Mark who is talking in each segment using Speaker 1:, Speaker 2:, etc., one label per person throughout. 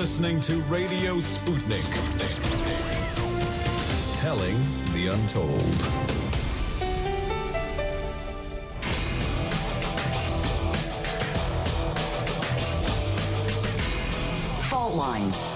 Speaker 1: listening to Radio Sputnik. Telling the untold.
Speaker 2: Fault lines.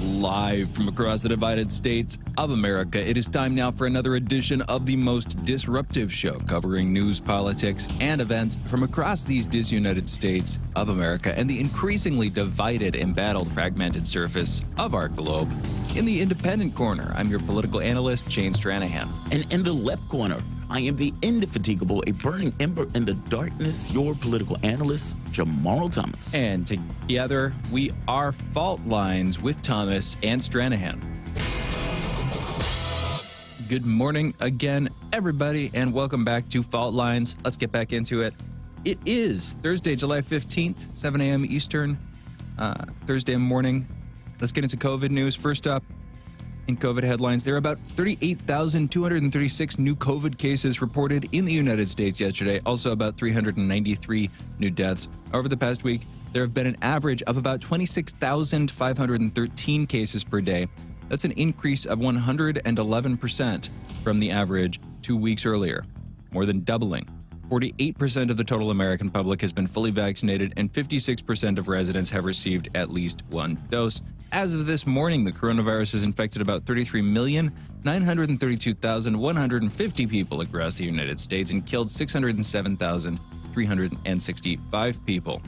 Speaker 3: Live from across the divided states of America, it is time now for another edition of the most disruptive show covering news, politics, and events from across these disunited states of America and the increasingly divided, embattled, fragmented surface of our globe. In the independent corner, I'm your political analyst, Shane Stranahan.
Speaker 4: And in the left corner, I am the indefatigable, a burning ember in the darkness, your political analyst, Jamarl Thomas.
Speaker 3: And together, we are Fault Lines with Thomas and Stranahan. Good morning again, everybody, and welcome back to Fault Lines. Let's get back into it. It is Thursday, July 15th, 7 a.m. Eastern, Thursday morning. Let's get into COVID news. First up, in COVID headlines, there are about 38,236 new COVID cases reported in the United States yesterday, also about 393 new deaths. Over the past week, there have been an average of about 26,513 cases per day. That's an increase of 111% from the average 2 weeks earlier, more than doubling. 48% of the total American public has been fully vaccinated, and 56% of residents have received at least one dose. As of this morning, the coronavirus has infected about 33,932,150 people across the United States and killed 607,365 people.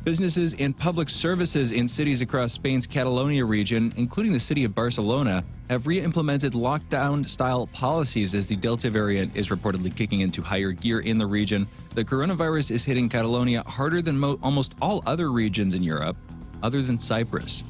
Speaker 3: Businesses and public services in cities across Spain's Catalonia region, including the city of Barcelona, have re-implemented lockdown-style policies as the Delta variant is reportedly kicking into higher gear in the region. The coronavirus is hitting Catalonia harder than almost all other regions in Europe, other than Cyprus.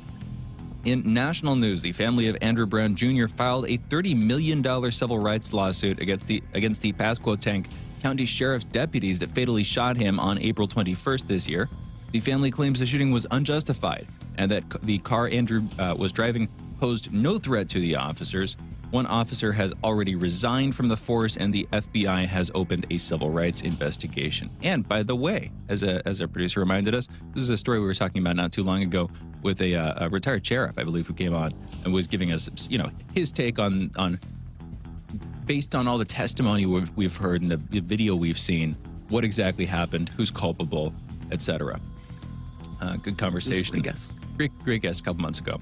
Speaker 3: In national news, the family of Andrew Brown Jr. filed a $30 million civil rights lawsuit against the Pasco Tank County Sheriff's deputies that fatally shot him on April 21st this year. The family claims the shooting was unjustified and that the car Andrew was driving posed no threat to the officers. One officer has already resigned from the force, and the FBI has opened a civil rights investigation. And by the way, as our producer reminded us, this is a story we were talking about not too long ago with a retired sheriff, I believe, who came on and was giving us, his take on based on all the testimony we've heard and the video we've seen, what exactly happened, who's culpable, etc. Good conversation.
Speaker 4: Great guest.
Speaker 3: Great guest a couple months ago.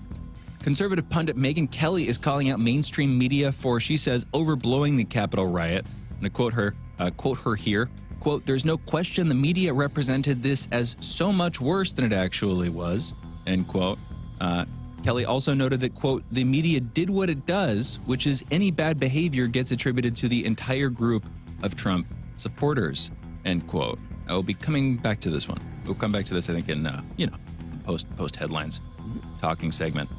Speaker 3: Conservative pundit Megyn Kelly is calling out mainstream media for, she says, overblowing the Capitol riot. I'm going to quote her here. Quote, "There's no question the media represented this as so much worse than it actually was," end quote. Kelly also noted that, quote, "the media did what it does, which is any bad behavior gets attributed to the entire group of Trump supporters," end quote. I will be coming back to this one. We'll come back to this, I think, in, post headlines talking segment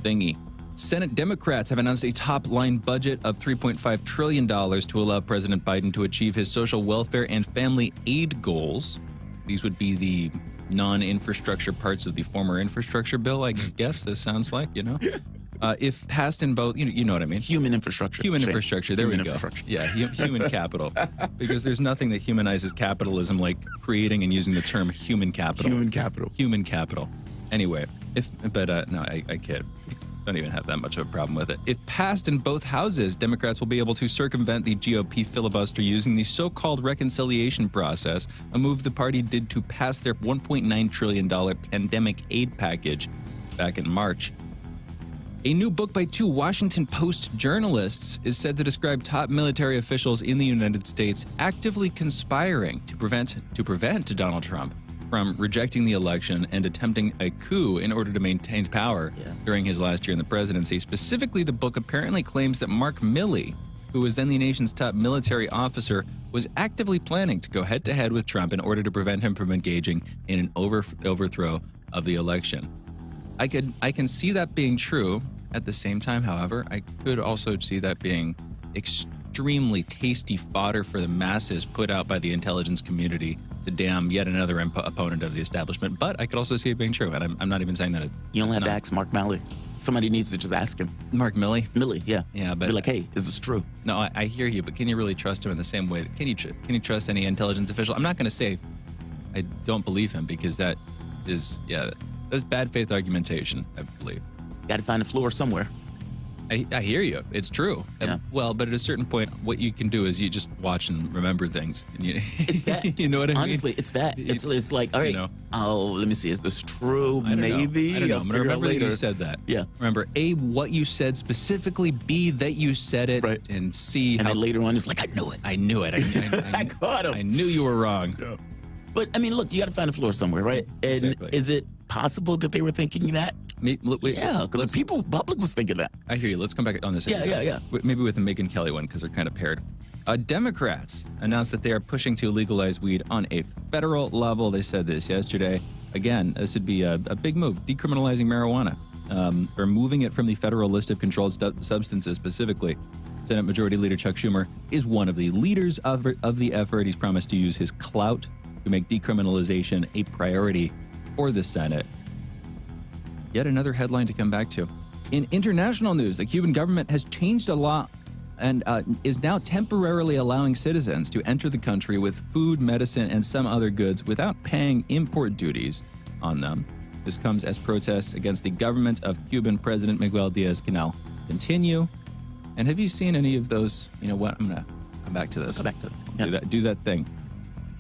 Speaker 3: thingy. Senate Democrats have announced a top-line budget of $3.5 trillion to allow President Biden to achieve his social welfare and family aid goals. These would be the non-infrastructure parts of the former infrastructure bill, I guess this sounds like, if passed in both, you know what I mean?
Speaker 4: Human infrastructure.
Speaker 3: Infrastructure, there we go. Yeah, human capital. Because there's nothing that humanizes capitalism like creating and using the term human capital. Human capital. Anyway, I kid. Don't even have that much of a problem with it. If passed in both houses, Democrats will be able to circumvent the GOP filibuster using the so-called reconciliation process, a move the party did to pass their $1.9 trillion pandemic aid package back in March. A new book by two Washington Post journalists is said to describe top military officials in the United States actively conspiring to prevent Donald Trump from rejecting the election and attempting a coup in order to maintain power during his last year in the presidency. Specifically, the book apparently claims that Mark Milley, who was then the nation's top military officer, was actively planning to go head-to-head with Trump in order to prevent him from engaging in an overthrow of the election. I can see that being true. At the same time, however, I could also see that being extremely tasty fodder for the masses put out by the intelligence community to damn yet another opponent of the establishment. But I could also see it being true, and I'm not even saying that
Speaker 4: you don't have to ask Mark Milley. Somebody needs to just ask him.
Speaker 3: Mark Milley?
Speaker 4: Milley, yeah.
Speaker 3: Yeah, but...
Speaker 4: Be like, hey, is this true?
Speaker 3: No, I hear you, but can you really trust him in the same way? Can you trust any intelligence official? I'm not going to say I don't believe him, because that is, That's bad faith argumentation, I believe.
Speaker 4: Got to find the floor somewhere.
Speaker 3: I hear you. It's true.
Speaker 4: Yeah.
Speaker 3: Well, but at a certain point, what you can do is you just watch and remember things. And
Speaker 4: It's that.
Speaker 3: You know what I mean?
Speaker 4: Honestly, it's that. It's like, all right, oh, let me see. Is this true? Maybe.
Speaker 3: I don't know. I'm going to remember that
Speaker 4: later.
Speaker 3: you said that.
Speaker 4: Yeah.
Speaker 3: Remember, A, what you said specifically, B, that you said it,
Speaker 4: right.
Speaker 3: and C,
Speaker 4: and
Speaker 3: how...
Speaker 4: then later on, it's like, I knew it.
Speaker 3: I knew it.
Speaker 4: I caught him.
Speaker 3: I knew you were wrong.
Speaker 4: Yeah. But, I mean, look, you got to find the floor somewhere, right? And
Speaker 3: exactly.
Speaker 4: Is it possible that they were thinking that? Yeah, because the public was thinking that.
Speaker 3: I hear you. Let's come back on this.
Speaker 4: Yeah.
Speaker 3: Maybe with the Megyn Kelly one, because they're kind of paired. Democrats announced that they are pushing to legalize weed on a federal level. They said this yesterday. Again, this would be a big move, decriminalizing marijuana, or moving it from the federal list of controlled substances specifically. Senate Majority Leader Chuck Schumer is one of the leaders of the effort. He's promised to use his clout to make decriminalization a priority for the Senate. Yet another headline to come back to. In international news, the Cuban government has changed a law and is now temporarily allowing citizens to enter the country with food, medicine, and some other goods without paying import duties on them. This comes as protests against the government of Cuban President Miguel Diaz-Canel continue. And have you seen any of those? You know what? I'm going to come back to this.
Speaker 4: Come back to it.
Speaker 3: Yeah. Do that thing.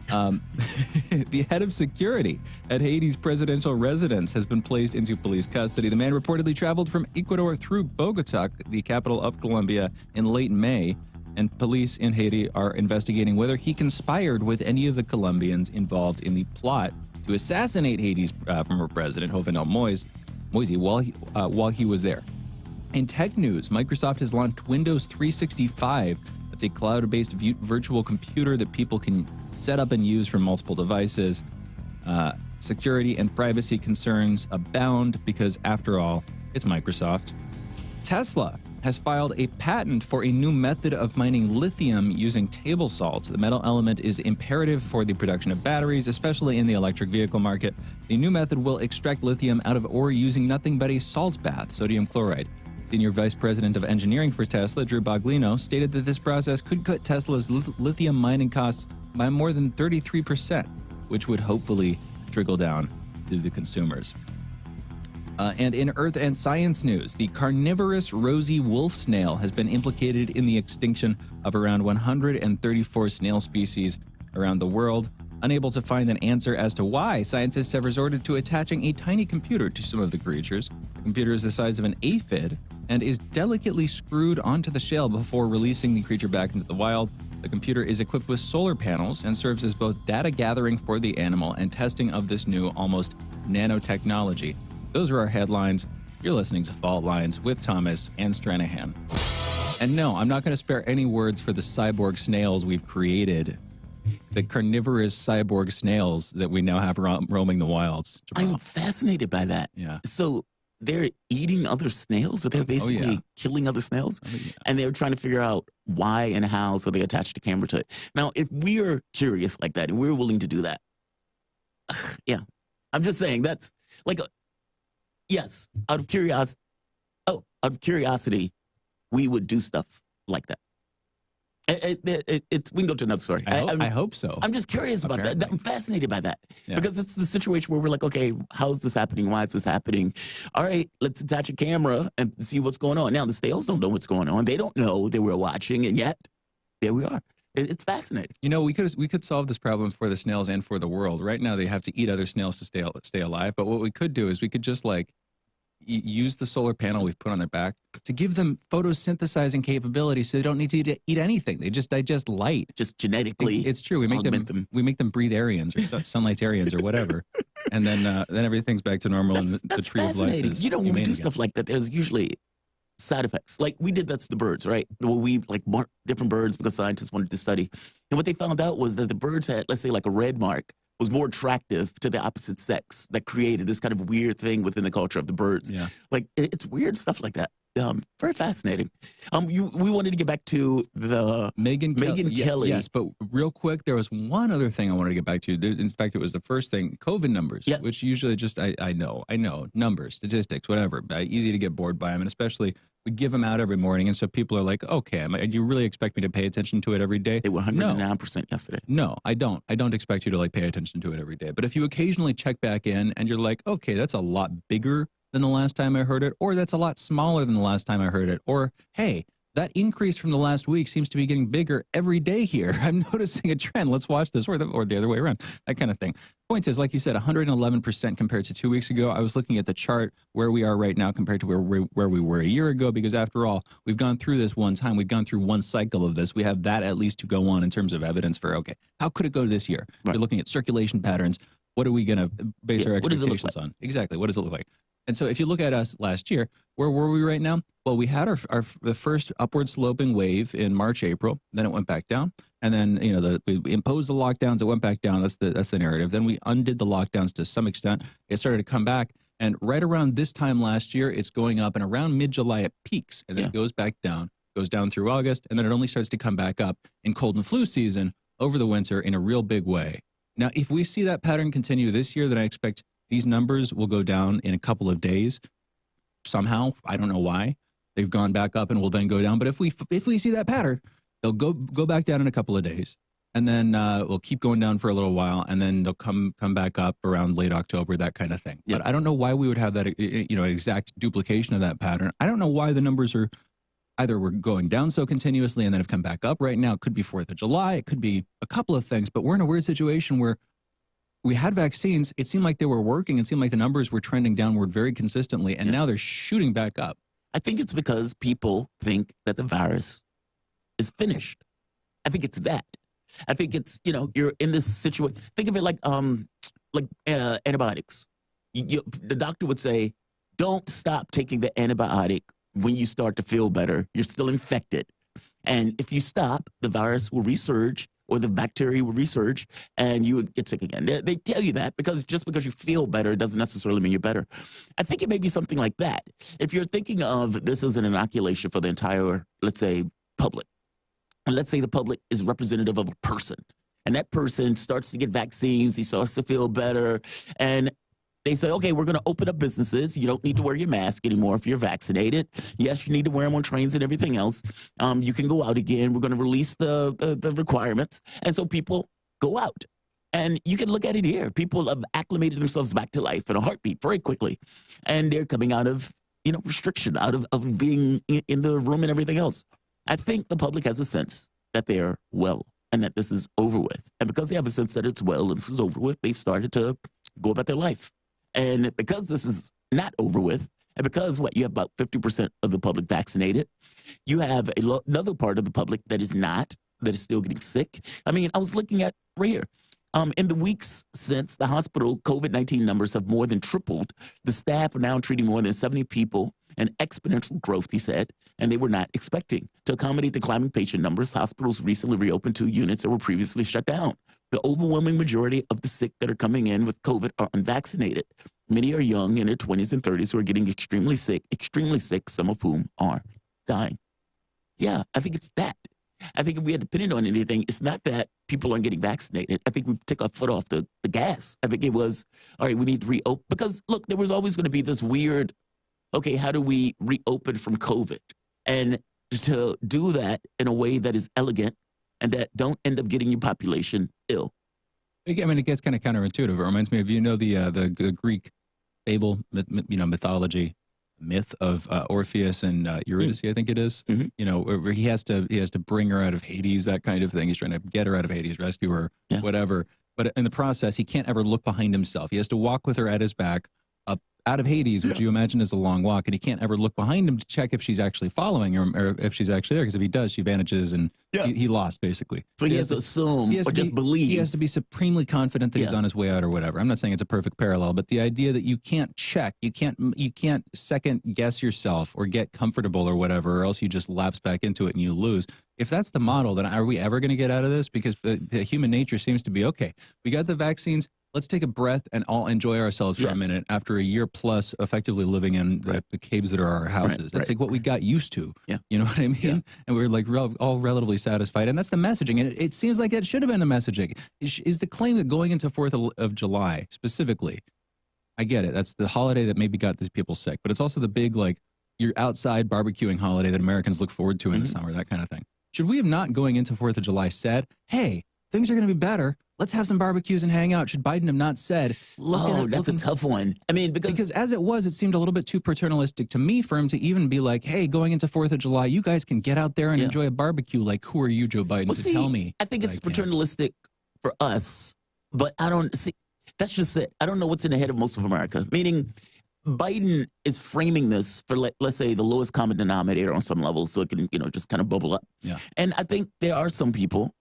Speaker 3: The head of security at Haiti's presidential residence has been placed into police custody. The man reportedly traveled from Ecuador through Bogota, the capital of Colombia, in late May, and police in Haiti are investigating whether he conspired with any of the Colombians involved in the plot to assassinate Haiti's former president, Jovenel Moise, while he was there. In tech news, Microsoft has launched Windows 365. That's a cloud-based virtual computer that people can set up and use from multiple devices. Security and privacy concerns abound because, after all, it's Microsoft. Tesla has filed a patent for a new method of mining lithium using table salt. The metal element is imperative for the production of batteries, especially in the electric vehicle market. The new method will extract lithium out of ore using nothing but a salt bath, sodium chloride. Senior Vice President of Engineering for Tesla, Drew Baglino, stated that this process could cut Tesla's lithium mining costs by more than 33%, which would hopefully trickle down to the consumers. And in Earth and Science news, the carnivorous rosy wolf snail has been implicated in the extinction of around 134 snail species around the world. Unable to find an answer as to why, scientists have resorted to attaching a tiny computer to some of the creatures. The computer is the size of an aphid and is delicately screwed onto the shell before releasing the creature back into the wild. The computer is equipped with solar panels and serves as both data gathering for the animal and testing of this new, almost nanotechnology. Those are our headlines. You're listening to Fault Lines with Thomas and Stranahan. And no, I'm not going to spare any words for the cyborg snails we've created. The carnivorous cyborg snails that we now have roaming the wilds.
Speaker 4: I'm fascinated by that.
Speaker 3: Yeah.
Speaker 4: So they're eating other snails, or they're basically killing other snails, and they're trying to figure out why and how, so they attached a camera to it. Now, if we're curious like that and we're willing to do that, yeah, I'm just saying that's like, yes, out of curiosity, we would do stuff like that. We can go to another story.
Speaker 3: I hope so.
Speaker 4: I'm just curious about that. I'm fascinated by that.
Speaker 3: Yeah.
Speaker 4: Because it's the situation where we're like, okay, how's this happening? Why is this happening? All right, let's attach a camera and see what's going on. Now, the snails don't know what's going on. They don't know that we're watching, and yet, there we are. It's fascinating.
Speaker 3: You know, we could solve this problem for the snails and for the world. Right now, they have to eat other snails to stay alive. But what we could do is we could just use the solar panel we've put on their back to give them photosynthesizing capabilities, so they don't need to eat anything. They just digest light.
Speaker 4: Just genetically.
Speaker 3: It's true. We make them breathe Aryans or sunlight Aryans or whatever, and then everything's back to normal. And the tree of life is
Speaker 4: when we do
Speaker 3: again.
Speaker 4: stuff like that, there's usually side effects. Like we did that to the birds, right? We marked different birds because scientists wanted to study, and what they found out was that the birds had, let's say, like a red mark, was more attractive to the opposite sex. That created this kind of weird thing within the culture of the birds.
Speaker 3: Yeah.
Speaker 4: Like, it's weird stuff like that. very fascinating. We wanted to get back to the Megyn Kelly.
Speaker 3: Yes, but real quick, there was one other thing I wanted to get back to. In fact, it was the first thing, COVID numbers, which usually just, I know, numbers, statistics, whatever. Easy to get bored by them, and especially we give them out every morning, and so people are like, okay, do you really expect me to pay attention to it every day?
Speaker 4: They were 109% yesterday.
Speaker 3: No, I don't. I don't expect you to pay attention to it every day. But if you occasionally check back in and you're like, okay, that's a lot bigger than the last time I heard it, or that's a lot smaller than the last time I heard it, or hey, that increase from the last week seems to be getting bigger every day here. I'm noticing a trend. Let's watch this, or the other way around, that kind of thing. Point is, like you said, 111% compared to 2 weeks ago. I was looking at the chart where we are right now compared to where we were a year ago, because after all, we've gone through this one time. We've gone through one cycle of this. We have that at least to go on in terms of evidence for, okay, how could it go this year? Right. We're looking at circulation patterns. What are we going to base our expectations on? Exactly. What does it look like? And so if you look at us last year, where were we right now? Well, we had the first upward sloping wave in March, April. Then it went back down. And then, we imposed the lockdowns. It went back down. That's the narrative. Then we undid the lockdowns to some extent. It started to come back. And right around this time last year, it's going up. And around mid-July, it peaks. And then it goes back down, goes down through August. And then it only starts to come back up in cold and flu season over the winter in a real big way. Now, if we see that pattern continue this year, then I expect these numbers will go down in a couple of days. Somehow, I don't know why. They've gone back up and will then go down. But if we see that pattern, they'll go back down in a couple of days, and then we'll keep going down for a little while, and then they'll come back up around late October, that kind of thing. Yep. But I don't know why we would have that exact duplication of that pattern. I don't know why the numbers are either we're going down so continuously and then have come back up right now. It could be 4th of July. It could be a couple of things. But we're in a weird situation where we had vaccines. It seemed like they were working. It seemed like the numbers were trending downward very consistently, and now they're shooting back up.
Speaker 4: I think it's because people think that the virus is finished. I think it's that. I think it's, you're in this situation. Think of it like antibiotics. The doctor would say, don't stop taking the antibiotic when you start to feel better. You're still infected. And if you stop, the virus will resurge, or the bacteria will resurge, and you would get sick again. They tell you that because just because you feel better doesn't necessarily mean you're better. I think it may be something like that. If you're thinking of this as an inoculation for the entire, let's say, public, and let's say the public is representative of a person, and that person starts to get vaccines, he starts to feel better, and they say, okay, we're going to open up businesses. You don't need to wear your mask anymore if you're vaccinated. Yes, you need to wear them on trains and everything else. You can go out again. We're going to release the requirements. And so people go out. And you can look at it here. People have acclimated themselves back to life in a heartbeat very quickly. And they're coming out of, restriction, out of being in the room and everything else. I think the public has a sense that they're well and that this is over with. And because they have a sense that it's well and this is over with, they started to go about their life. And because this is not over with, and because you have about 50% of the public vaccinated, you have another part of the public that is not, that is still getting sick. I mean, I was looking at right here. In the weeks since the hospital, COVID-19 numbers have more than tripled. The staff are now treating more than 70 people, an exponential growth, he said, and they were not expecting. To accommodate the climbing patient numbers, hospitals recently reopened 2 units that were previously shut down. The overwhelming majority of the sick that are coming in with COVID are unvaccinated. Many are young in their 20s and 30s who are getting extremely sick, some of whom are dying. Yeah, I think it's that. I think if we had depended on anything, it's not that people aren't getting vaccinated. I think we took our foot off the gas. I think it was, all right, we need to reopen. Because, look, there was always going to be this weird, okay, how do we reopen from COVID? And to do that in a way that is elegant and that don't end up getting your population ill.
Speaker 3: I mean, it gets kind of counterintuitive. It reminds me of, the Greek fable, mythology, myth of Orpheus and Eurydice, I think it is. Mm-hmm. Where he has to bring her out of Hades, that kind of thing. He's trying to get her out of Hades, rescue her, whatever. But in the process, he can't ever look behind himself. He has to walk with her at his back up out of Hades, which you imagine is a long walk, and he can't ever look behind him to check if she's actually following him or if she's actually there, because if he does, she vanishes, and he lost, basically.
Speaker 4: So he has to assume or just believe.
Speaker 3: He has to be supremely confident that he's on his way out or whatever. I'm not saying it's a perfect parallel, but the idea that you can't check, you can't second guess yourself or get comfortable or whatever, or else you just lapse back into it and you lose. If that's the model, then are we ever going to get out of this? Because the human nature seems to be, okay, we got the vaccines, let's take a breath and all enjoy ourselves for a minute after a year plus effectively living in the caves that are our houses. That's like what we got used to.
Speaker 4: Yeah.
Speaker 3: You know what I mean? Yeah. And we're like all relatively satisfied. And that's the messaging. And it seems like it should have been the messaging. Is the claim that going into 4th of July specifically, I get it. That's the holiday that maybe got these people sick. But it's also the big, like, your outside barbecuing holiday that Americans look forward to in the summer, that kind of thing. Should we have not going into 4th of July said, hey, things are going to be better. Let's have some barbecues and hang out. Should Biden have not said,
Speaker 4: that's a tough one. I mean, because
Speaker 3: as it was, it seemed a little bit too paternalistic to me for him to even be like, hey, going into 4th of July, you guys can get out there and enjoy a barbecue. Like, who are you, Joe Biden, to tell me?
Speaker 4: I think it's paternalistic for us, but I don't see. That's just it. I don't know what's in the head of most of America. Meaning, Biden is framing this for, let's say, the lowest common denominator on some level, so it can, just kind of bubble up.
Speaker 3: Yeah.
Speaker 4: And I think there are some people,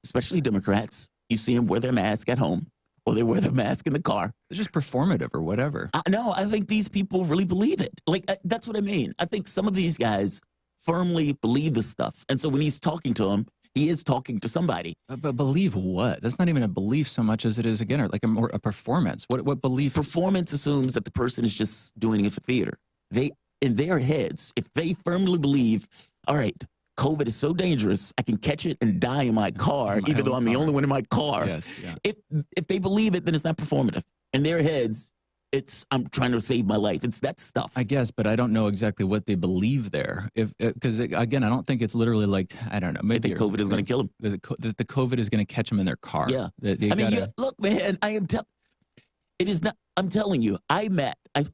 Speaker 4: especially Democrats, you see them wear their mask at home, or they wear their mask in the car.
Speaker 3: It's just performative or whatever.
Speaker 4: No, I think these people really believe it. Like, that's what I mean. I think some of these guys firmly believe this stuff. And so when he's talking to them, he is talking to somebody.
Speaker 3: But believe what? That's not even a belief so much as it is, again, like a performance. What belief?
Speaker 4: Performance assumes that the person is just doing it for theater. They, in their heads, if they firmly believe, all right, COVID is so dangerous, I can catch it and die in my car, even though I'm the only one in my car.
Speaker 3: Yes, yeah.
Speaker 4: If they believe it, then it's not performative. In their heads, it's I'm trying to save my life. It's that stuff.
Speaker 3: I guess, but I don't know exactly what they believe there. Because again, I don't think it's literally like, I don't know. Maybe
Speaker 4: they think COVID is going to kill them.
Speaker 3: The COVID is going to catch them in their car.
Speaker 4: Yeah. Look, man, it is not. I'm telling you, I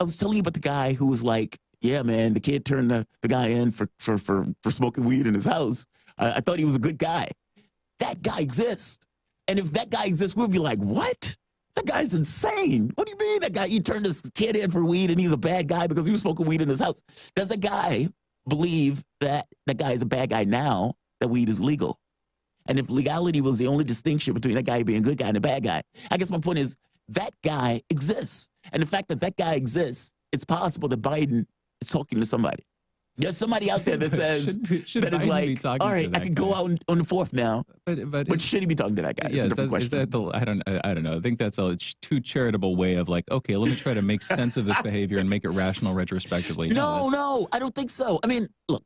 Speaker 4: was telling you about the guy who was like, yeah, man, the kid turned the guy in for smoking weed in his house. I thought he was a good guy. That guy exists. And if that guy exists, we'll be like, what? That guy's insane. What do you mean that guy, he turned this kid in for weed and he's a bad guy because he was smoking weed in his house? Does a guy believe that that guy is a bad guy now that weed is legal? And if legality was the only distinction between that guy being a good guy and a bad guy, I guess my point is that guy exists. And the fact that that guy exists, it's possible that Biden is talking to somebody. There's somebody out there that says
Speaker 3: should
Speaker 4: that is like, all right, I can go out on the 4th now. But should he be talking to that guy?
Speaker 3: Yeah, is that the I don't know. I think that's a too charitable way of like, okay, let me try to make sense of this behavior and make it rational retrospectively.
Speaker 4: No, I don't think so. I mean, look,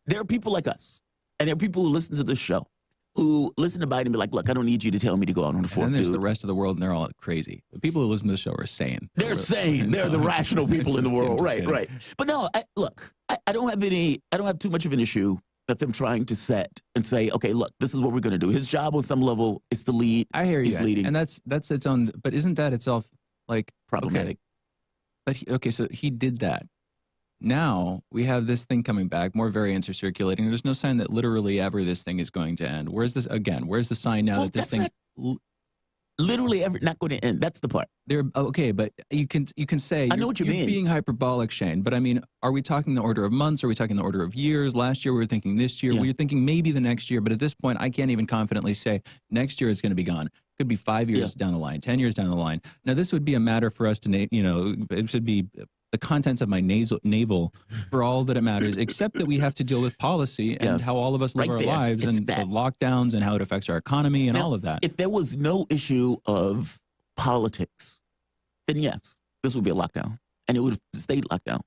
Speaker 4: there are people like us, and there are people who listen to this show who listen to Biden and be like, look, I don't need you to tell me to go out on the 4th.
Speaker 3: And then there's the rest of the world, and they're all crazy. The people who listen to the show are sane.
Speaker 4: They're sane. They're the rational people in the world. Right. But no, look, I don't have too much of an issue with them trying to set and say, okay, look, this is what we're going to do. His job on some level is to lead.
Speaker 3: I hear you.
Speaker 4: He's leading.
Speaker 3: And that's its own, but isn't that itself like
Speaker 4: problematic?
Speaker 3: Okay. But so he did that. Now we have this thing coming back, more variants are circulating. There's no sign that literally ever this thing is going to end. Where's the sign now that this thing
Speaker 4: literally ever not going to end? That's the part.
Speaker 3: Okay, but you can say
Speaker 4: I know what you mean.
Speaker 3: You're being hyperbolic, Shane. But I mean, are we talking the order of months? Are we talking the order of years? Last year we were thinking this year.
Speaker 4: Yeah.
Speaker 3: We were thinking maybe the next year. But at this point, I can't even confidently say next year it's going to be gone. Could be 5 years down the line, 10 years down the line. Now this would be a matter for us to, it should be the contents of my navel for all that it matters, except that we have to deal with policy and how all of us live our lives and the lockdowns and how it affects our economy and all of that.
Speaker 4: If there was no issue of politics, then yes, this would be a lockdown and it would have stayed locked down.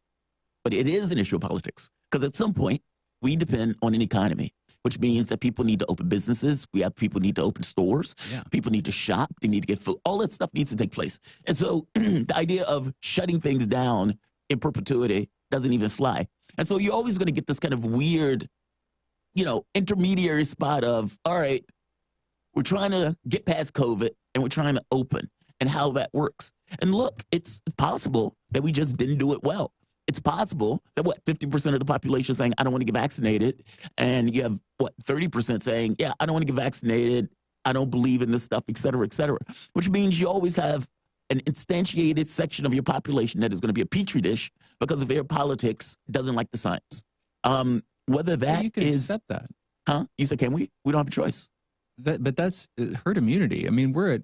Speaker 4: But it is an issue of politics because at some point we depend on an economy, which means that people need to open businesses. People need to open stores.
Speaker 3: Yeah.
Speaker 4: People need to shop. They need to get food. All that stuff needs to take place. And so the idea of shutting things down in perpetuity doesn't even fly. And so you're always going to get this kind of weird, intermediary spot of, all right, we're trying to get past COVID and we're trying to open and how that works. And look, it's possible that we just didn't do it well. It's possible that 50% of the population saying, I don't want to get vaccinated. And you have 30% saying, yeah, I don't want to get vaccinated. I don't believe in this stuff, et cetera, which means you always have an instantiated section of your population that is going to be a petri dish because of their politics doesn't like the science. Whether that
Speaker 3: you can accept that.
Speaker 4: Huh? You said, can we? We don't have a choice.
Speaker 3: But that's herd immunity. I mean, we're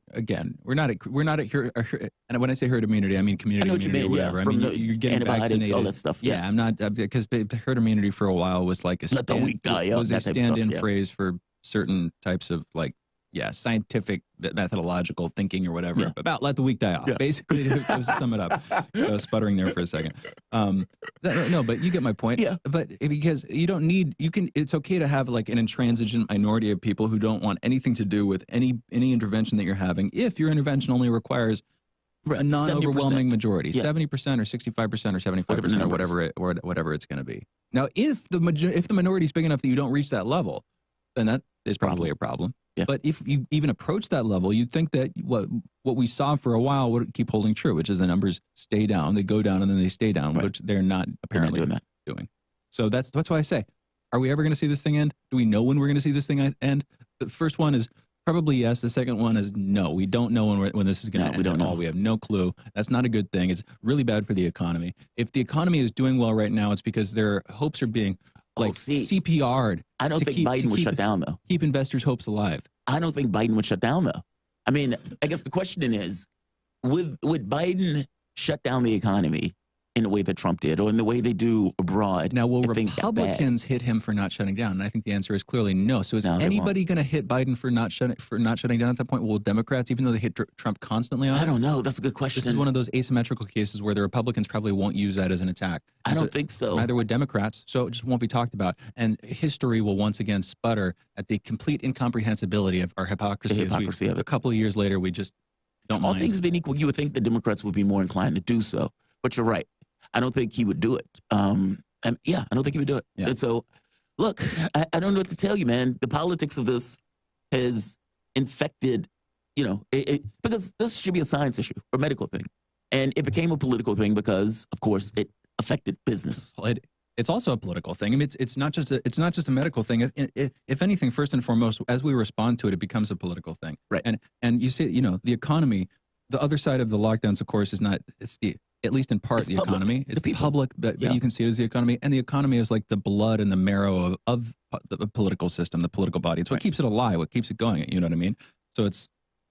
Speaker 3: not at herd, and when I say herd immunity, I mean community immunity or whatever. I mean, you're getting vaccinated,
Speaker 4: all that stuff.
Speaker 3: Yeah, I'm not, because herd immunity for a while was like a stand-in phrase for certain types of like scientific methodological thinking or whatever about let the weak die off. Basically, to sum it up. So I was sputtering there for a second. No, but you get my point. Yeah. But because you don't need, it's okay to have like an intransigent minority of people who don't want anything to do with any intervention that you're having if your intervention only requires a non-overwhelming majority, 70% or 65% or 75% or whatever it's going to be. Now, if the minority is big enough that you don't reach that level, then that is probably a problem. Yeah. But if you even approach that level, you'd think that what we saw for a while would keep holding true, which is the numbers stay down, they go down, and then they stay down, which they're not apparently doing. So that's why I say, are we ever going to see this thing end? Do we know when we're going to see this thing end? The first one is probably yes. The second one is no. We don't know when this is going to end. We don't know. We have no clue. That's not a good thing. It's really bad for the economy. If the economy is doing well right now, it's because their hopes are being CPR'd.
Speaker 4: I don't think Biden would shut down, though.
Speaker 3: Keep investors' hopes alive.
Speaker 4: I don't think Biden would shut down, though. I mean, I guess the question is, would Biden shut down the economy in the way that Trump did, or in the way they do abroad?
Speaker 3: Now, will Republicans hit him for not shutting down? And I think the answer is clearly no. So is anybody going to hit Biden for not shutting down at that point? Will Democrats, even though they hit Trump constantly on it?
Speaker 4: I don't know. That's a good question.
Speaker 3: This is one of those asymmetrical cases where the Republicans probably won't use that as an attack.
Speaker 4: I don't think so.
Speaker 3: Neither would Democrats, so it just won't be talked about. And history will once again sputter at the complete incomprehensibility of our hypocrisy. A couple of years later, we just don't mind.
Speaker 4: All things being equal, you would think the Democrats would be more inclined to do so. But you're right. I don't think he would do it. I don't think he would do it. Yeah. And so, look, I don't know what to tell you, man. The politics of this has infected, because this should be a science issue or medical thing. And it became a political thing because, of course, it affected business.
Speaker 3: It's also a political thing. I mean, it's not just a medical thing. If anything, first and foremost, as we respond to it, it becomes a political thing.
Speaker 4: Right.
Speaker 3: And you see, the economy, the other side of the lockdowns, of course, is not, at least in part, the economy. It's the public that you can see it as the economy. And the economy is like the blood and the marrow of the political system, the political body. It's what keeps it alive, what keeps it going. You know what I mean? So it's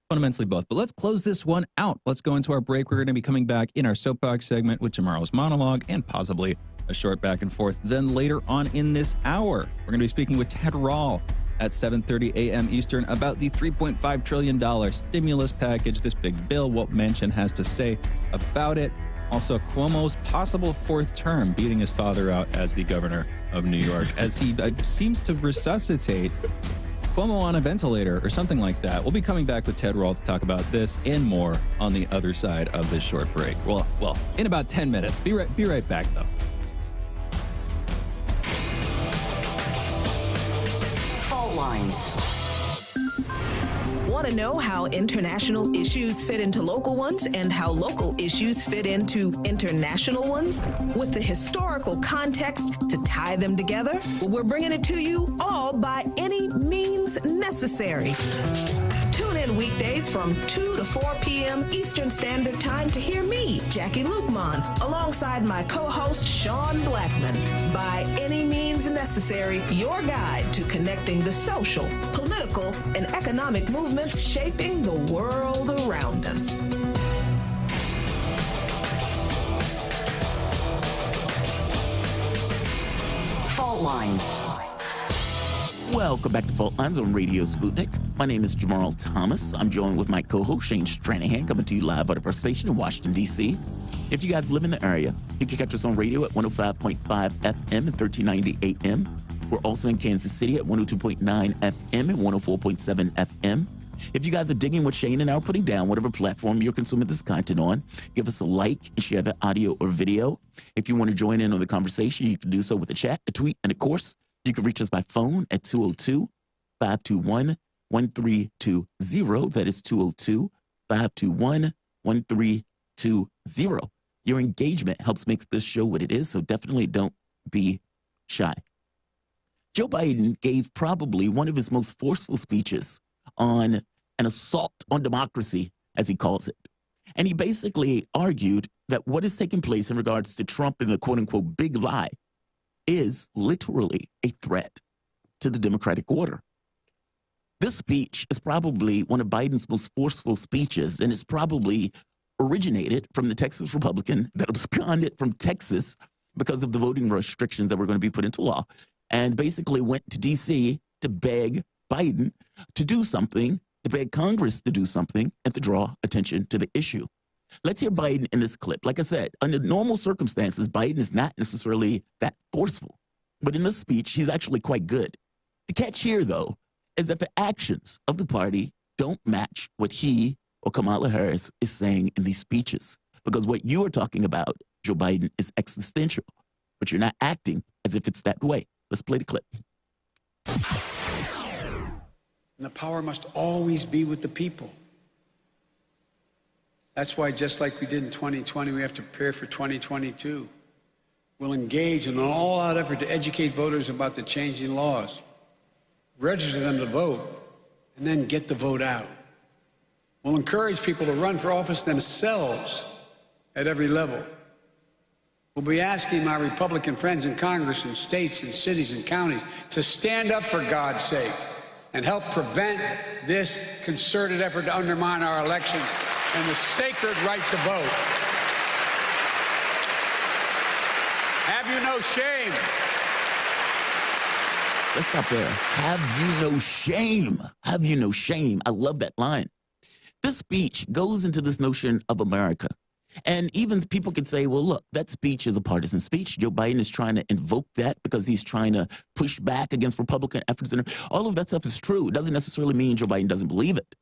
Speaker 3: fundamentally both. But let's close this one out. Let's go into our break. We're going to be coming back in our soapbox segment with Jamarl's monologue and possibly a short back and forth. Then later on in this hour, we're going to be speaking with Ted Rall at 7:30 a.m. Eastern about the $3.5 trillion stimulus package, this big bill, what Manchin has to say about it. Also, Cuomo's possible fourth term, beating his father out as the governor of New York, as he seems to resuscitate Cuomo on a ventilator or something like that. We'll be coming back with Ted Rall to talk about this and more on the other side of this short break. Well, in about 10 minutes. Be right back, though.
Speaker 2: Fault lines.
Speaker 5: Want to know how international issues fit into local ones and how local issues fit into international ones? With the historical context to tie them together, we're bringing it to you all by any means necessary. Tune in weekdays from 2 to 4 p.m. Eastern Standard Time to hear me, Jackie Lukman, alongside my co-host Sean Blackman. By any means necessary, your guide to connecting the social, political, and economic movements shaping the world around us.
Speaker 2: Fault lines.
Speaker 4: Welcome back to Fault Lines on Radio Sputnik. My name is Jamarl Thomas. I'm joined with my co-host Shane Stranahan, coming to you live out of our station in Washington, D.C. If you guys live in the area, you can catch us on radio at 105.5 FM and 1390 AM. We're also in Kansas City at 102.9 FM and 104.7 FM. If you guys are digging what Shane and I are putting down, whatever platform you're consuming this content on, give us a like and share the audio or video. If you want to join in on the conversation, you can do so with a chat, a tweet, and of course, you can reach us by phone at 202-521-1320. That is 202-521-1320. Your engagement helps make this show what it is, so definitely don't be shy. Joe Biden gave probably one of his most forceful speeches on an assault on democracy, as he calls it. And he basically argued that what is taking place in regards to Trump and the quote-unquote big lie is literally a threat to the democratic order. This speech is probably one of Biden's most forceful speeches, and it's probably originated from the Texas Republican that absconded from Texas because of the voting restrictions that were going to be put into law, and basically went to D.C. to beg Biden to do something to beg Congress to do something and to draw attention to the issue. Let's hear Biden in this clip. Like I said, under normal circumstances, Biden is not necessarily that forceful. But in this speech, he's actually quite good. The catch here, though, is that the actions of the party don't match what he or Kamala Harris is saying in these speeches. Because what you are talking about, Joe Biden, is existential. But you're not acting as if it's that way. Let's play the clip.
Speaker 6: And the power must always be with the people. That's why, just like we did in 2020, we have to prepare for 2022. We'll engage in an all-out effort to educate voters about the changing laws, register them to vote, and then get the vote out. We'll encourage people to run for office themselves at every level. We'll be asking my Republican friends in Congress and states and cities and counties to stand up for God's sake and help prevent this concerted effort to undermine our election and the sacred right to vote. Have you no shame?
Speaker 4: Let's stop there. Have you no shame? Have you no shame? I love that line. This speech goes into this notion of America. And even people could say, well, look, that speech is a partisan speech. Joe Biden is trying to invoke that because he's trying to push back against Republican efforts. And all of that stuff is true. It doesn't necessarily mean Joe Biden doesn't believe it.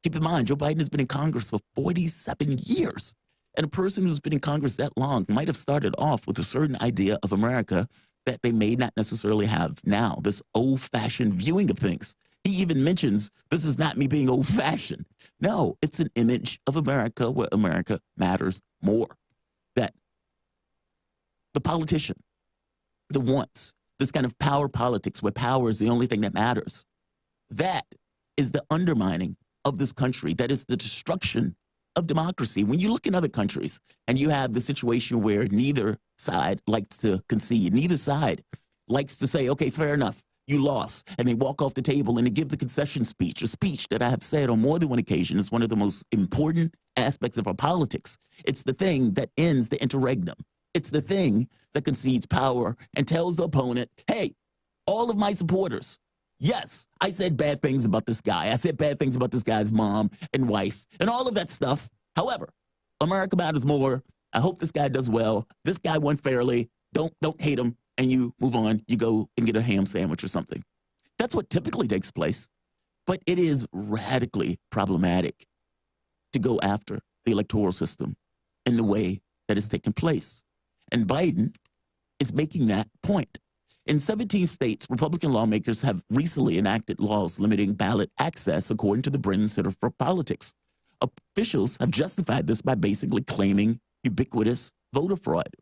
Speaker 4: Keep in mind, Joe Biden has been in Congress for 47 years. And a person who's been in Congress that long might have started off with a certain idea of America that they may not necessarily have now, this old-fashioned viewing of things. He even mentions, this is not me being old-fashioned. No, it's an image of America where America matters more. That the politician, the wants, this kind of power politics where power is the only thing that matters, that is the undermining of this country. That is the destruction of democracy. When you look in other countries and you have the situation where neither side likes to concede, neither side likes to say, okay, fair enough, you lost, and they walk off the table and they give the concession speech, a speech that I have said on more than one occasion is one of the most important aspects of our politics. It's the thing that ends the interregnum. It's the thing that concedes power and tells the opponent, hey, all of my supporters, yes, I said bad things about this guy. I said bad things about this guy's mom and wife and all of that stuff. However, America matters more. I hope this guy does well. This guy won fairly. Don't hate him. And you move on. You go and get a ham sandwich or something. That's what typically takes place. But it is radically problematic to go after the electoral system in the way that is taking place. And Biden is making that point. In 17 states, Republican lawmakers have recently enacted laws limiting ballot access, according to the Brennan Center for Politics. Officials have justified this by basically claiming ubiquitous voter fraud.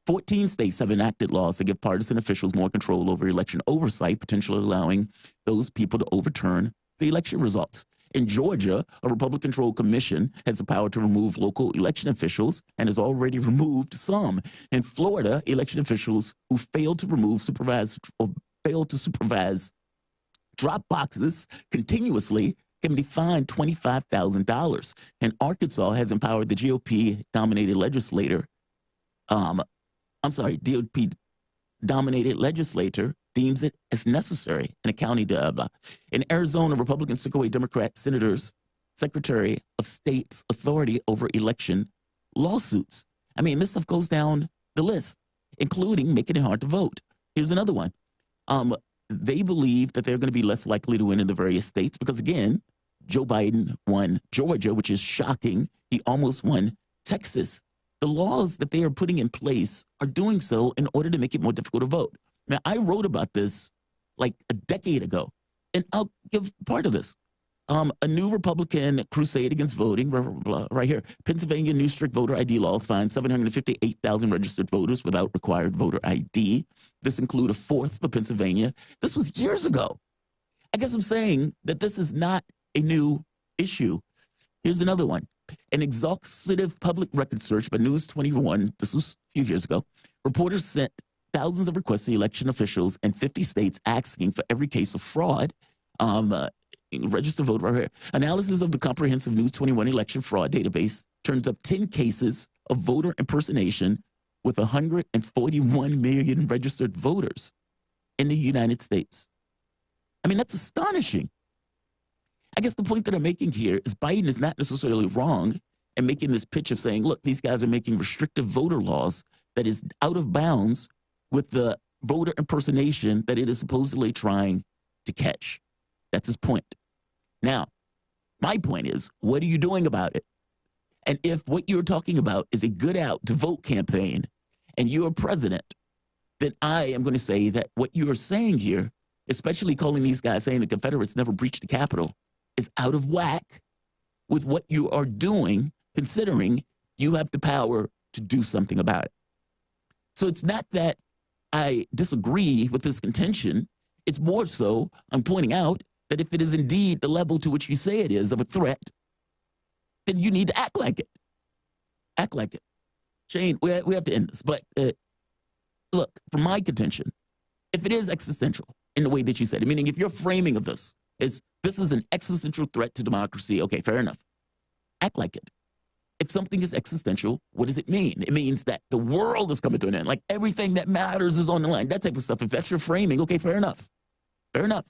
Speaker 4: 14 states have enacted laws that give partisan officials more control over election oversight, potentially allowing those people to overturn the election results. In Georgia, a Republican-controlled commission has the power to remove local election officials and has already removed some. In Florida, election officials who failed to supervise drop boxes continuously can be fined $25,000. And Arkansas has empowered the GOP-dominated GOP-dominated legislator deems it as necessary in a county. In Arizona, Republicans took away Democrat senators' Secretary of State's authority over election lawsuits. I mean, this stuff goes down the list, including making it hard to vote. Here's another one. They believe that they're going to be less likely to win in the various states because, again, Joe Biden won Georgia, which is shocking. He almost won Texas. The laws that they are putting in place are doing so in order to make it more difficult to vote. Now, I wrote about this like a decade ago, and I'll give part of this. A new Republican crusade against voting, right here. Pennsylvania new strict voter ID laws find 758,000 registered voters without required voter ID. This include a fourth for Pennsylvania. This was years ago. I guess I'm saying that this is not a new issue. Here's another one. An exhaustive public record search by News 21, this was a few years ago, reporters sent thousands of requests to election officials in 50 states asking for every case of fraud. Register vote right here. Analysis of the comprehensive News 21 election fraud database turns up 10 cases of voter impersonation with 141 million registered voters in the United States. I mean, that's astonishing. I guess the point that I'm making here is Biden is not necessarily wrong in making this pitch of saying, look, these guys are making restrictive voter laws that is out of bounds with the voter impersonation that it is supposedly trying to catch. That's his point. Now, my point is, what are you doing about it? And if what you're talking about is a good out to vote campaign and you're president, then I am going to say that what you are saying here, especially calling these guys saying the Confederates never breached the Capitol, is out of whack with what you are doing, considering you have the power to do something about it. So it's not that I disagree with this contention. It's more so I'm pointing out that if it is indeed the level to which you say it is of a threat, then you need to act like it. Act like it. Shane, we have to end this. But look, from my contention, if it is existential in the way that you said it, meaning if your framing of this is an existential threat to democracy, okay, fair enough. Act like it. If something is existential, what does it mean? It means that the world is coming to an end. Like everything that matters is on the line. That type of stuff. If that's your framing, okay, fair enough. Fair enough.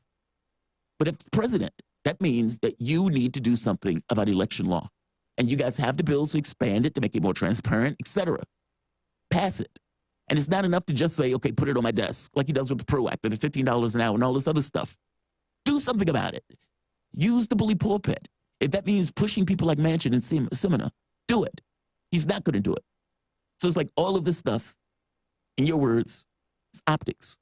Speaker 4: But if president, that means that you need to do something about election law. And you guys have the bills to expand it, to make it more transparent, etc. Pass it. And it's not enough to just say, okay, put it on my desk, like he does with the PRO Act, or the $15 an hour and all this other stuff. Do something about it. Use the bully pulpit. If that means pushing people like Manchin and Semina, do it. He's not going to do it. So it's like all of this stuff, in your words, is optics.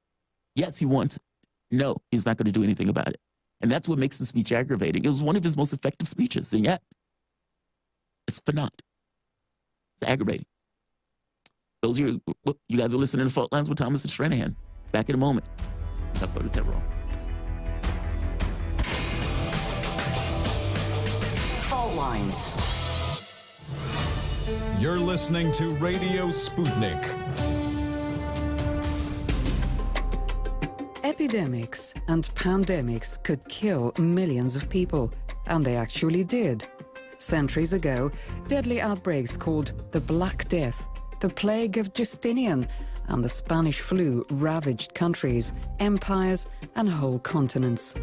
Speaker 4: Yes, he wants it. No, he's not going to do anything about it. And that's what makes the speech aggravating. It was one of his most effective speeches, and yet it's for naught. It's aggravating. Those of you guys are listening to Fault Lines with Thomas and Stranahan. Back in a moment. Talk about the terror.
Speaker 2: Fault Lines.
Speaker 1: You're listening to Radio Sputnik.
Speaker 7: Epidemics and pandemics could kill millions of people, and they actually did. Centuries ago, deadly outbreaks called the Black Death, the plague of Justinian, and the Spanish flu ravaged countries, empires, and whole continents.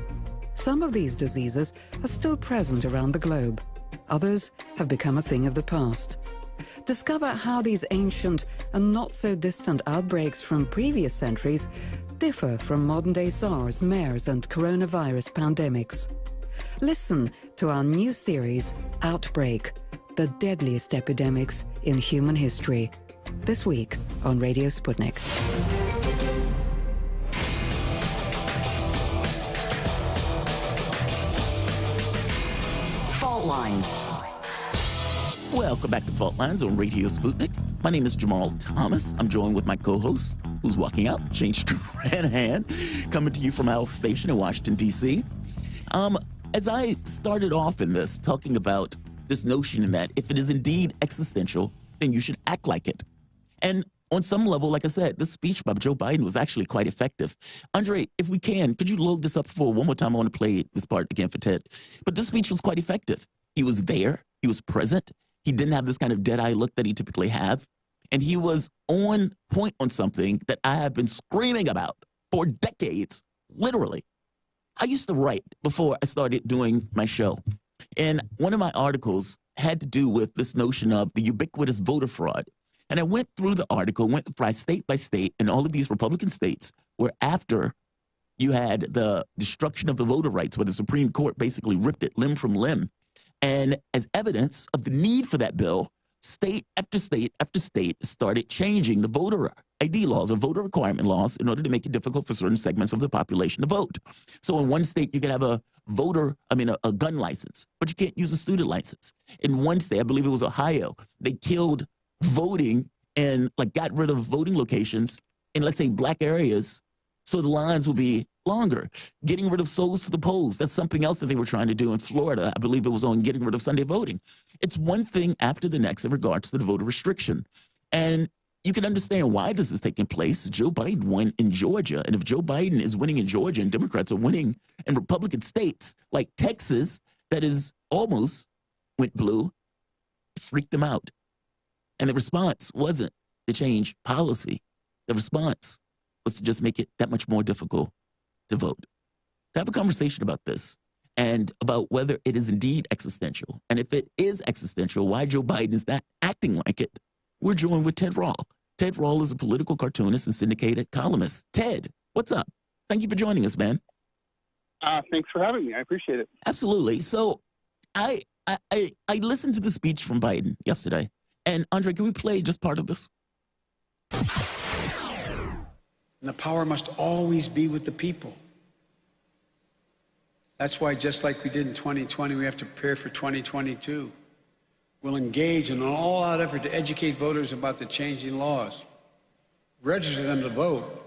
Speaker 7: Some of these diseases are still present around the globe. Others have become a thing of the past. Discover how these ancient and not so distant outbreaks from previous centuries differ from modern-day SARS, MERS, and coronavirus pandemics. Listen to our new series, Outbreak, the deadliest epidemics in human history, this week on Radio Sputnik.
Speaker 2: Fault Lines.
Speaker 4: Welcome back to Fault Lines on Radio Sputnik. My name is Jamarl Thomas. I'm joined with my co-host, who's walking out, Shane Stranahan, coming to you from our station in Washington, D.C. As I started off in this, talking about this notion that if it is indeed existential, then you should act like it. And on some level, like I said, this speech by Joe Biden was actually quite effective. Andre, if we can, could you load this up for one more time? I want to play this part again for Ted. But this speech was quite effective. He was there. He was present. He didn't have this kind of dead-eye look that he typically have. And he was on point on something that I have been screaming about for decades, literally. I used to write before I started doing my show. And one of my articles had to do with this notion of the ubiquitous voter fraud. And I went through the article, went state by state, and all of these Republican states where after you had the destruction of the voter rights, where the Supreme Court basically ripped it limb from limb. And as evidence of the need for that bill, state after state after state started changing the voter ID laws or voter requirement laws in order to make it difficult for certain segments of the population to vote. So in one state, you could have a gun license, but you can't use a student license. In one state, I believe it was Ohio, they killed voting and got rid of voting locations in, let's say, black areas, so the lines will be longer. Getting rid of souls to the polls, that's something else that they were trying to do in Florida. I believe it was on getting rid of Sunday voting. It's one thing after the next in regards to the voter restriction. And you can understand why this is taking place. Joe Biden won in Georgia. And if Joe Biden is winning in Georgia and Democrats are winning in Republican states like Texas, that is almost went blue, freaked them out. And the response wasn't to change policy. The response was to just make it that much more difficult to vote. To have a conversation about this and about whether it is indeed existential. And if it is existential, why Joe Biden is not acting like it. We're joined with Ted Rall. Ted Rall is a political cartoonist and syndicated columnist. Ted, what's up? Thank you for joining us, man.
Speaker 8: Thanks for having me. I appreciate it.
Speaker 4: Absolutely. So I listened to the speech from Biden yesterday. And Andre, can we play just part of this?
Speaker 6: And the power must always be with the people. That's why, just like we did in 2020, we have to prepare for 2022. We'll engage in an all-out effort to educate voters about the changing laws, register them to vote,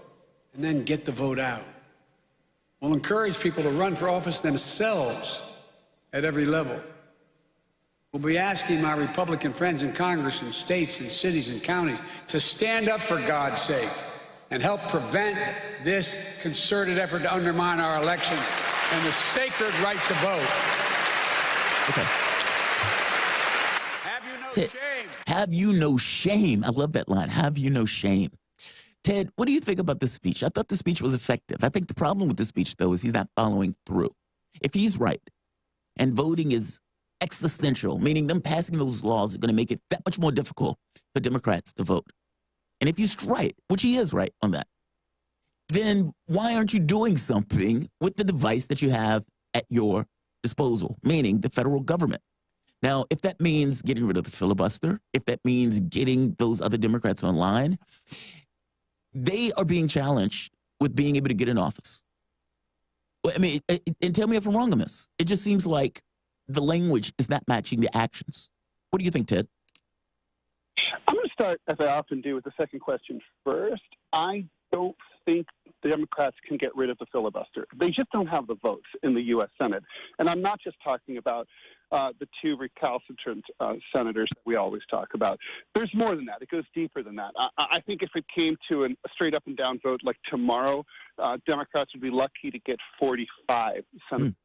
Speaker 6: and then get the vote out. We'll encourage people to run for office themselves at every level. We'll be asking my Republican friends in Congress and states and cities and counties to stand up for God's sake and help prevent this concerted effort to undermine our election and the sacred right to vote.
Speaker 4: Okay.
Speaker 6: Have you no shame?
Speaker 4: Have you no shame? I love that line. Have you no shame? Ted, what do you think about this speech? I thought the speech was effective. I think the problem with the speech, though, is he's not following through. If he's right and voting is existential, meaning them passing those laws are going to make it that much more difficult for Democrats to vote. And if he's right, which he is right on that, then why aren't you doing something with the device that you have at your disposal, meaning the federal government? Now, if that means getting rid of the filibuster, if that means getting those other Democrats online, they are being challenged with being able to get in office. I mean, and tell me if I'm wrong on this. It just seems like the language is not matching the actions. What do you think, Ted?
Speaker 8: I'm going to start, as I often do, with the second question first. I don't think the Democrats can get rid of the filibuster. They just don't have the votes in the U.S. Senate. And I'm not just talking about the two recalcitrant senators that we always talk about. There's more than that. It goes deeper than that. I think if it came to a straight up and down vote like tomorrow, Democrats would be lucky to get 45 senators.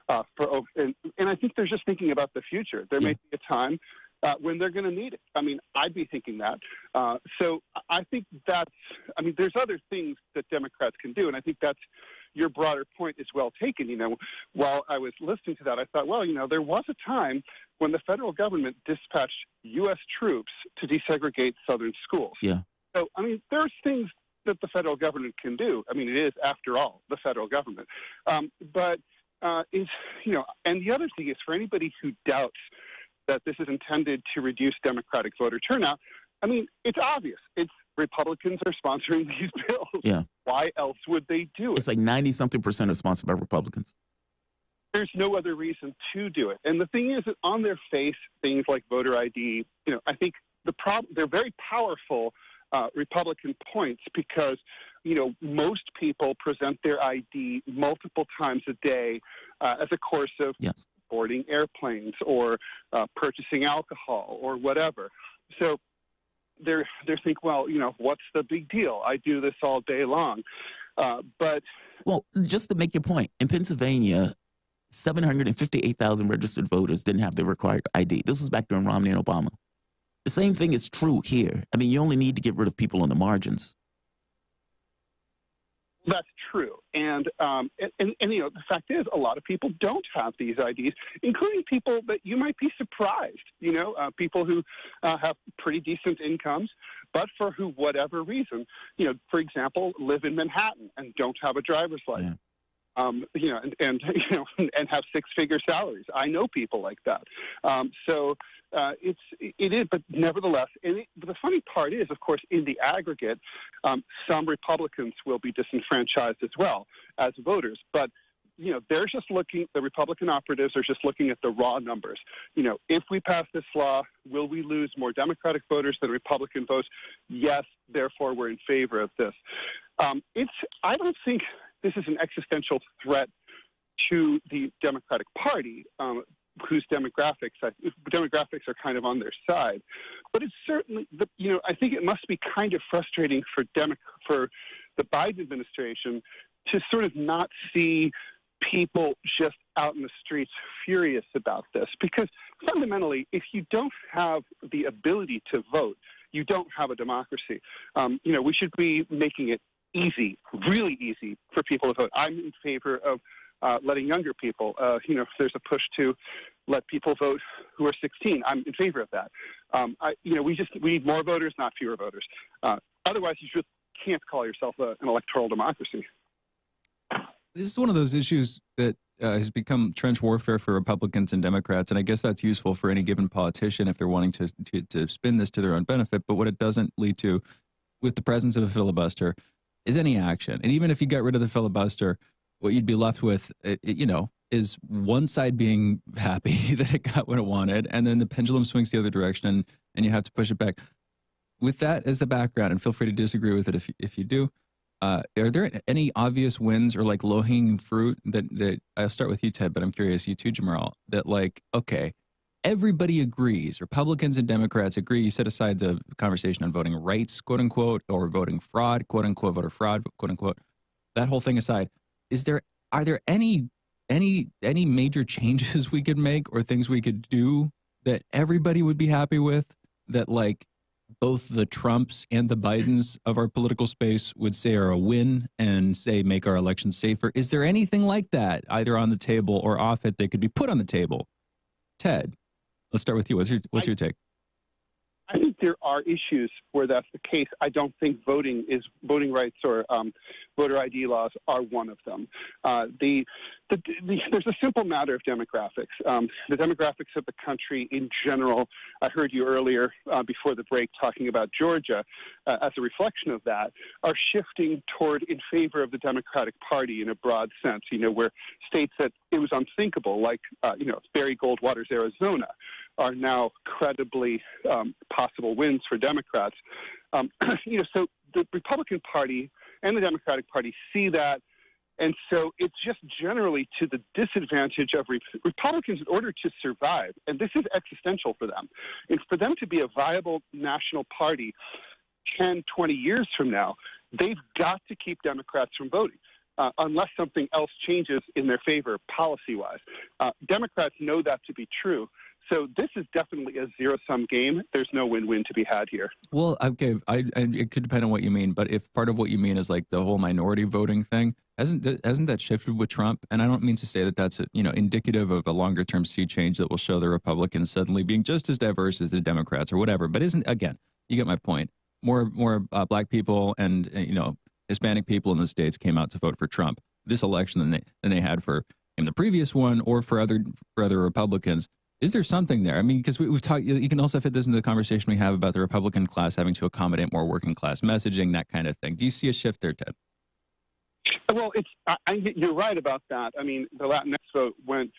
Speaker 8: And I think they're just thinking about the future. There may be a time when they're going to need it. I mean, I'd be thinking that. So I think there's other things that Democrats can do, and I think that's your broader point is well taken. You know, while I was listening to that, I thought, well, you know, there was a time when the federal government dispatched U.S. troops to desegregate southern schools.
Speaker 4: Yeah.
Speaker 8: So, I mean, there's things that the federal government can do. I mean, it is, after all, the federal government. And the other thing is, for anybody who doubts that this is intended to reduce Democratic voter turnout, I mean, it's obvious. It's Republicans are sponsoring these bills.
Speaker 4: Yeah.
Speaker 8: Why else would they do it?
Speaker 4: It's like 90-something% are sponsored by Republicans.
Speaker 8: There's no other reason to do it. And the thing is that on their face, things like voter ID, you know, I think they're very powerful Republican points because, you know, most people present their ID multiple times a day as a course of boarding airplanes or purchasing alcohol or whatever. So they think, well, you know, what's the big deal? I do this all day long.
Speaker 4: Well, just to make your point, in Pennsylvania, 758,000 registered voters didn't have the required ID. This was back during Romney and Obama. The same thing is true here. I mean, you only need to get rid of people on the margins.
Speaker 8: That's true. And you know, the fact is, a lot of people don't have these IDs, including people that you might be surprised, you know, people who have pretty decent incomes, but for whatever reason, you know, for example, live in Manhattan and don't have a driver's license. You know, and have six-figure salaries. I know people like that. It is, but nevertheless, but the funny part is, of course, in the aggregate, some Republicans will be disenfranchised as well as voters. But you know, the Republican operatives are just looking at the raw numbers. You know, if we pass this law, will we lose more Democratic voters than Republican votes? Yes, therefore we're in favor of this. I don't think this is an existential threat to the Democratic Party, whose demographics are kind of on their side. But it's certainly, you know, I think it must be kind of frustrating for the Biden administration to sort of not see people just out in the streets furious about this. Because fundamentally, if you don't have the ability to vote, you don't have a democracy. You know, we should be making it easy, really easy for people to vote. I'm in favor of letting younger people, if there's a push to let people vote who are 16. I'm in favor of that. We need more voters, not fewer voters. Otherwise, you just can't call yourself an electoral democracy.
Speaker 3: This is one of those issues that has become trench warfare for Republicans and Democrats, and I guess that's useful for any given politician if they're wanting to spin this to their own benefit. But what it doesn't lead to, with the presence of a filibuster, is any action. And even if you get rid of the filibuster, what you'd be left with, is one side being happy that it got what it wanted, and then the pendulum swings the other direction, and you have to push it back. With that as the background, and feel free to disagree with it if you do, are there any obvious wins or like low-hanging fruit that I'll start with you, Ted, but I'm curious, you too, Jamarl, that like, okay, everybody agrees, Republicans and Democrats agree, you set aside the conversation on voting rights, quote unquote, or voting fraud, quote unquote, voter fraud, quote unquote, that whole thing aside, are there any major changes we could make or things we could do that everybody would be happy with, that like both the Trumps and the Bidens of our political space would say are a win and say make our elections safer? Is there anything like that either on the table or off it that could be put on the table? Ted, let's start with you. What's your take?
Speaker 8: I think there are issues where that's the case. I don't think voting rights or voter ID laws are one of them. There's a simple matter of demographics. The demographics of the country in general, I heard you earlier before the break talking about Georgia, as a reflection of that, are shifting toward in favor of the Democratic Party in a broad sense, where states that it was unthinkable, like, Barry Goldwater's Arizona, are now credibly possible wins for Democrats. So the Republican Party and the Democratic Party see that, and so it's just generally to the disadvantage of Republicans in order to survive, and this is existential for them. And for them to be a viable national party 10, 20 years from now, they've got to keep Democrats from voting. Unless something else changes in their favor policy-wise. Democrats know that to be true. So this is definitely a zero-sum game. There's no win-win to be had here.
Speaker 3: Well, okay, it could depend on what you mean, but if part of what you mean is like the whole minority voting thing, hasn't that shifted with Trump? And I don't mean to say that that's indicative of a longer-term sea change that will show the Republicans suddenly being just as diverse as the Democrats or whatever. But again, you get my point. More black people and Hispanic people in the states came out to vote for Trump this election than they had for in the previous one or for other Republicans. Is there something there? I mean, because we've talked, you can also fit this into the conversation we have about the Republican class having to accommodate more working class messaging, that kind of thing. Do you see a shift there, Ted?
Speaker 8: Well, you're right about that. I mean, the Latinx vote went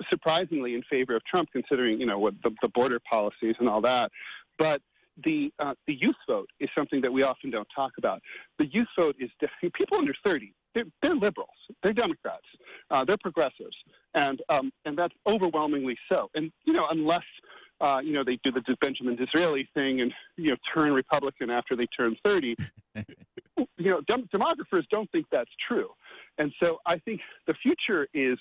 Speaker 8: surprisingly in favor of Trump, considering what the border policies and all that. But the youth vote is something that we often don't talk about. The youth vote is people under 30. They're liberals. They're Democrats. They're progressives, and that's overwhelmingly so. And unless they do the Benjamin Disraeli thing and turn Republican after they turn 30, demographers don't think that's true. And so I think the future is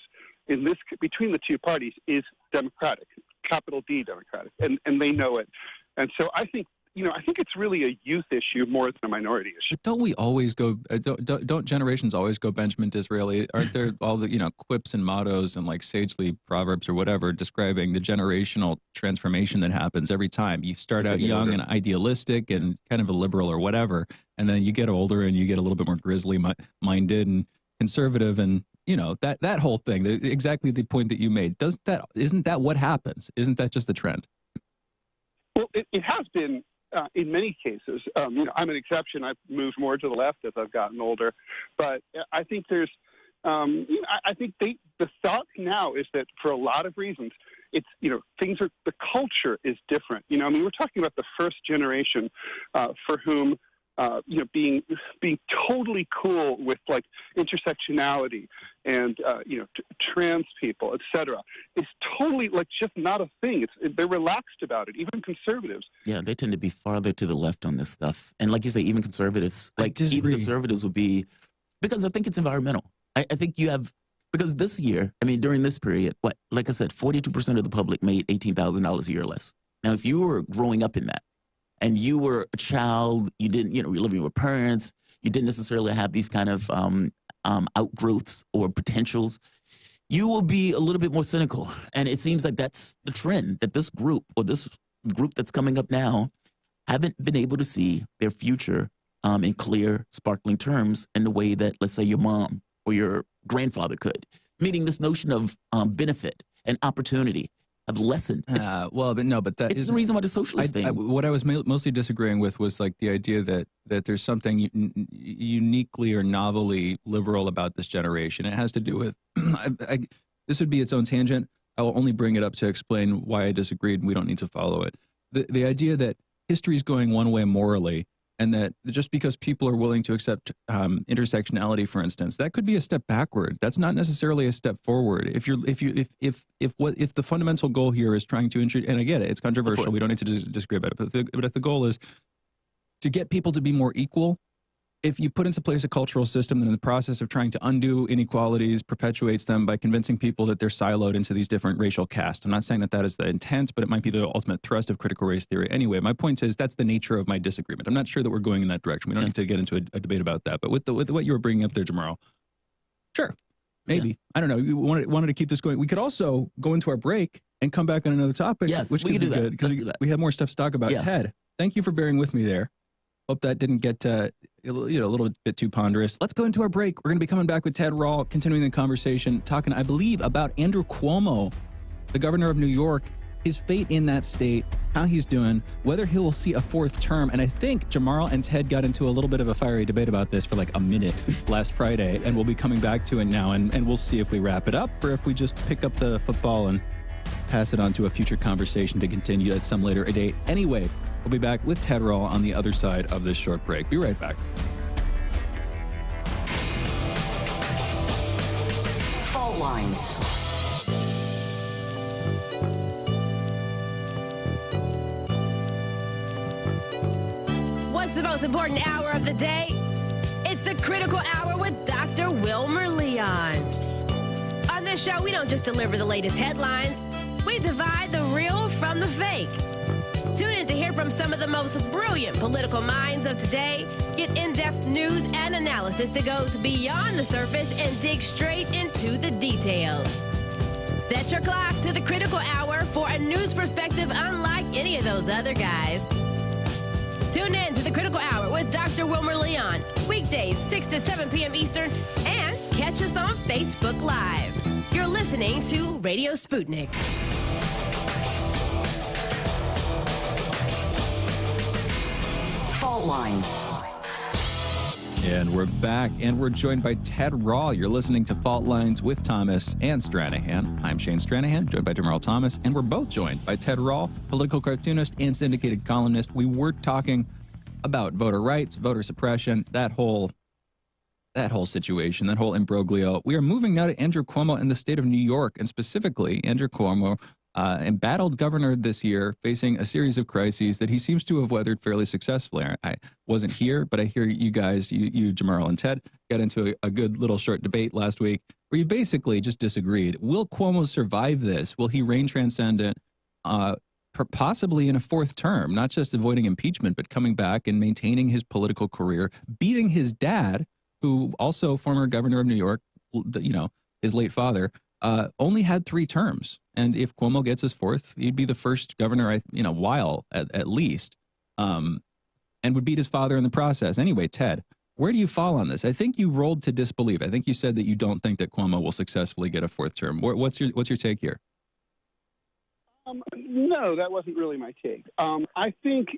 Speaker 8: between the two parties is Democratic, capital D Democratic, and they know it. And so I think it's really a youth issue more than a minority issue.
Speaker 3: But don't we always go? Don't generations always go Benjamin Disraeli? Aren't there all the quips and mottos and like sagely proverbs or whatever describing the generational transformation that happens every time? You start out young and idealistic and kind of a liberal or whatever, and then you get older and you get a little bit more grisly minded and conservative, and that whole thing. Exactly the point that you made. Isn't that what happens? Isn't that just the trend?
Speaker 8: Well, it has been in many cases. I'm an exception. I've moved more to the left as I've gotten older. But I think there's, I think the thought now is that for a lot of reasons, it's, the culture is different. We're talking about the first generation for whom, being totally cool with like intersectionality and trans people, etc., is totally like just not a thing. They're relaxed about it. Even conservatives.
Speaker 4: Yeah, they tend to be farther to the left on this stuff. And like you say, even conservatives, would be, because I think it's environmental. I think you have, because this year, during this period, like I said, 42% of the public made $18,000 a year or less. Now, if you were growing up in that, and you were a child, you didn't, you're living with parents, you didn't necessarily have these kind of outgrowths or potentials, you will be a little bit more cynical. And it seems like that's the trend, that this group that's coming up now haven't been able to see their future in clear, sparkling terms in the way that, let's say, your mom or your grandfather could. Meaning this notion of benefit and opportunity have lessened.
Speaker 3: But
Speaker 4: it's the reason why the socialist thing.
Speaker 3: What I was mostly disagreeing with was like the idea that there's something uniquely or novelly liberal about this generation. It has to do with this would be its own tangent. I will only bring it up to explain why I disagreed, and we don't need to follow it. The idea that history is going one way morally, and that just because people are willing to accept intersectionality, for instance, that could be a step backward. That's not necessarily a step forward. If the fundamental goal here is trying to introduce, and I get it, it's controversial. We don't need to disagree about it. But if the goal is to get people to be more equal, if you put into place a cultural system that in the process of trying to undo inequalities perpetuates them by convincing people that they're siloed into these different racial castes. I'm not saying that that is the intent, but it might be the ultimate thrust of critical race theory. Anyway, my point is that's the nature of my disagreement. I'm not sure that we're going in that direction. We don't need to get into a debate about that. But with what you were bringing up there, Jamarl, sure, maybe. Yeah. I don't know. You wanted to keep this going. We could also go into our break and come back on another topic, which could be good because we have more stuff to talk about. Yeah. Ted, thank you for bearing with me there. Hope that didn't get a little bit too ponderous. Let's go into our break. We're going to be coming back with Ted Rall, continuing the conversation, talking, I believe, about Andrew Cuomo, the governor of New York, his fate in that state, how he's doing, whether he will see a fourth term. And I think Jamarl and Ted got into a little bit of a fiery debate about this for like a minute last Friday, and we'll be coming back to it now, and we'll see if we wrap it up or if we just pick up the football and pass it on to a future conversation to continue at some later date. Anyway, we'll be back with Ted Rall on the other side of this short break. Be right back.
Speaker 2: Fault lines.
Speaker 9: What's the most important hour of the day? It's the Critical Hour with Dr. Wilmer Leon. On this show, we don't just deliver the latest headlines. We divide the real from the fake. Tune in to hear from some of the most brilliant political minds of today, get in-depth news and analysis that goes beyond the surface and dig straight into the details. Set your clock to the Critical Hour for a news perspective unlike any of those other guys. Tune in to the Critical Hour with Dr. Wilmer Leon, weekdays 6 to 7 p.m. Eastern, and catch us on Facebook Live. You're listening to Radio Sputnik.
Speaker 2: Fault lines.
Speaker 3: And we're back, and we're joined by Ted Rall. You're listening to Fault Lines with Thomas and Stranahan. I'm Shane Stranahan, joined by Jamarl Thomas, and we're both joined by Ted Rall, political cartoonist and syndicated columnist. We were talking about voter rights, voter suppression, that whole situation, that whole imbroglio. We are moving now to Andrew Cuomo in the state of New York, and specifically Andrew Cuomo, embattled governor this year, facing a series of crises that he seems to have weathered fairly successfully. I wasn't here, but I hear you guys, you Jamarl and Ted, got into a good little short debate last week where you basically just disagreed. Will Cuomo survive this? Will he reign transcendent, possibly in a fourth term, not just avoiding impeachment, but coming back and maintaining his political career, beating his dad, who also former governor of New York, his late father, only had 3 terms. And if Cuomo gets his fourth, he'd be the first governor in a while, at least, and would beat his father in the process. Anyway, Ted, where do you fall on this? I think you rolled to disbelief. I think you said that you don't think that Cuomo will successfully get a fourth term. What's your take here?
Speaker 8: No, that wasn't really my take. I think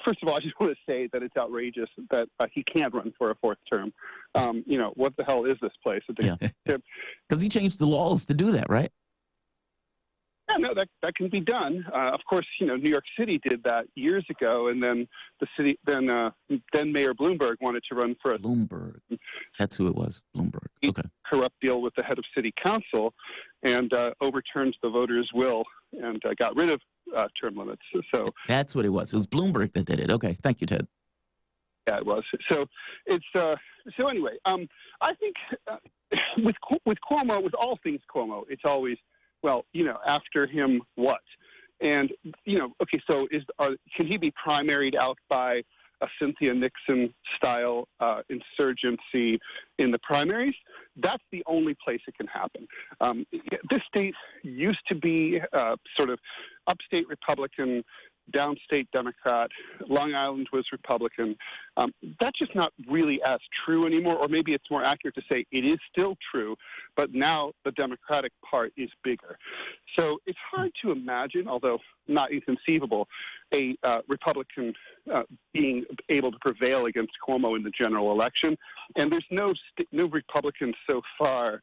Speaker 8: first of all, I just want to say that it's outrageous that he can't run for a fourth term. What the hell is this place?
Speaker 4: Because he changed the laws to do that, right?
Speaker 8: Yeah, no, that can be done. Of course, New York City did that years ago, and then then Mayor Bloomberg wanted to run for
Speaker 4: Bloomberg. That's who it was, Bloomberg. Okay.
Speaker 8: Corrupt deal with the head of city council, and overturned the voters' will and got rid of term limits. So
Speaker 4: that's what it was. It was Bloomberg that did it. Okay, thank you, Ted.
Speaker 8: Yeah, it was. So it's so anyway. I think with Cuomo, with all things Cuomo, it's always, well, after him what? And okay, so can he be primaried out by a Cynthia Nixon-style insurgency in the primaries, that's the only place it can happen. This state used to be sort of upstate Republican, downstate Democrat. Long Island was Republican. That's just not really as true anymore, or maybe it's more accurate to say it is still true, but now the Democratic part is bigger. So it's hard to imagine, although not inconceivable, a Republican being able to prevail against Cuomo in the general election. And there's no Republican so far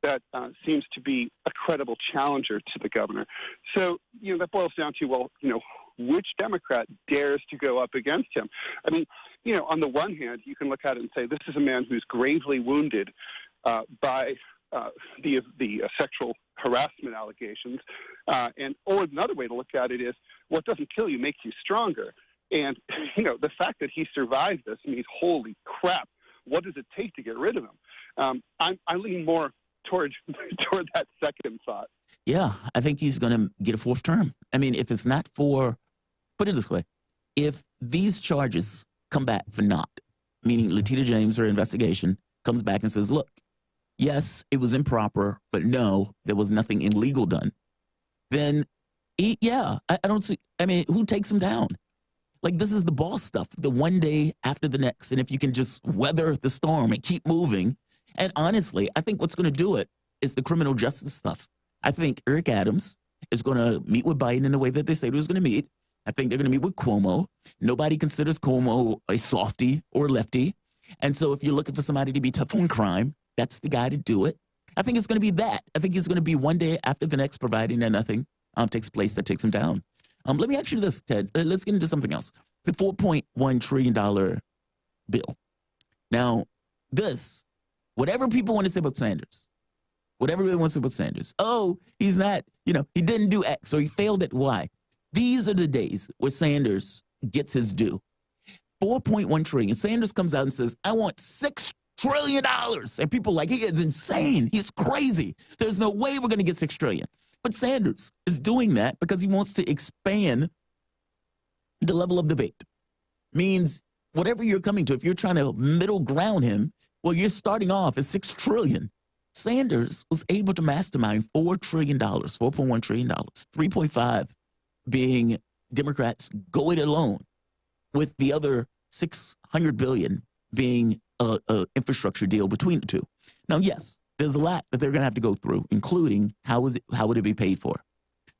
Speaker 8: that seems to be a credible challenger to the governor. So, that boils down to, well, which Democrat dares to go up against him? I mean, on the one hand, you can look at it and say, this is a man who's gravely wounded by the sexual harassment allegations. Or another way to look at it is, what doesn't kill you makes you stronger. And, the fact that he survived this means, holy crap, what does it take to get rid of him? I lean more toward that second thought.
Speaker 4: Yeah, I think he's going to get a fourth term. I mean, if it's not for, put it this way, if these charges come back for naught, meaning Letitia James, her investigation, comes back and says, look, yes, it was improper, but no, there was nothing illegal done, then, I don't see, I mean, who takes him down? Like, this is the boss stuff, the one day after the next. And if you can just weather the storm and keep moving, and honestly, I think what's going to do it is the criminal justice stuff. I think Eric Adams is going to meet with Biden in the way that they said he was going to meet. I think they're going to meet with Cuomo. Nobody considers Cuomo a softy or lefty. And so if you're looking for somebody to be tough on crime, that's the guy to do it. I think it's going to be that. I think he's going to be one day after the next, providing that nothing takes place that takes him down. Let me ask you this, Ted. Let's get into something else. The $4.1 trillion bill. Now, this, whatever people want to say about Sanders, whatever they want to say about Sanders, oh, he's not, he didn't do X or he failed at Y. These are the days where Sanders gets his due. $4.1 trillion. Sanders comes out and says, I want $6 trillion. And people are like, he is insane. He's crazy. There's no way we're going to get $6 trillion. But Sanders is doing that because he wants to expand the level of debate. Means whatever you're coming to, if you're trying to middle ground him, well, you're starting off at $6 trillion. Sanders was able to mastermind $4 trillion, $4.1 trillion, 3.5 being Democrats go it alone, with the other $600 billion being a infrastructure deal between the two. Now, yes, there's a lot that they're going to have to go through, including how would it be paid for?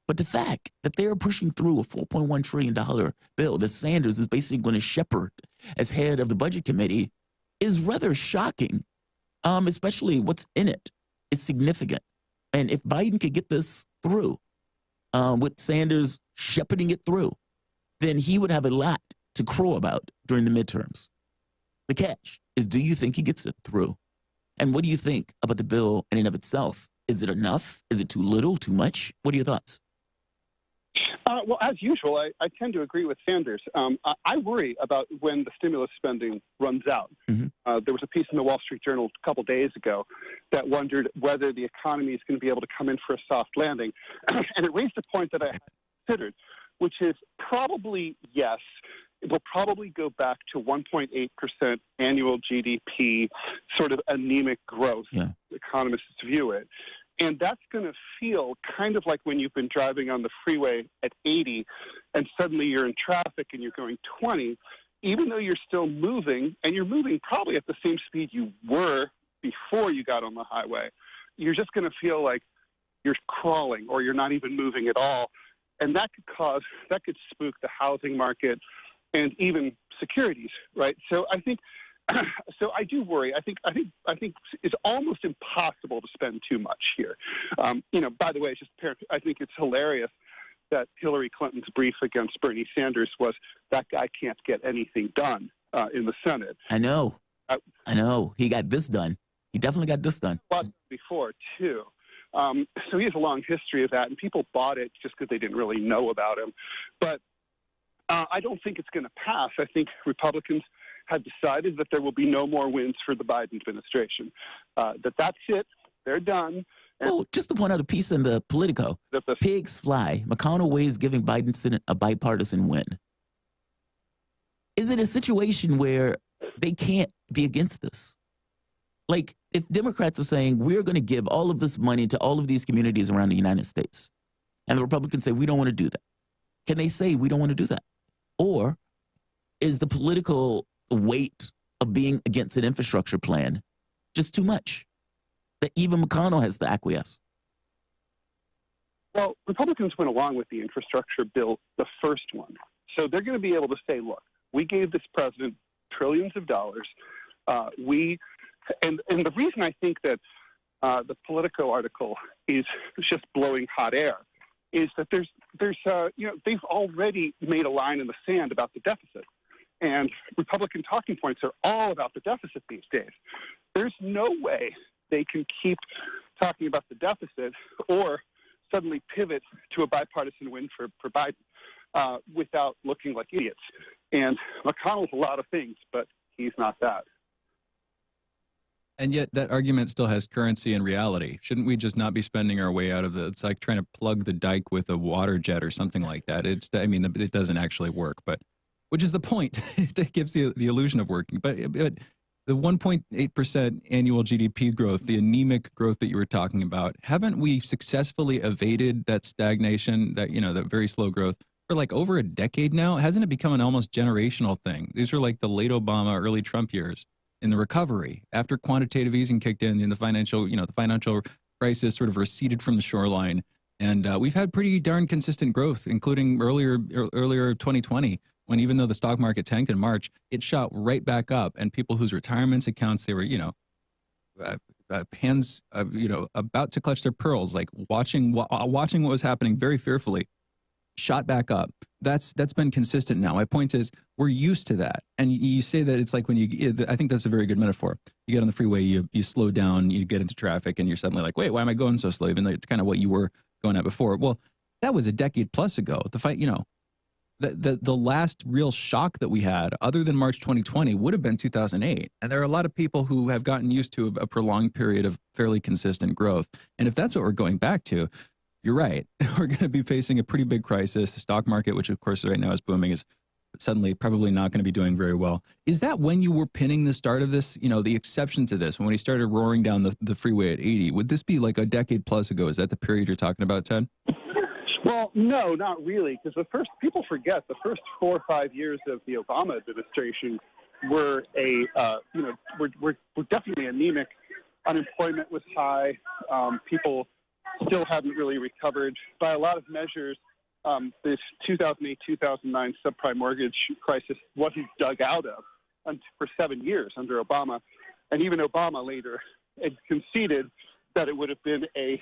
Speaker 4: But the fact that they're pushing through a $4.1 trillion bill that Sanders is basically going to shepherd as head of the budget committee is rather shocking, especially what's in it is significant. And if Biden could get this through, with Sanders shepherding it through, then he would have a lot to crow about during the midterms. The catch is, do you think he gets it through? And what do you think about the bill in and of itself? Is it enough? Is it too little, too much? What are your thoughts?
Speaker 8: Well, as usual, I tend to agree with Sanders. I worry about when the stimulus spending runs out. Mm-hmm. There was a piece in the Wall Street Journal a couple days ago that wondered whether the economy is going to be able to come in for a soft landing. And it raised a point that I had considered, which is probably yes. It will probably go back to 1.8% annual GDP, sort of anemic growth, economists view it. And that's going to feel kind of like when you've been driving on the freeway at 80 and suddenly you're in traffic and you're going 20, even though you're still moving, and you're moving probably at the same speed you were before you got on the highway, you're just going to feel like you're crawling or you're not even moving at all. And that could spook the housing market and even securities, right? So I think, so I do worry. I think it's almost impossible to spend too much here. By the way, it's just I think it's hilarious that Hillary Clinton's brief against Bernie Sanders was that guy can't get anything done in the Senate.
Speaker 4: I know. He got this done. He definitely got this done.
Speaker 8: But before too. So he has a long history of that, and people bought it just because they didn't really know about him. But I don't think it's going to pass. I think Republicans have decided that there will be no more wins for the Biden administration. That's it. They're done.
Speaker 4: And just to point out a piece in the Politico, pigs fly. McConnell weighs giving Biden Senate a bipartisan win. is it a situation where they can't be against this? Like, if Democrats are saying, we're going to give all of this money to all of these communities around the United States, and the Republicans say, we don't want to do that, can they say, we don't want to do that? Or is the political weight of being against an infrastructure plan just too much that even McConnell has to acquiesce?
Speaker 8: Well, Republicans went along with the infrastructure bill, the first one. So they're going to be able to say, look, we gave this president trillions of dollars. And the reason I think that the Politico article is just blowing hot air is that they've already made a line in the sand about the deficit. And Republican talking points are all about the deficit these days. There's no way they can keep talking about the deficit or suddenly pivot to a bipartisan win for Biden without looking like idiots. And McConnell's a lot of things, but he's not that.
Speaker 3: And yet that argument still has currency and reality. Shouldn't we just not be spending our way out of it's like trying to plug the dike with a water jet or something like that. It doesn't actually work, but which is the point. It gives the illusion of working. But the 1.8% annual GDP growth, the anemic growth that you were talking about, haven't we successfully evaded that stagnation, that very slow growth for like over a decade now? Hasn't it become an almost generational thing? These are like the late Obama, early Trump years. In the recovery, after quantitative easing kicked in the financial crisis sort of receded from the shoreline, and we've had pretty darn consistent growth, including earlier 2020, when even though the stock market tanked in March, it shot right back up, and people whose retirements accounts they were hands about to clutch their pearls, like watching what was happening very fearfully, shot back up. That's been consistent now. My point is, we're used to that. And you say that it's like when I think that's a very good metaphor. You get on the freeway, you slow down, you get into traffic, and you're suddenly like, wait, why am I going so slow? Even though it's kind of what you were going at before. Well, that was a decade plus ago. The fight, the last real shock that we had, other than March 2020, would have been 2008. And there are a lot of people who have gotten used to a prolonged period of fairly consistent growth. And if that's what we're going back to, you're right. We're going to be facing a pretty big crisis. The stock market, which of course right now is booming, is suddenly probably not going to be doing very well. Is that when you were pinning the start of this, the exception to this, when he started roaring down the freeway at 80? Would this be like a decade plus ago? Is that the period you're talking about, Ted?
Speaker 8: Well, no, not really, because people forget the first 4 or 5 years of the Obama administration were were definitely anemic. Unemployment was high. People still hadn't really recovered. By a lot of measures, this 2008-2009 subprime mortgage crisis wasn't dug out of for 7 years under Obama. And even Obama later had conceded that it would have been a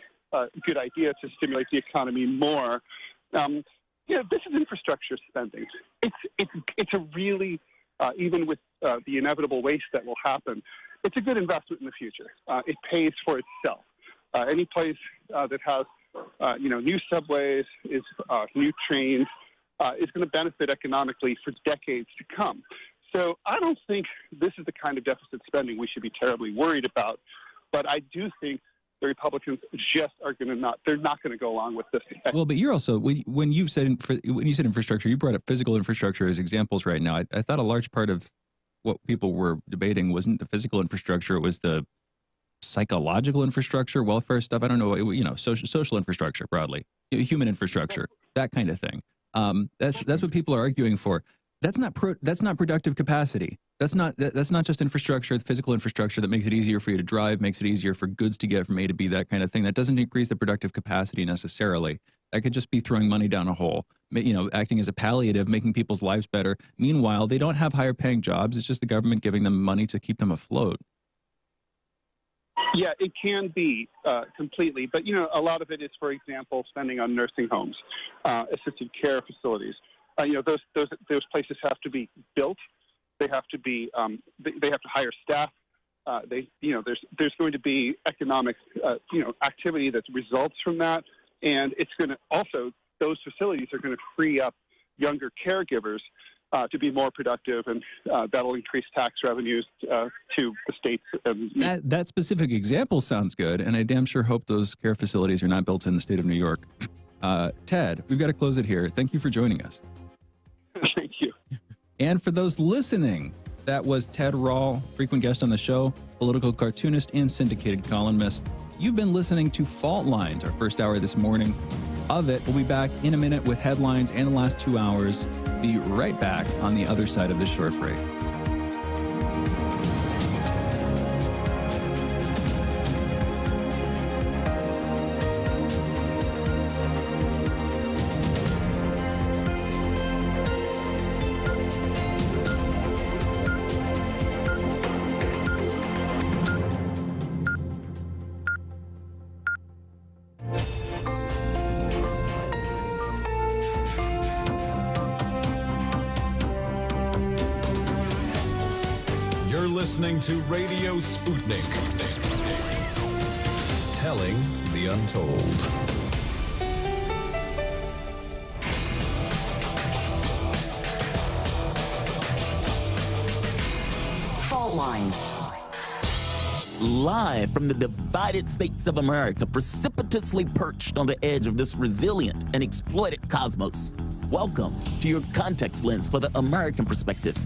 Speaker 8: good idea to stimulate the economy more. This is infrastructure spending. It's a really, even with the inevitable waste that will happen, it's a good investment in the future. It pays for itself. Any place that has, new subways, new trains, is going to benefit economically for decades to come. So I don't think this is the kind of deficit spending we should be terribly worried about. But I do think the Republicans just they're not going to go along with this.
Speaker 3: Well, but you're also, when you said infrastructure, you brought up physical infrastructure as examples right now. I thought a large part of what people were debating wasn't the physical infrastructure, it was the psychological infrastructure, welfare stuff. I don't know, social infrastructure broadly, human infrastructure, that kind of thing. That's what people are arguing for. That's not productive capacity. That's not just infrastructure, physical infrastructure that makes it easier for you to drive, makes it easier for goods to get from A to B, that kind of thing. That doesn't increase the productive capacity necessarily. That could just be throwing money down a hole, acting as a palliative, making people's lives better. Meanwhile, they don't have higher paying jobs. It's just the government giving them money to keep them afloat.
Speaker 8: Yeah, it can be completely. But, a lot of it is, for example, spending on nursing homes, assisted care facilities. Those places have to be built. They have to be. They have to hire staff. There's going to be economic, activity that results from that, and it's going to also, those facilities are going to free up younger caregivers to be more productive, and that'll increase tax revenues to the states.
Speaker 3: That specific example sounds good, and I damn sure hope those care facilities are not built in the state of New York. Ted, we've got to close it here. Thank you for joining us.
Speaker 8: Thank you.
Speaker 3: And for those listening, that was Ted Rall, frequent guest on the show, political cartoonist and syndicated columnist. You've been listening to Fault Lines, our first hour this morning of it. We'll be back in a minute with headlines and the last 2 hours. Be right back on the other side of this short break.
Speaker 1: Listening to Radio Sputnik. Telling the untold.
Speaker 2: Fault Lines.
Speaker 4: Live from the divided states of America, precipitously perched on the edge of this resilient and exploited cosmos. Welcome to your context lens for the American perspective.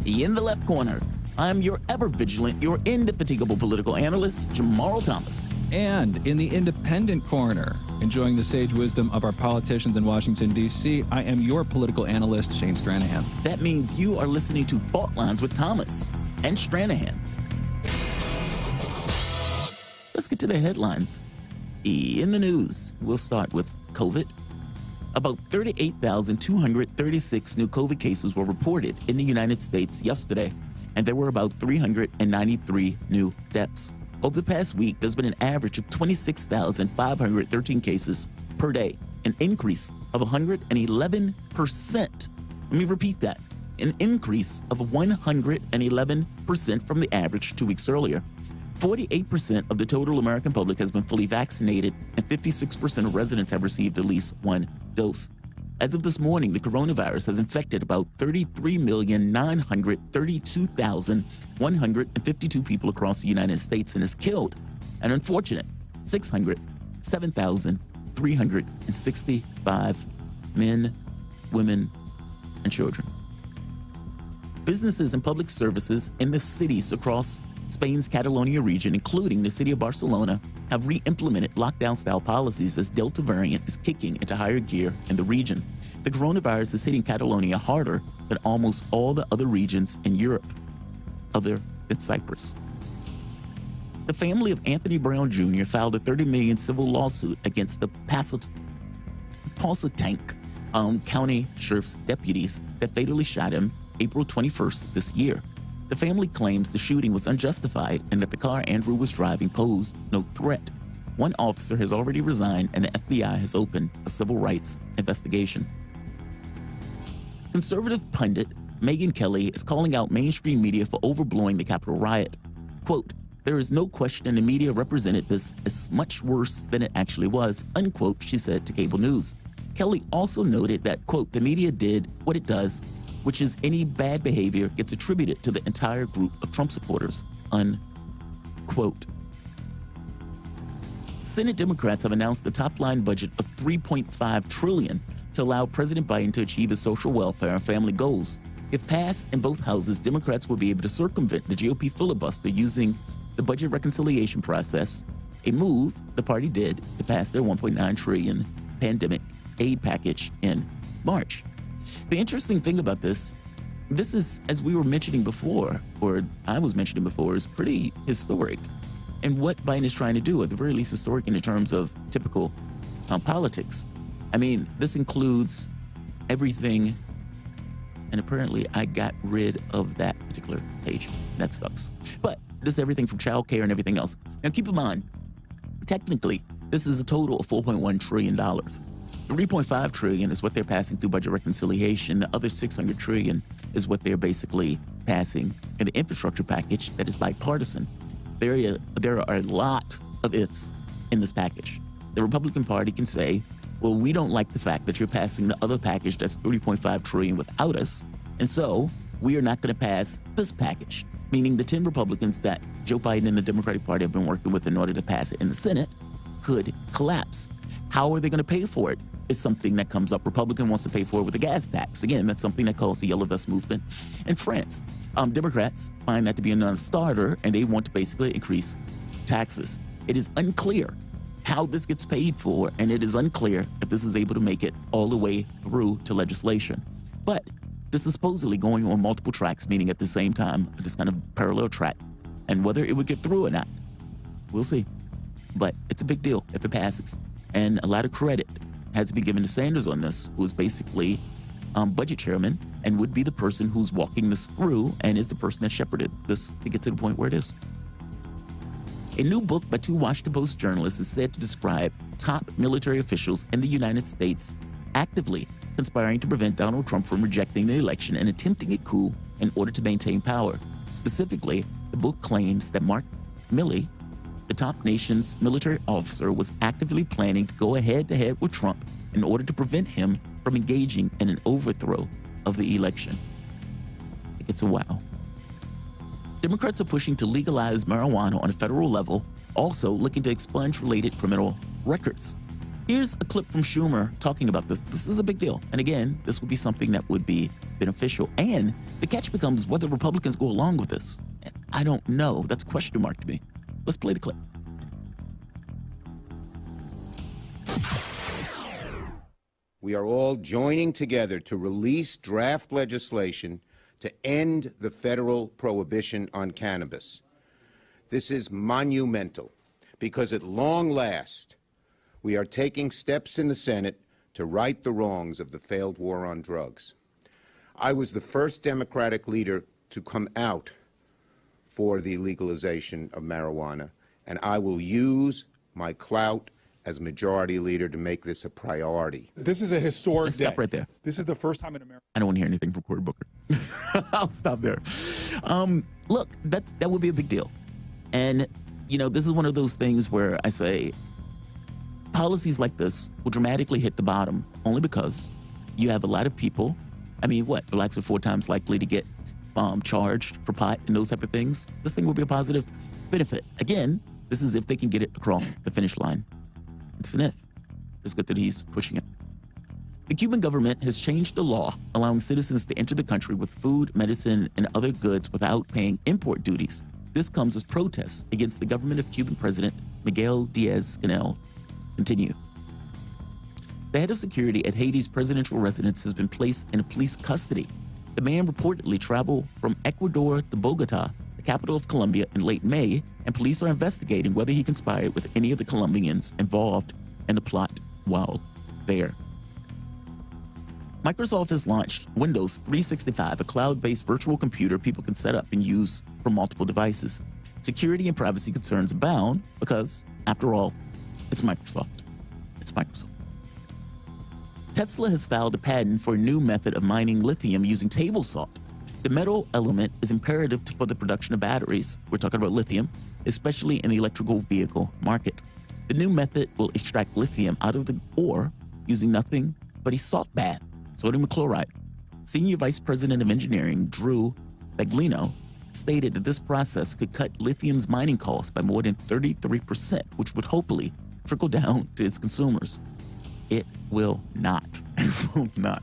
Speaker 4: In the left corner, I'm your ever-vigilant, your indefatigable political analyst, Jamarl Thomas.
Speaker 3: And in the independent corner, enjoying the sage wisdom of our politicians in Washington, D.C., I am your political analyst, Shane Stranahan.
Speaker 4: That means you are listening to Fault Lines with Thomas and Stranahan. Let's get to the headlines. In the news, we'll start with COVID. About 38,236 new COVID cases were reported in the United States yesterday, and there were about 393 new deaths. Over the past week, there's been an average of 26,513 cases per day, an increase of 111%. Let me repeat that, an increase of 111% from the average 2 weeks earlier. 48% of the total American public has been fully vaccinated, and 56% of residents have received at least one dose. As of this morning, the coronavirus has infected about 33,932,152 people across the United States and has killed an unfortunate 607,365 men, women, and children. Businesses and public services in the cities across Spain's Catalonia region, including the city of Barcelona, have re-implemented lockdown-style policies as Delta variant is kicking into higher gear in the region. The coronavirus is hitting Catalonia harder than almost all the other regions in Europe, other than Cyprus. The family of Anthony Brown Jr. filed a $30 million civil lawsuit against the Passatank County Sheriff's deputies that fatally shot him April 21st this year. The family claims the shooting was unjustified and that the car Andrew was driving posed no threat. One officer has already resigned and the FBI has opened a civil rights investigation. Conservative pundit Megyn Kelly is calling out mainstream media for overblowing the Capitol riot. Quote, "There is no question the media represented this as much worse than it actually was," unquote, she said to cable news. Kelly also noted that, quote, "The media did what it does, which is any bad behavior gets attributed to the entire group of Trump supporters," unquote. Senate Democrats have announced a top-line budget of $3.5 trillion to allow President Biden to achieve his social welfare and family goals. If passed in both houses, Democrats will be able to circumvent the GOP filibuster using the budget reconciliation process, a move the party did to pass their $1.9 trillion pandemic aid package in March. The interesting thing about this is, as we were mentioning before, or I was mentioning before, is pretty historic. And what Biden is trying to do, at the very least historic in terms of typical politics. I mean, this includes everything, and apparently I got rid of that particular page. That sucks. But this is everything from child care and everything else. Now keep in mind, technically, this is a total of $4.1 trillion. $3.5 trillion is what they're passing through budget reconciliation. The other $600 trillion is what they're basically passing in the infrastructure package that is bipartisan. There are a lot of ifs in this package. The Republican Party can say, well, we don't like the fact that you're passing the other package that's $3.5 trillion without us, and so we are not going to pass this package, meaning the 10 Republicans that Joe Biden and the Democratic Party have been working with in order to pass it in the Senate could collapse. How are they going to pay for it? is something that comes up. Republican wants to pay for it with a gas tax. Again, that's something that caused the Yellow Vest movement in France. Democrats find that to be a non-starter, and they want to basically increase taxes. It is unclear how this gets paid for, and it is unclear if this is able to make it all the way through to legislation. But this is supposedly going on multiple tracks, meaning at the same time, this kind of parallel track. And whether it would get through or not, we'll see. But it's a big deal if it passes. And a lot of credit has to be given to Sanders on this, who is basically budget chairman and would be the person who's walking this through and is the person that shepherded this to get to the point where it is. A new book by two Washington Post journalists is said to describe top military officials in the United States actively conspiring to prevent Donald Trump from rejecting the election and attempting a coup in order to maintain power. Specifically, the book claims that Mark Milley, the top nation's military officer, was actively planning to go head-to-head with Trump in order to prevent him from engaging in an overthrow of the election. I think it's a wow. Democrats are pushing to legalize marijuana on a federal level, also looking to expunge related criminal records. Here's a clip from Schumer talking about this. This is a big deal. And again, this would be something that would be beneficial. And the catch becomes whether Republicans go along with this. And I don't know. That's a question mark to me. Let's play the clip.
Speaker 10: We are all joining together to release draft legislation to end the federal prohibition on cannabis. This is monumental because at long last, we are taking steps in the Senate to right the wrongs of the failed war on drugs. I was the first Democratic leader to come out for the legalization of marijuana, and I will use my clout as majority leader to make this a priority.
Speaker 11: This is a historic day.
Speaker 4: Stop right there.
Speaker 11: This is the first time in America.
Speaker 4: I don't want to hear anything from Cory Booker. I'll stop there. Look, that would be a big deal. And, you know, this is one of those things where I say policies like this will dramatically hit the bottom only because you have a lot of people. I mean, blacks are 4 times likely to get charged for pot and those type of things. This thing will be a positive benefit. Again, this is if they can get it across the finish line. It's an if. It's good that he's pushing it. The Cuban government has changed the law, allowing citizens to enter the country with food, medicine, and other goods without paying import duties. This comes as protests against the government of Cuban President Miguel Diaz-Canel continue. The head of security at Haiti's presidential residence has been placed in police custody. The man reportedly traveled from Ecuador to Bogota, the capital of Colombia, in late May, and police are investigating whether he conspired with any of the Colombians involved in the plot while there. Microsoft has launched Windows 365, a cloud-based virtual computer people can set up and use from multiple devices. Security and privacy concerns abound because, after all, it's Microsoft. It's Microsoft. Tesla has filed a patent for a new method of mining lithium using table salt. The metal element is imperative for the production of batteries. We're talking about lithium, especially in the electrical vehicle market. The new method will extract lithium out of the ore using nothing but a salt bath, sodium chloride. Senior Vice President of Engineering, Drew Baglino, stated that this process could cut lithium's mining costs by more than 33%, which would hopefully trickle down to its consumers. It will not. It will not.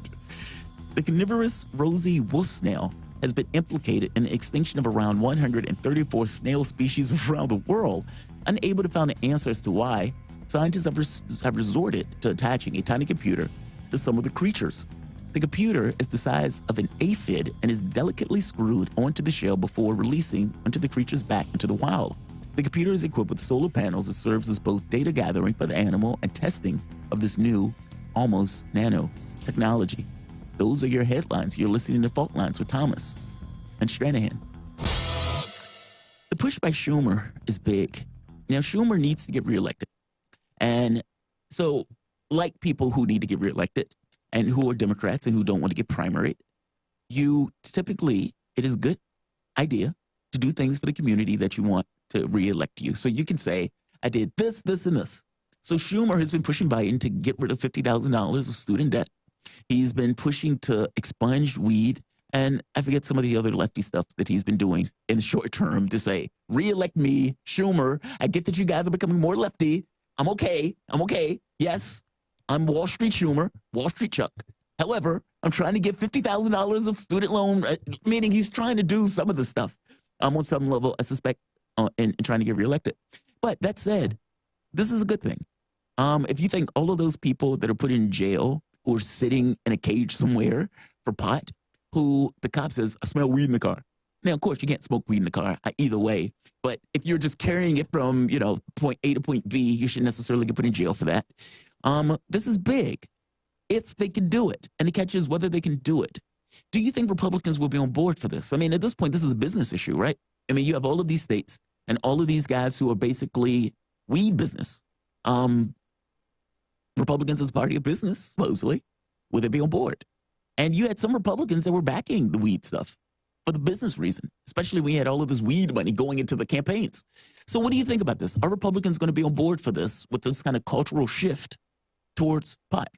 Speaker 4: The carnivorous rosy wolf snail has been implicated in the extinction of around 134 snail species around the world. Unable to find the answer as to why, scientists have resorted to attaching a tiny computer to some of the creatures. The computer is the size of an aphid and is delicately screwed onto the shell before releasing onto the creature's back into the wild. The computer is equipped with solar panels that serves as both data gathering for the animal and testing of this new, almost nano technology. Those are your headlines. You're listening to Fault Lines with Thomas and Stranahan. The push by Schumer is big. Now, Schumer needs to get reelected. And so, like people who need to get reelected and who are Democrats and who don't want to get primaried, you typically, it is a good idea to do things for the community that you want to reelect you. So you can say, I did this, this, and this. So Schumer has been pushing Biden to get rid of $50,000 of student debt. He's been pushing to expunge weed. And I forget some of the other lefty stuff that he's been doing in the short term to say, reelect me, Schumer. I get that you guys are becoming more lefty. I'm okay. Yes. I'm Wall Street Schumer, Wall Street Chuck. However, I'm trying to get $50,000 of student loan, meaning he's trying to do some of the stuff on some level, I suspect, in trying to get reelected. But that said, this is a good thing. If you think all of those people that are put in jail who are sitting in a cage somewhere for pot, who the cop says, I smell weed in the car. Now, of course, you can't smoke weed in the car either way. But if you're just carrying it from, point A to point B, you shouldn't necessarily get put in jail for that. This is big. If they can do it, and the catch is whether they can do it. Do you think Republicans will be on board for this? I mean, at this point, this is a business issue, right? I mean, you have all of these states and all of these guys who are basically weed business. Republicans as party of business, supposedly. Will they be on board? And you had some Republicans that were backing the weed stuff for the business reason, especially when you had all of this weed money going into the campaigns. So what do you think about this? Are Republicans going to be on board for this with this kind of cultural shift towards pot?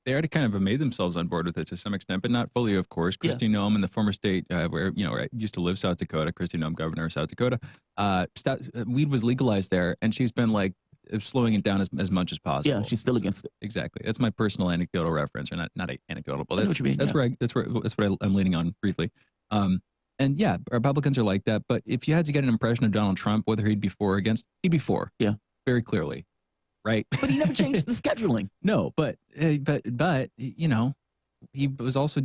Speaker 3: They already kind of made themselves on board with it to some extent, but not fully, of course. Kristi Noem in the former state where, I used to live South Dakota, Kristi Noem, governor of South Dakota, weed was legalized there, and she's been like slowing it down as much as possible.
Speaker 4: Yeah, she's still against it.
Speaker 3: Exactly. That's my personal anecdotal reference, or not anecdotal, but
Speaker 4: I know what you mean,
Speaker 3: that's what I'm leaning on briefly. And yeah, Republicans are like that, but if you had to get an impression of Donald Trump, whether he'd be for or against, he'd be for.
Speaker 4: Yeah.
Speaker 3: Very clearly. Right.
Speaker 4: But he never changed the scheduling.
Speaker 3: No, but he was also.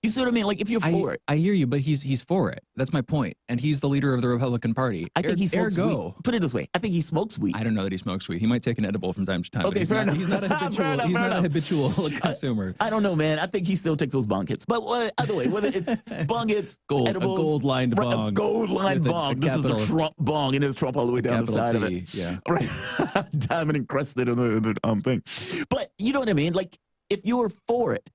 Speaker 4: You see what I mean? Like, if you're for it.
Speaker 3: I hear you, but he's for it. That's my point. And he's the leader of the Republican Party.
Speaker 4: I think he smokes weed. Put it this way. I think he smokes weed.
Speaker 3: I don't know that he smokes weed. He might take an edible from time to time.
Speaker 4: Okay, fair enough.
Speaker 3: He's not a habitual consumer.
Speaker 4: I don't know, man. I think he still takes those bong hits. But either way, whether it's bong hits, edibles.
Speaker 3: A gold-lined bong.
Speaker 4: A gold-lined bong. This is the Trump bong, and there's Trump all the way down the side of it.
Speaker 3: Yeah.
Speaker 4: Right. Diamond encrusted on the thing. But you know what I mean? Like, if you were for it,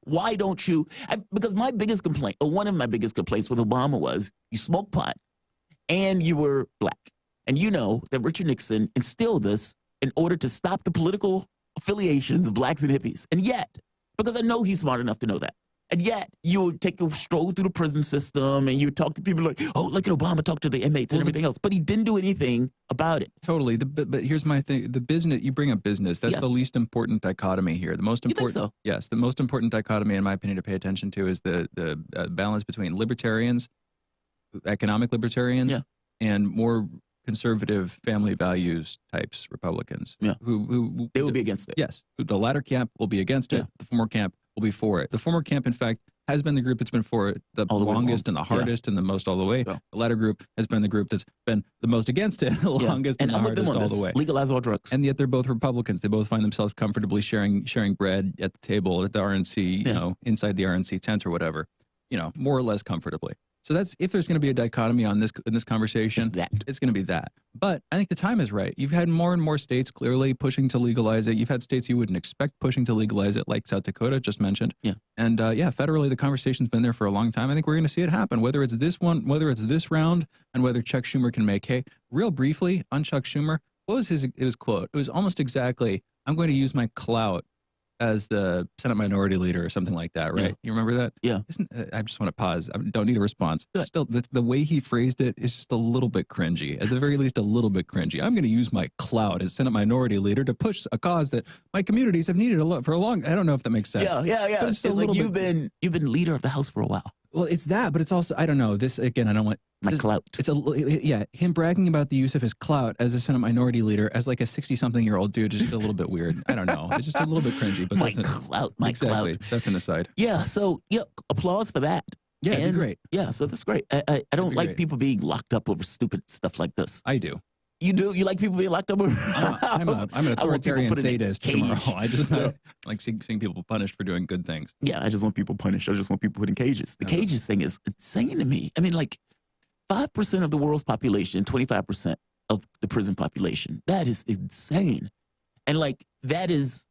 Speaker 4: why don't you? Because my biggest complaint, or one of my biggest complaints with Obama was you smoked pot and you were black. And you know that Richard Nixon instilled this in order to stop the political affiliations of blacks and hippies. And yet, because I know he's smart enough to know that, and yet you would take a stroll through the prison system and you would talk to people like, oh, look at Obama talk to the inmates and everything else. But he didn't do anything about it.
Speaker 3: Totally. But here's my thing. The business, you bring up business. That's the least important dichotomy here. The most important.
Speaker 4: You think so?
Speaker 3: Yes. The most important dichotomy, in my opinion, to pay attention to is the balance between libertarians, economic libertarians, and more conservative family values types Republicans.
Speaker 4: Yeah.
Speaker 3: Who
Speaker 4: they will be against it.
Speaker 3: Yes. The latter camp will be against it. The former camp will be for it. The former camp, in fact, has been the group that's been for it the longest and the hardest and the most all the way.
Speaker 4: Yeah.
Speaker 3: The latter group has been the group that's been the most against it, the longest and the hardest all the way.
Speaker 4: Legalize all drugs.
Speaker 3: And yet they're both Republicans. They both find themselves comfortably sharing bread at the table at the RNC, inside the RNC tent or whatever, more or less comfortably. So that's, if there's going to be a dichotomy in this conversation, it's going to be that. But I think the time is right. You've had more and more states clearly pushing to legalize it. You've had states you wouldn't expect pushing to legalize it, like South Dakota just mentioned.
Speaker 4: Yeah.
Speaker 3: And federally, the conversation's been there for a long time. I think we're going to see it happen, whether it's this one, whether it's this round, and whether Chuck Schumer can make hay. Real briefly on Chuck Schumer, what was his quote? It was almost exactly, I'm going to use my clout as the Senate Minority Leader or something like that, right?
Speaker 4: Yeah.
Speaker 3: You remember that?
Speaker 4: Yeah.
Speaker 3: I just want to pause. I don't need a response. Still, the way he phrased it is just a little bit cringy. At the very least, a little bit cringy. I'm going to use my clout as Senate Minority Leader to push a cause that my communities have needed for a long. I don't know if that makes sense.
Speaker 4: Yeah.
Speaker 3: But
Speaker 4: it's like you've been leader of the House for a while.
Speaker 3: Well, it's that, but it's also, I don't know. This, again, I don't want...
Speaker 4: My clout.
Speaker 3: It's him bragging about the use of his clout as a Senate Minority Leader as like a 60-something-year-old dude is just a little bit weird. I don't know. It's just a little bit cringy. But
Speaker 4: my clout.
Speaker 3: That's an aside.
Speaker 4: Yeah, so, applause for that.
Speaker 3: Yeah, it'd be great.
Speaker 4: Yeah, so that's great. I don't like people being locked up over stupid stuff like this.
Speaker 3: I do.
Speaker 4: You do? You like people being locked up over?
Speaker 3: I'm an authoritarian sadist, Jamarl. I just like seeing people punished for doing good things.
Speaker 4: Yeah, I just want people punished. I just want people put in cages. The cages thing is insane to me. I mean, like 5% of the world's population, 25% of the prison population. That is insane. And like, that is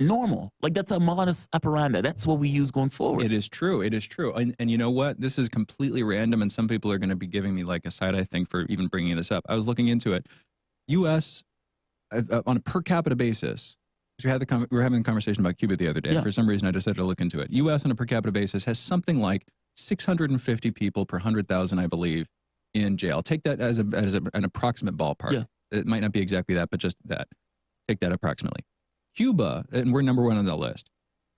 Speaker 4: normal. Like, that's a modus operandi. That's what we use going forward.
Speaker 3: It is true. It is true. And you know what? This is completely random, and some people are going to be giving me like a side-eye thing for even bringing this up. I was looking into it. U.S. On a per capita basis, because we were having a conversation about Cuba the other day.
Speaker 4: Yeah.
Speaker 3: For some reason, I decided to look into it. U.S. on a per capita basis has something like 650 people per 100,000, I believe, in jail. Take that as an approximate ballpark.
Speaker 4: Yeah.
Speaker 3: It might not be exactly that, but just that. Take that approximately. Cuba, and we're number one on the list.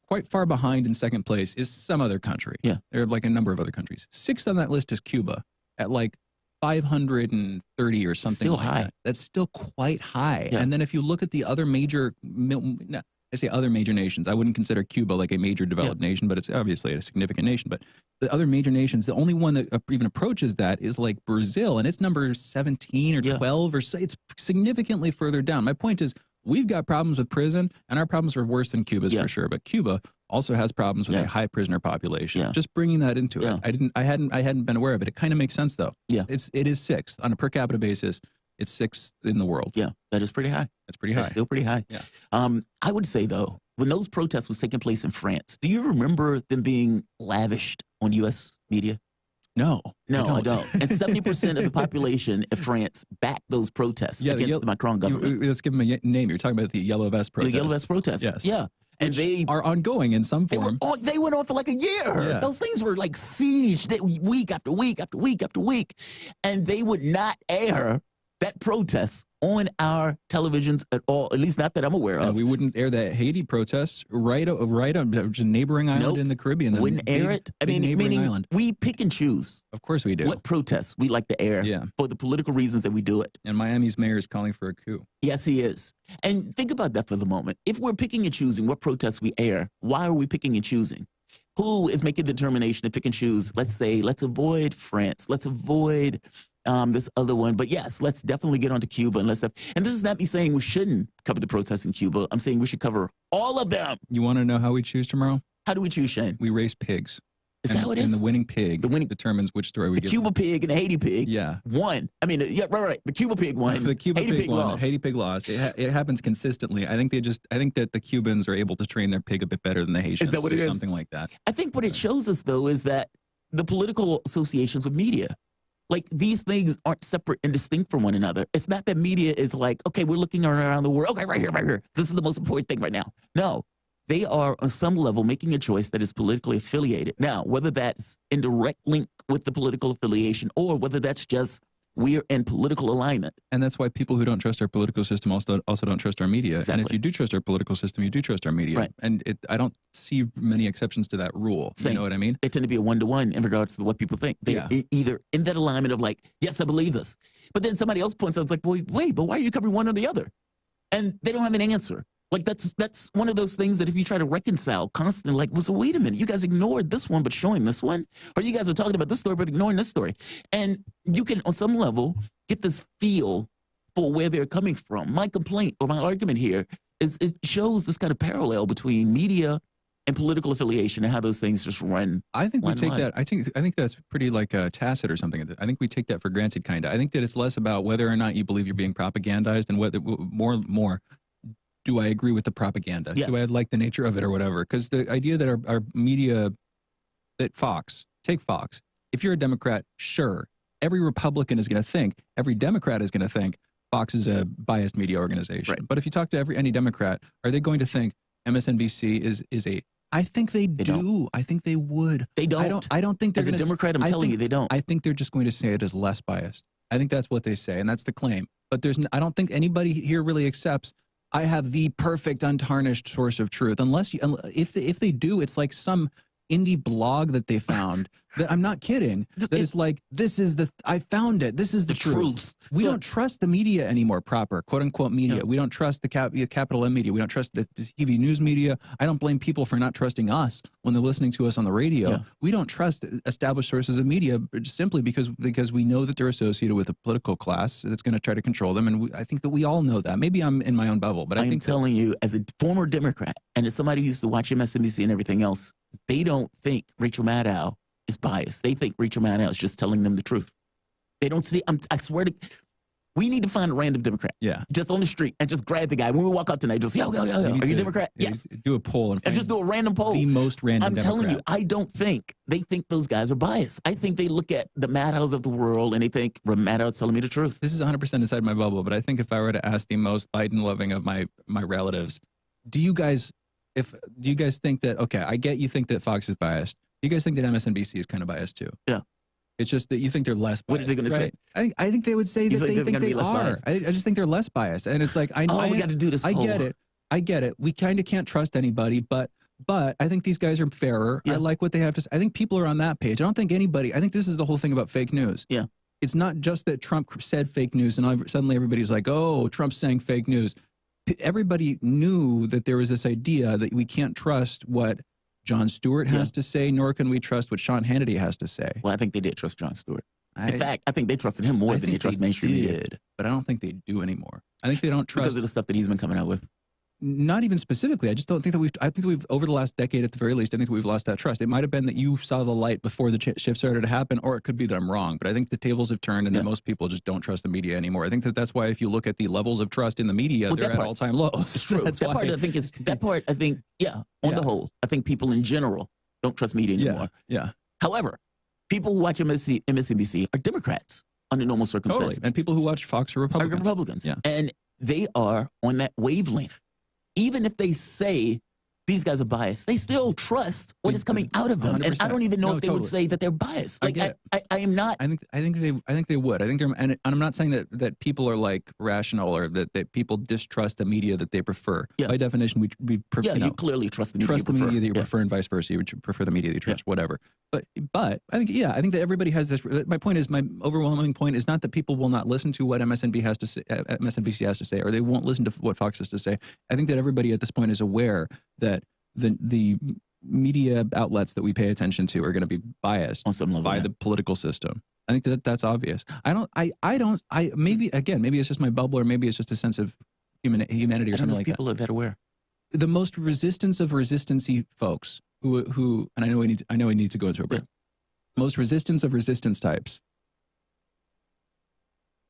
Speaker 3: Quite far behind in second place is some other country.
Speaker 4: Yeah.
Speaker 3: There are like a number of other countries. Sixth on that list is Cuba at like 530 or something
Speaker 4: Still
Speaker 3: like
Speaker 4: high.
Speaker 3: that. That's still quite high.
Speaker 4: Yeah.
Speaker 3: And then if you look at the other major, I say other major nations, I wouldn't consider Cuba like a major developed nation, but it's obviously a significant nation. But the other major nations, the only one that even approaches that is like Brazil, and it's number 17 or 12 or so. It's significantly further down. My point is, we've got problems with prison, and our problems are worse than Cuba's for sure. But Cuba also has problems with a high prisoner population. Just bringing that into it. I hadn't been aware of it. It kind of makes sense though. It is sixth on a per capita basis. It's sixth in the world.
Speaker 4: Yeah, that is pretty high.
Speaker 3: That's pretty high.
Speaker 4: That's still pretty high.
Speaker 3: Yeah.
Speaker 4: I would say though, when those protests was taking place in France, do you remember them being lavished on U.S. media?
Speaker 3: No,
Speaker 4: I don't. And 70% of the population of France backed those protests against the Macron government.
Speaker 3: Let's give them a name. You're talking about the Yellow Vest protests.
Speaker 4: The Yellow Vest protests.
Speaker 3: Yes.
Speaker 4: Yeah. And they
Speaker 3: are ongoing in some form.
Speaker 4: They went on for like a year.
Speaker 3: Yeah.
Speaker 4: Those things were like sieged week after week after week after week. And they would not air that protest on our televisions at all, at least not that I'm aware of.
Speaker 3: We wouldn't air that Haiti protest right on a neighboring island in the Caribbean.
Speaker 4: Wouldn't air it. I mean, meaning
Speaker 3: island.
Speaker 4: We pick and choose.
Speaker 3: Of course we do.
Speaker 4: What protests we like to air for the political reasons that we do it.
Speaker 3: And Miami's mayor is calling for a coup.
Speaker 4: Yes, he is. And think about that for the moment. If we're picking and choosing what protests we air, why are we picking and choosing? Who is making the determination to pick and choose? Let's say, let's avoid France. Let's avoid this other one. But yes, let's definitely get onto Cuba. And this is not me saying we shouldn't cover the protests in Cuba. I'm saying we should cover all of them.
Speaker 3: You want to know how we choose tomorrow?
Speaker 4: How do we choose, Shane?
Speaker 3: We race pigs.
Speaker 4: Is that what it is?
Speaker 3: And the winning pig determines which story we
Speaker 4: the
Speaker 3: give.
Speaker 4: The Cuba pig and the Haiti pig won. I mean, right. The Cuba pig won.
Speaker 3: The Cuba
Speaker 4: Haiti
Speaker 3: pig won.
Speaker 4: lost.
Speaker 3: Haiti pig lost. It happens consistently. I think that the Cubans are able to train their pig a bit better than the Haitians.
Speaker 4: Is that what it is?
Speaker 3: Something like that.
Speaker 4: I think what it shows us, though, is that the political associations with media, like these things aren't separate and distinct from one another. It's not that media is like, okay, we're looking around the world. Okay, right here. This is the most important thing right now. No. They are on some level making a choice that is politically affiliated. Now, whether that's in direct link with the political affiliation or whether that's just we're in political alignment.
Speaker 3: And that's why people who don't trust our political system also don't trust our media.
Speaker 4: Exactly.
Speaker 3: And if you do trust our political system, you do trust our media.
Speaker 4: Right.
Speaker 3: And I don't see many exceptions to that rule.
Speaker 4: Same.
Speaker 3: You know what I mean?
Speaker 4: They tend to be a one-to-one in regards to what people think. They're either in that alignment of like, yes, I believe this. But then somebody else points out, like, well, wait, but why are you covering one or the other? And they don't have an answer. Like, that's one of those things that if you try to reconcile constantly, like, well, so wait a minute, you guys ignored this one but showing this one? Or you guys are talking about this story but ignoring this story? And you can, on some level, get this feel for where they're coming from. My complaint or my argument here is it shows this kind of parallel between media and political affiliation and how those things just run.
Speaker 3: I think we take that. I think that's pretty like tacit or something. I think we take that for granted, kind of. I think that it's less about whether or not you believe you're being propagandized and whether more. Do I agree with the propaganda?
Speaker 4: Yes.
Speaker 3: Do I like the nature of it or whatever? Because the idea that our media, that take Fox. If you're a Democrat, sure, every Republican is going to think, every Democrat is going to think Fox is a biased media organization.
Speaker 4: Right.
Speaker 3: But if you talk to any Democrat, are they going to think MSNBC is a? I think they do.
Speaker 4: Don't.
Speaker 3: I think they would.
Speaker 4: They don't.
Speaker 3: I don't think they're
Speaker 4: As a
Speaker 3: going to.
Speaker 4: Democrat, I'm telling you, they don't.
Speaker 3: I think they're just going to say it is less biased. I think that's what they say, and that's the claim. But I don't think anybody here really accepts. I have the perfect untarnished source of truth. If they do, it's like some indie blog that they found that I'm not kidding. That is like, I found it. This is the truth. We don't trust the media anymore, proper quote unquote media.
Speaker 4: Yeah.
Speaker 3: We don't trust the capital M media. We don't trust the TV news media. I don't blame people for not trusting us when they're listening to us on the radio.
Speaker 4: Yeah.
Speaker 3: We don't trust established sources of media simply because we know that they're associated with a political class that's going to try to control them. And I think that we all know that. Maybe I'm in my own bubble, but I think
Speaker 4: telling you, as a former Democrat and as somebody who used to watch MSNBC and everything else, they don't think Rachel Maddow is biased. They think Rachel Maddow is just telling them the truth. They don't see. I swear to. We need to find a random Democrat.
Speaker 3: Yeah.
Speaker 4: Just on the street and just grab the guy. When we walk out tonight, just yo. Are you a Democrat? Yes.
Speaker 3: Do a poll and
Speaker 4: just do a random poll.
Speaker 3: The most random
Speaker 4: I'm
Speaker 3: Democrat.
Speaker 4: telling you, I don't think they think those guys are biased. I think they look at the Maddows of the world and they think Maddow's telling me the truth.
Speaker 3: This is 100% inside my bubble, but I think if I were to ask the most Biden-loving of my relatives, do you guys think that, okay, I get you think that Fox is biased. Do you guys think that MSNBC is kind of biased too?
Speaker 4: Yeah.
Speaker 3: It's just that you think they're less biased.
Speaker 4: What are they going to say?
Speaker 3: I think they would say that they think they are. I just think they're less biased. And it's like,
Speaker 4: we got to do this poll.
Speaker 3: I get it. I get it. We kind of can't trust anybody, but I think these guys are fairer. I like what they have to say. I think people are on that page. I don't think anybody, I think this is the whole thing about fake news.
Speaker 4: Yeah.
Speaker 3: It's not just that Trump said fake news and suddenly everybody's like, oh, Trump's saying fake news. Everybody knew that there was this idea that we can't trust what Jon Stewart has to say, nor can we trust what Sean Hannity has to say.
Speaker 4: Well, I think they did trust Jon Stewart. In fact, I think they trusted him more than they trust mainstream media.
Speaker 3: But I don't think they do anymore. I think they don't trust.
Speaker 4: Because of the stuff that he's been coming out with.
Speaker 3: Not even specifically. I just don't think that I think that we've, over the last decade at the very least, I think that we've lost that trust. It might have been that you saw the light before the shift started to happen, or it could be that I'm wrong. But I think the tables have turned and that most people just don't trust the media anymore. I think that that's why if you look at the levels of trust in the media, they're at all-time lows.
Speaker 4: It's true.
Speaker 3: That's
Speaker 4: that
Speaker 3: why.
Speaker 4: part, I think, on the whole, I think people in general don't trust media anymore.
Speaker 3: Yeah.
Speaker 4: However, people who watch MSNBC are Democrats under normal circumstances.
Speaker 3: Totally. And people who watch Fox are Republicans.
Speaker 4: Are Republicans.
Speaker 3: Yeah.
Speaker 4: And they are on that wavelength. Even if they say these guys are biased, they still trust what is coming out of them. 100%. And I don't even know if they would say that they're biased. Like I am not.
Speaker 3: I think they would. I think they're, and I'm not saying that people are like rational or that people distrust the media that they prefer. Yeah. By definition, we prefer.
Speaker 4: Yeah, you clearly trust the media.
Speaker 3: Trust the media that you prefer, and vice versa. You would prefer the media that you trust, whatever. But I think that everybody has this. My point is, my overwhelming point is not that people will not listen to what MSNBC has to say, or they won't listen to what Fox has to say. I think that everybody at this point is aware that the media outlets that we pay attention to are going to be biased on some level, by the political system. I think that's obvious. Maybe it's just my bubble, or maybe it's just a sense of humanity or something like that.
Speaker 4: People are that aware.
Speaker 3: The most resistance of resistancy folks who and I know we need to go into a break. Most resistance of resistance types.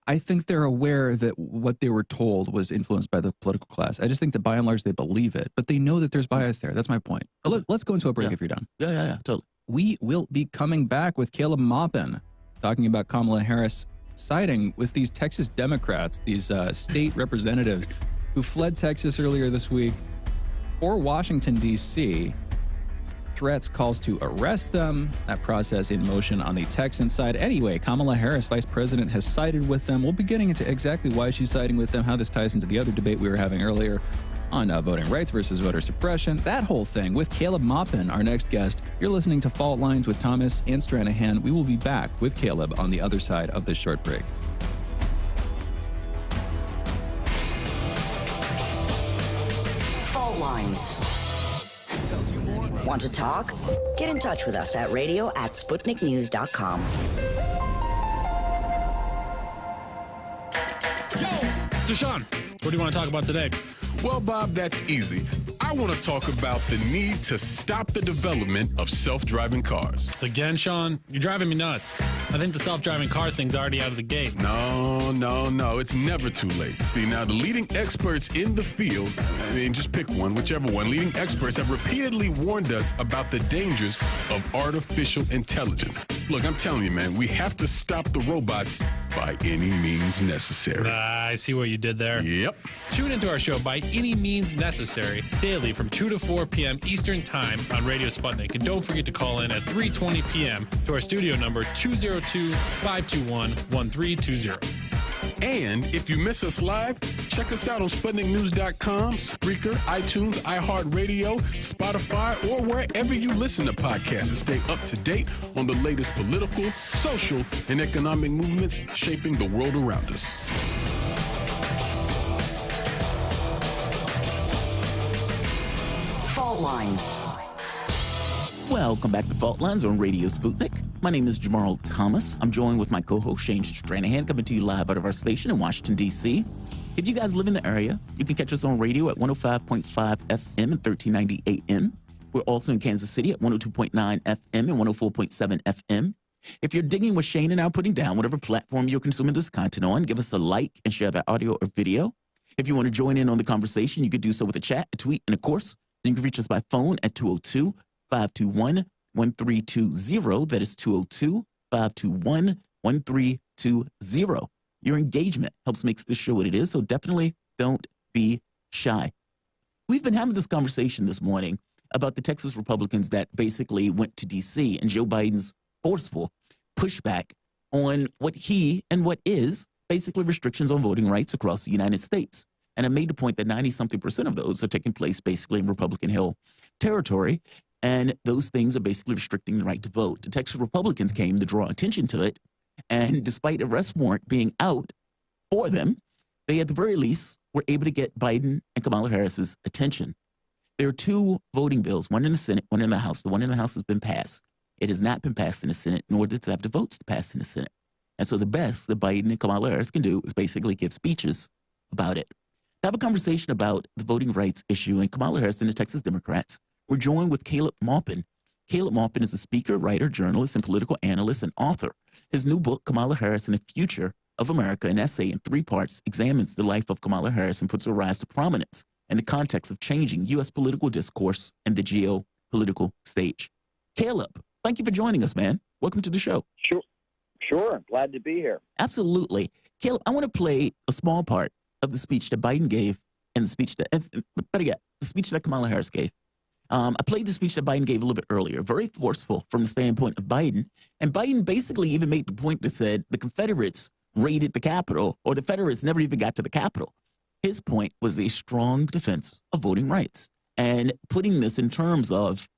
Speaker 3: I think they're aware that what they were told was influenced by the political class. I just think that by and large they believe it, but they know that there's bias there. That's my point. Let's go into a break if you're done.
Speaker 4: Yeah, totally.
Speaker 3: We will be coming back with Caleb Maupin talking about Kamala Harris siding with these Texas Democrats, these state representatives who fled Texas earlier this week or Washington, D.C., threats, calls to arrest them, that process in motion on the Texan side. Anyway, Kamala Harris, vice president, has sided with them. We'll be getting into exactly why she's siding with them, how this ties into the other debate we were having earlier on voting rights versus voter suppression, that whole thing with Caleb Maupin, our next guest. You're listening to Fault Lines with Thomas and Stranahan. We will be back with Caleb on the other side of this short break.
Speaker 2: Fault Lines. Want to talk? Get in touch with us at radio@sputniknews.com.
Speaker 12: So, Sean, what do you want to talk about today?
Speaker 13: Well, Bob, that's easy. I want to talk about the need to stop the development of self-driving cars.
Speaker 12: Again, Sean, you're driving me nuts. I think the self-driving car thing's already out of the gate.
Speaker 13: No. It's never too late. See, now the leading experts in the field, just pick one, whichever one, leading experts have repeatedly warned us about the dangers of artificial intelligence. Look, I'm telling you, man, we have to stop the robots by any means necessary.
Speaker 12: I see what you did there.
Speaker 13: Yep.
Speaker 12: Tune into our show By Any Means Necessary daily from 2 to 4 p.m. Eastern Time on Radio Sputnik. And don't forget to call in at 3:20 p.m. to our studio number 202-521-1320.
Speaker 13: And if you miss us live, check us out on SputnikNews.com, Spreaker, iTunes, iHeartRadio, Spotify, or wherever you listen to podcasts and stay up to date on the latest political, social, and economic movements shaping the world around us.
Speaker 2: Fault Lines.
Speaker 4: Welcome back to Fault Lines on Radio Sputnik. My name is Jamarl Thomas. I'm joined with my co-host Shane Stranahan, coming to you live out of our station in Washington, D.C. If you guys live in the area, you can catch us on radio at 105.5 FM and 1390 AM. We're also in Kansas City at 102.9 FM and 104.7 FM. If you're digging what Shane and I are putting down, whatever platform you're consuming this content on, give us a like and share that audio or video. If you want to join in on the conversation, you could do so with a chat, a tweet, and of course, you can reach us by phone at 202-521-1320. That is 202-521-1320. Your engagement helps make this show what it is, so definitely don't be shy. We've been having this conversation this morning about the Texas Republicans that basically went to D.C. and Joe Biden's forceful pushback on what he and what is basically restrictions on voting rights across the United States. And I made the point that 90-something% of those are taking place basically in Republican Hill territory. And those things are basically restricting the right to vote. The Texas Republicans came to draw attention to it. And despite arrest warrant being out for them, they at the very least were able to get Biden and Kamala Harris's attention. There are two voting bills, one in the Senate, one in the House. The one in the House has been passed. It has not been passed in the Senate, nor does it have the votes to pass in the Senate. And so the best that Biden and Kamala Harris can do is basically give speeches about it. To have a conversation about the voting rights issue and Kamala Harris and the Texas Democrats, we're joined with Caleb Maupin. Caleb Maupin is a speaker, writer, journalist, and political analyst and author. His new book, Kamala Harris and the Future of America, an essay in 3 parts, examines the life of Kamala Harris and puts her rise to prominence in the context of changing U.S. political discourse and the geopolitical stage. Caleb, thank you for joining us, man. Welcome to the show.
Speaker 14: Sure. Glad to be here.
Speaker 4: Absolutely. Caleb, I want to play a small part of the speech that Biden gave and the speech that, better yet, the speech that Kamala Harris gave. I played the speech that Biden gave a little bit earlier, very forceful from the standpoint of Biden. And Biden basically even made the point that said the Confederates raided the Capitol, or the Federates never even got to the Capitol. His point was a strong defense of voting rights and putting this in terms of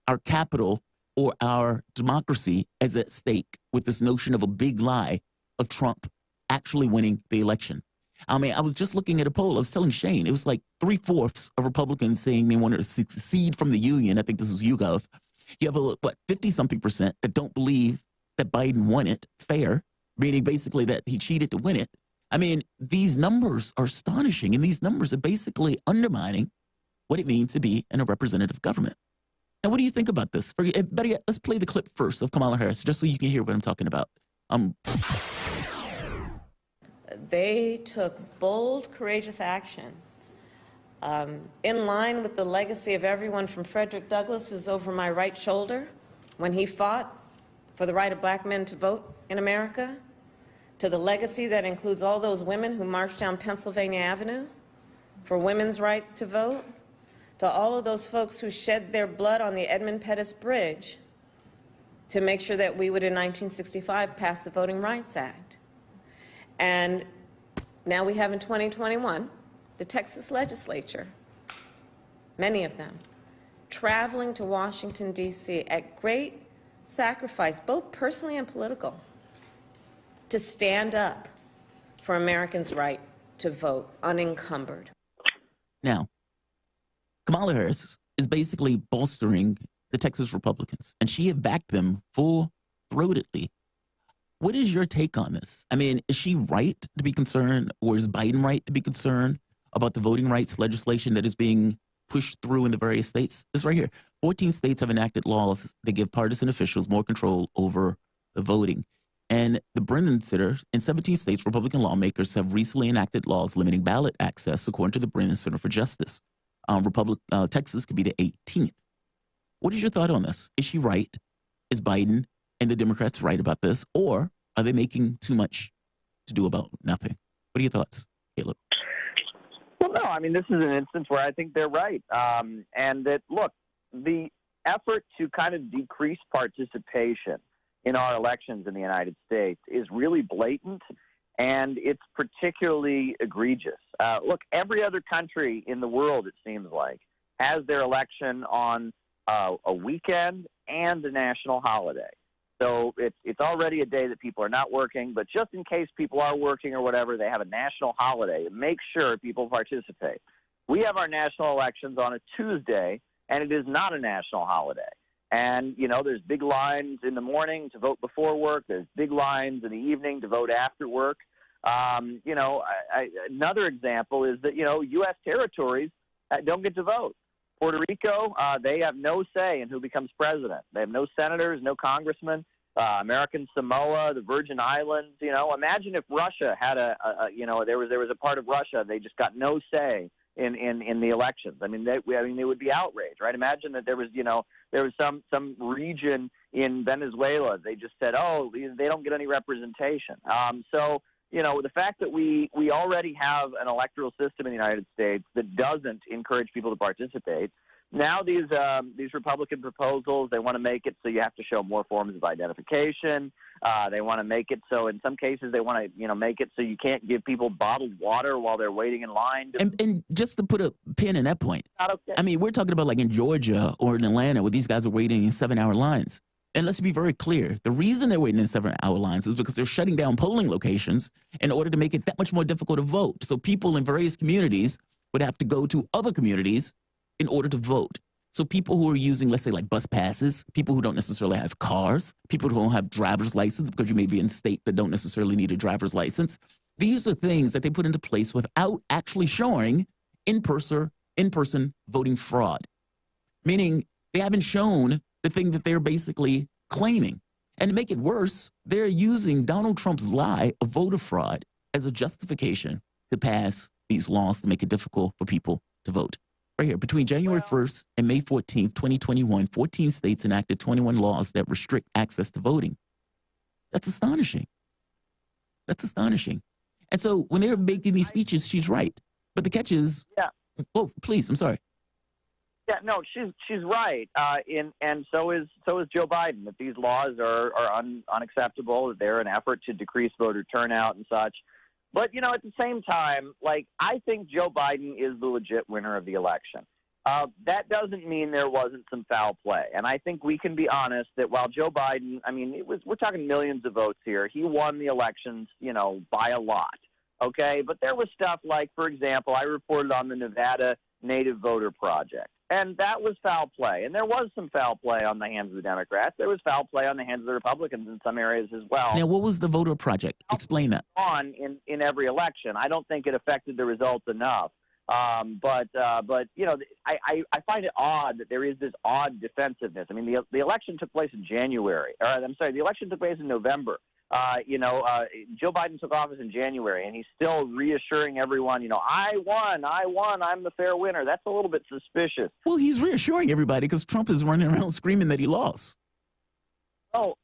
Speaker 4: our capital or our democracy as at stake with this notion of a big lie of Trump actually winning the election. I mean, I was just looking at a poll. I was telling Shane, it was like 3/4 of Republicans saying they wanted to secede from the union. I think this was YouGov. You have, 50-something% that don't believe that Biden won it fair, meaning basically that he cheated to win it. I mean, these numbers are astonishing, and these numbers are basically undermining what it means to be in a representative government. Now, what do you think about this? Better yet, let's play the clip first of Kamala Harris, just so you can hear what I'm talking about.
Speaker 15: They took bold, courageous action in line with the legacy of everyone from Frederick Douglass, who's over my right shoulder, when he fought for the right of black men to vote in America, to the legacy that includes all those women who marched down Pennsylvania Avenue for women's right to vote, to all of those folks who shed their blood on the Edmund Pettus Bridge to make sure that we would, in 1965, pass the Voting Rights Act. And now we have in 2021, the Texas legislature, many of them, traveling to Washington, D.C. at great sacrifice, both personally and political, to stand up for Americans' right to vote unencumbered.
Speaker 4: Now, Kamala Harris is basically bolstering the Texas Republicans, and she had backed them full-throatedly. What is your take on this? I mean, is she right to be concerned, or is Biden right to be concerned about the voting rights legislation that is being pushed through in the various states? This right here. 14 states have enacted laws that give partisan officials more control over the voting. And the Brennan Center, in 17 states, Republican lawmakers have recently enacted laws limiting ballot access, according to the Brennan Center for Justice. Texas could be the 18th. What is your thought on this? Is she right? Is Biden and the Democrats right about this? Or are they making too much to do about nothing? What are your thoughts, Caleb?
Speaker 14: Well, no, I mean, this is an instance where I think they're right. And that, look, the effort to kind of decrease participation in our elections in the United States is really blatant, and it's particularly egregious. Look, every other country in the world, it seems like, has their election on a weekend and a national holiday. So it's already a day that people are not working, but just in case people are working or whatever, they have a national holiday to make sure people participate. We have our national elections on a Tuesday, and it is not a national holiday. And, you know, there's big lines in the morning to vote before work. There's big lines in the evening to vote after work. Another example is that, U.S. territories don't get to vote. Puerto Rico, they have no say in who becomes president. They have no senators, no congressmen. American Samoa, the Virgin Islands, imagine if Russia had there was a part of Russia, they just got no say in the elections. I mean, they would be outraged, right? Imagine that there was some region in Venezuela. They just said, oh, they don't get any representation. The fact that we already have an electoral system in the United States that doesn't encourage people to participate Now these Republican proposals, they want to make it so you have to show more forms of identification. They want to make it so in some cases they want to make it so you can't give people bottled water while they're waiting in line.
Speaker 4: And just to put a pin in that point,
Speaker 14: Okay.
Speaker 4: I mean, we're talking about like in Georgia or in Atlanta where these guys are waiting in 7-hour lines. And let's be very clear. The reason they're waiting in 7-hour lines is because they're shutting down polling locations in order to make it that much more difficult to vote. So people in various communities would have to go to other communities in order to vote. So people who are using, let's say, like bus passes, people who don't necessarily have cars, people who don't have driver's license because you may be in a state that don't necessarily need a driver's license. These are things that they put into place without actually showing in-person voting fraud, meaning they haven't shown the thing that they're basically claiming. And to make it worse, they're using Donald Trump's lie of voter fraud as a justification to pass these laws to make it difficult for people to vote. Right here, between January 1st and May 14th, 2021, 14 states enacted 21 laws that restrict access to voting. That's astonishing. That's astonishing. And so when they're making these speeches, she's right. But the catch is, oh, please, I'm sorry.
Speaker 14: Yeah, no, she's right. And so is Joe Biden, that these laws are unacceptable, that they're an effort to decrease voter turnout and such. But, at the same time, I think Joe Biden is the legit winner of the election. That doesn't mean there wasn't some foul play. And I think we can be honest that while Joe Biden, we're talking millions of votes here. He won the elections, by a lot. Okay. But there was stuff like, for example, I reported on the Nevada Native Voter Project. And that was foul play. And there was some foul play on the hands of the Democrats. There was foul play on the hands of the Republicans in some areas as well.
Speaker 4: Now, what was the voter project? Explain that.
Speaker 14: In every election. I don't think it affected the results enough. But I find it odd that there is this odd defensiveness. I mean, the election took place in January. The election took place in November. Joe Biden took office in January, and he's still reassuring everyone, I won, I'm the fair winner. That's a little bit suspicious.
Speaker 4: Well, he's reassuring everybody because Trump is running around screaming that he lost.
Speaker 14: Oh,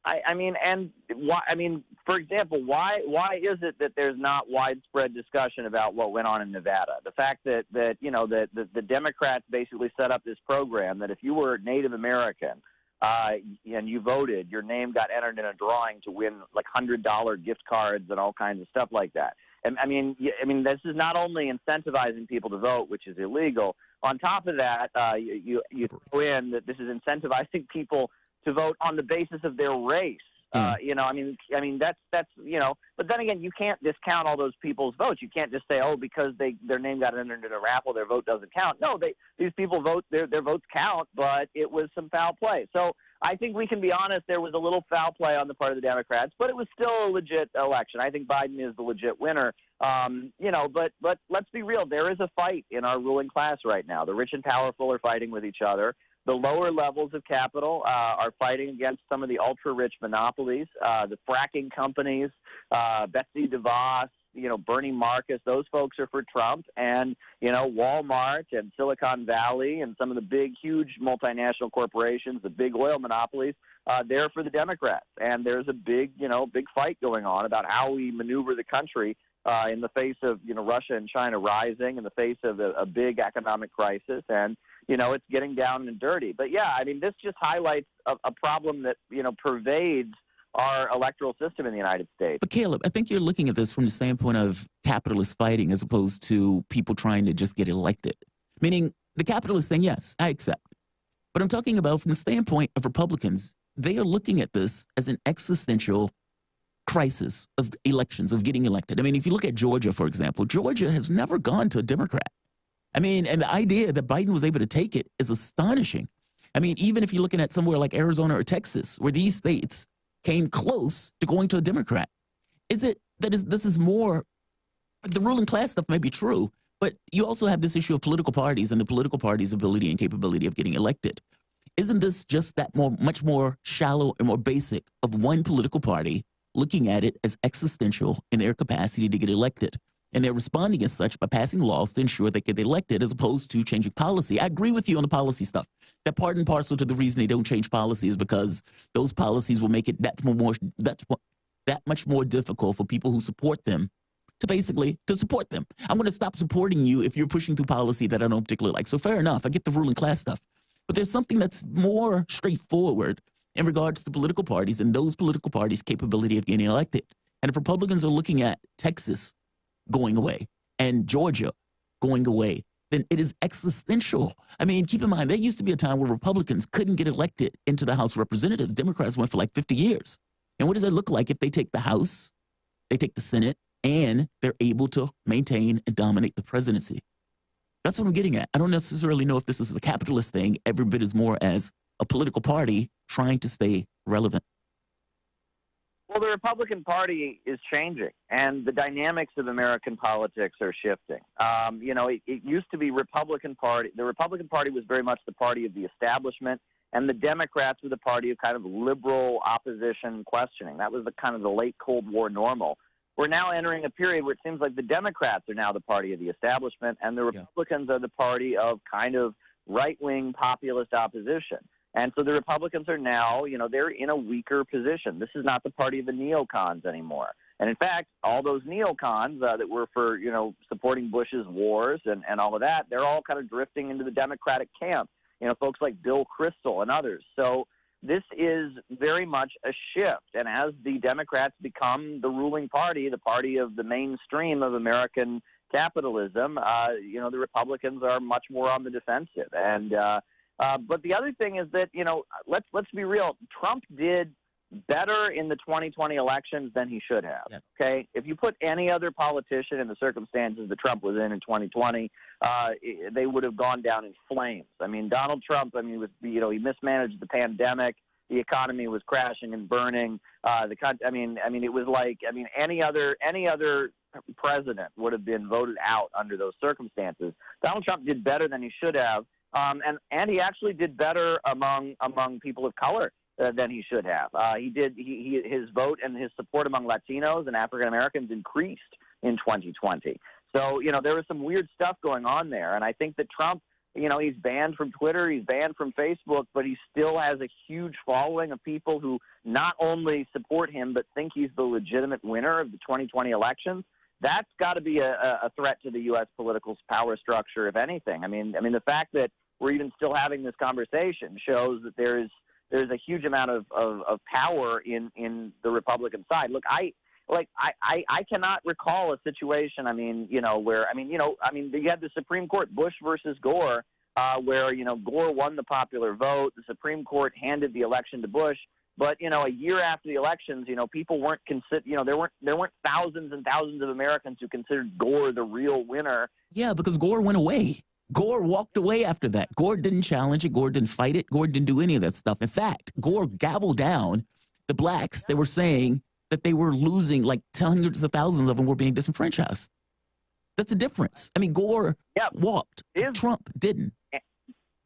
Speaker 14: for example, why is it that there's not widespread discussion about what went on in Nevada? The fact that the Democrats basically set up this program that if you were Native American, and you voted, your name got entered in a drawing to win like $100 gift cards and all kinds of stuff like that. And this is not only incentivizing people to vote, which is illegal. On top of that, you throw in that this is incentivizing people to vote on the basis of their race. But then again, you can't discount all those people's votes. You can't just say, oh, because their name got entered in a raffle, their vote doesn't count. No, these people vote, their votes count, but it was some foul play. So I think we can be honest, there was a little foul play on the part of the Democrats, but it was still a legit election. I think Biden is the legit winner. But let's be real. There is a fight in our ruling class right now. The rich and powerful are fighting with each other. The lower levels of capital are fighting against some of the ultra-rich monopolies, the fracking companies, Betsy DeVos, Bernie Marcus. Those folks are for Trump, and Walmart and Silicon Valley and some of the big, huge multinational corporations, the big oil monopolies, they're for the Democrats. And there's a big fight going on about how we maneuver the country in the face of Russia and China rising, in the face of a big economic crisis, and it's getting down and dirty. But yeah, this just highlights a problem that pervades our electoral system in the United States.
Speaker 4: But Caleb, I think you're looking at this from the standpoint of capitalists fighting as opposed to people trying to just get elected. Meaning the capitalists saying, yes, I accept. But I'm talking about from the standpoint of Republicans, they are looking at this as an existential crisis of elections, of getting elected. If you look at Georgia, for example, Georgia has never gone to a Democrat. And the idea that Biden was able to take it is astonishing. Even if you're looking at somewhere like Arizona or Texas, where these states came close to going to a Democrat, this is more, the ruling class stuff may be true, but you also have this issue of political parties and the political party's ability and capability of getting elected. Isn't this just that much more shallow and more basic of one political party looking at it as existential in their capacity to get elected? And they're responding as such by passing laws to ensure they get elected as opposed to changing policy. I agree with you on the policy stuff. That part and parcel to the reason they don't change policy is because those policies will make it that much more difficult for people who support them to support them. I'm going to stop supporting you if you're pushing through policy that I don't particularly like. So fair enough. I get the ruling class stuff. But there's something that's more straightforward in regards to political parties and those political parties' capability of getting elected. And if Republicans are looking at Texas going away and Georgia going away, then it is existential. I mean, keep in mind, there used to be a time where Republicans couldn't get elected into the House of Representatives. Democrats went for like 50 years. And what does that look like if they take the House, they take the Senate, and they're able to maintain and dominate the presidency? That's what I'm getting at. I don't necessarily know if this is a capitalist thing every bit as more as a political party trying to stay relevant.
Speaker 14: Well, the Republican Party is changing, and the dynamics of American politics are shifting. It used to be Republican Party. The Republican Party was very much the party of the establishment, and the Democrats were the party of kind of liberal opposition questioning. That was the kind of the late Cold War normal. We're now entering a period where it seems like the Democrats are now the party of the establishment, and the Republicans are the party of kind of right-wing populist opposition. And so the Republicans are now, they're in a weaker position. This is not the party of the neocons anymore. And in fact, all those neocons that were for, supporting Bush's wars and all of that, they're all kind of drifting into the Democratic camp, folks like Bill Kristol and others. So this is very much a shift. And as the Democrats become the ruling party, the party of the mainstream of American capitalism, the Republicans are much more on the defensive. And but the other thing is that, let's be real. Trump did better in the 2020 elections than he should have. Yes. Okay. If you put any other politician in the circumstances that Trump was in 2020, they would have gone down in flames. I mean, Donald Trump, he mismanaged the pandemic. The economy was crashing and burning. It was like, any other president would have been voted out under those circumstances. Donald Trump did better than he should have. And he actually did better among people of color than he should have. His vote and his support among Latinos and African Americans increased in 2020. So, there was some weird stuff going on there. And I think that Trump, he's banned from Twitter, he's banned from Facebook, but he still has a huge following of people who not only support him, but think he's the legitimate winner of the 2020 elections. That's got to be a threat to the U.S. political power structure, if anything. I mean, the fact that we're even still having this conversation shows that there's a huge amount of power in the Republican side. Look, I cannot recall a situation. Where you had the Supreme Court, Bush versus Gore, where Gore won the popular vote. The Supreme Court handed the election to Bush. But, a year after the elections, people weren't there weren't thousands and thousands of Americans who considered Gore the real winner.
Speaker 4: Yeah, because Gore went away. Gore walked away after that. Gore didn't challenge it. Gore didn't fight it. Gore didn't do any of that stuff. In fact, Gore gavelled down the blacks. They were saying that they were losing, like hundreds of thousands of them were being disenfranchised. That's a difference. Gore walked. Trump didn't.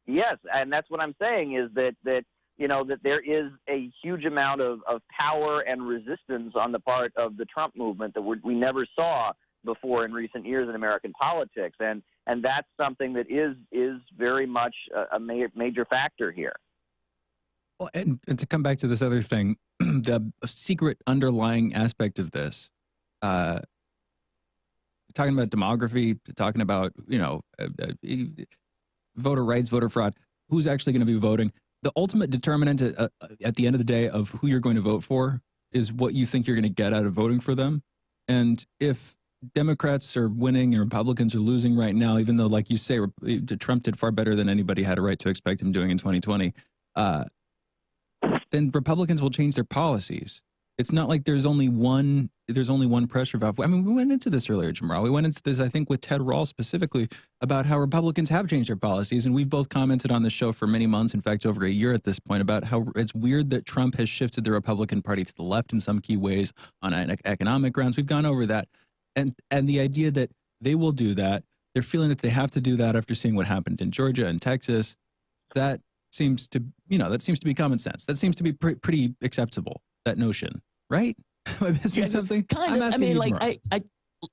Speaker 14: Yes, and that's what I'm saying is that there is a huge amount of power and resistance on the part of the Trump movement that we never saw before in recent years in American politics. And that's something that is very much a major factor here.
Speaker 3: Well, and to come back to this other thing, the secret underlying aspect of this, talking about demography, talking about, voter rights, voter fraud, who's actually going to be voting. The ultimate determinant at the end of the day of who you're going to vote for is what you think you're going to get out of voting for them. And if Democrats are winning and Republicans are losing right now, even though, like you say, Trump did far better than anybody had a right to expect him doing in 2020, then Republicans will change their policies. It's not like there's only one pressure valve. We went into this earlier, Jamarl. We went into this, I think, with Ted Rall specifically about how Republicans have changed their policies, and we've both commented on the show for many months, in fact, over a year at this point, about how it's weird that Trump has shifted the Republican Party to the left in some key ways on economic grounds. We've gone over that. And the idea that they will do that, they're feeling that they have to do that after seeing what happened in Georgia and Texas, that seems to be common sense. That seems to be pretty acceptable, that notion, right? Am I missing something?
Speaker 4: Kind of.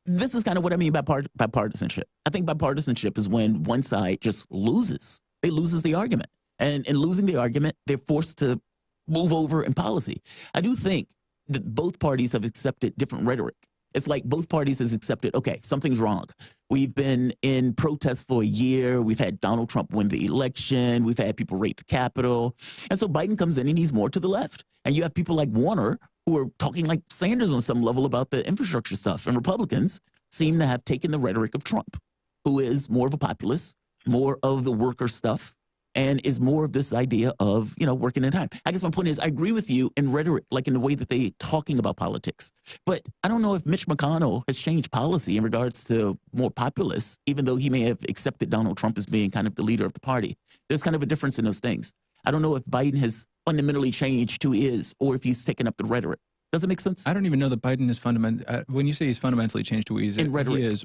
Speaker 4: This is kind of what I mean by bipartisanship. I think bipartisanship is when one side just loses. They loses the argument. And in losing the argument, they're forced to move over in policy. I do think that both parties have accepted different rhetoric It's like both parties has accepted, okay, something's wrong. We've been in protest for a year. We've had Donald Trump win the election. We've had people raid the Capitol. And so Biden comes in and he's more to the left. And you have people like Warner who are talking like Sanders on some level about the infrastructure stuff. And Republicans seem to have taken the rhetoric of Trump, who is more of a populist, more of the worker stuff, and is more of this idea of, working in time. I guess my point is I agree with you in rhetoric, like in the way that they talking about politics. But I don't know if Mitch McConnell has changed policy in regards to more populists, even though he may have accepted Donald Trump as being kind of the leader of the party. There's kind of a difference in those things. I don't know if Biden has fundamentally changed who he is or if he's taken up the rhetoric. Does it make sense?
Speaker 3: I don't even know that Biden is when you say he's fundamentally changed who he is,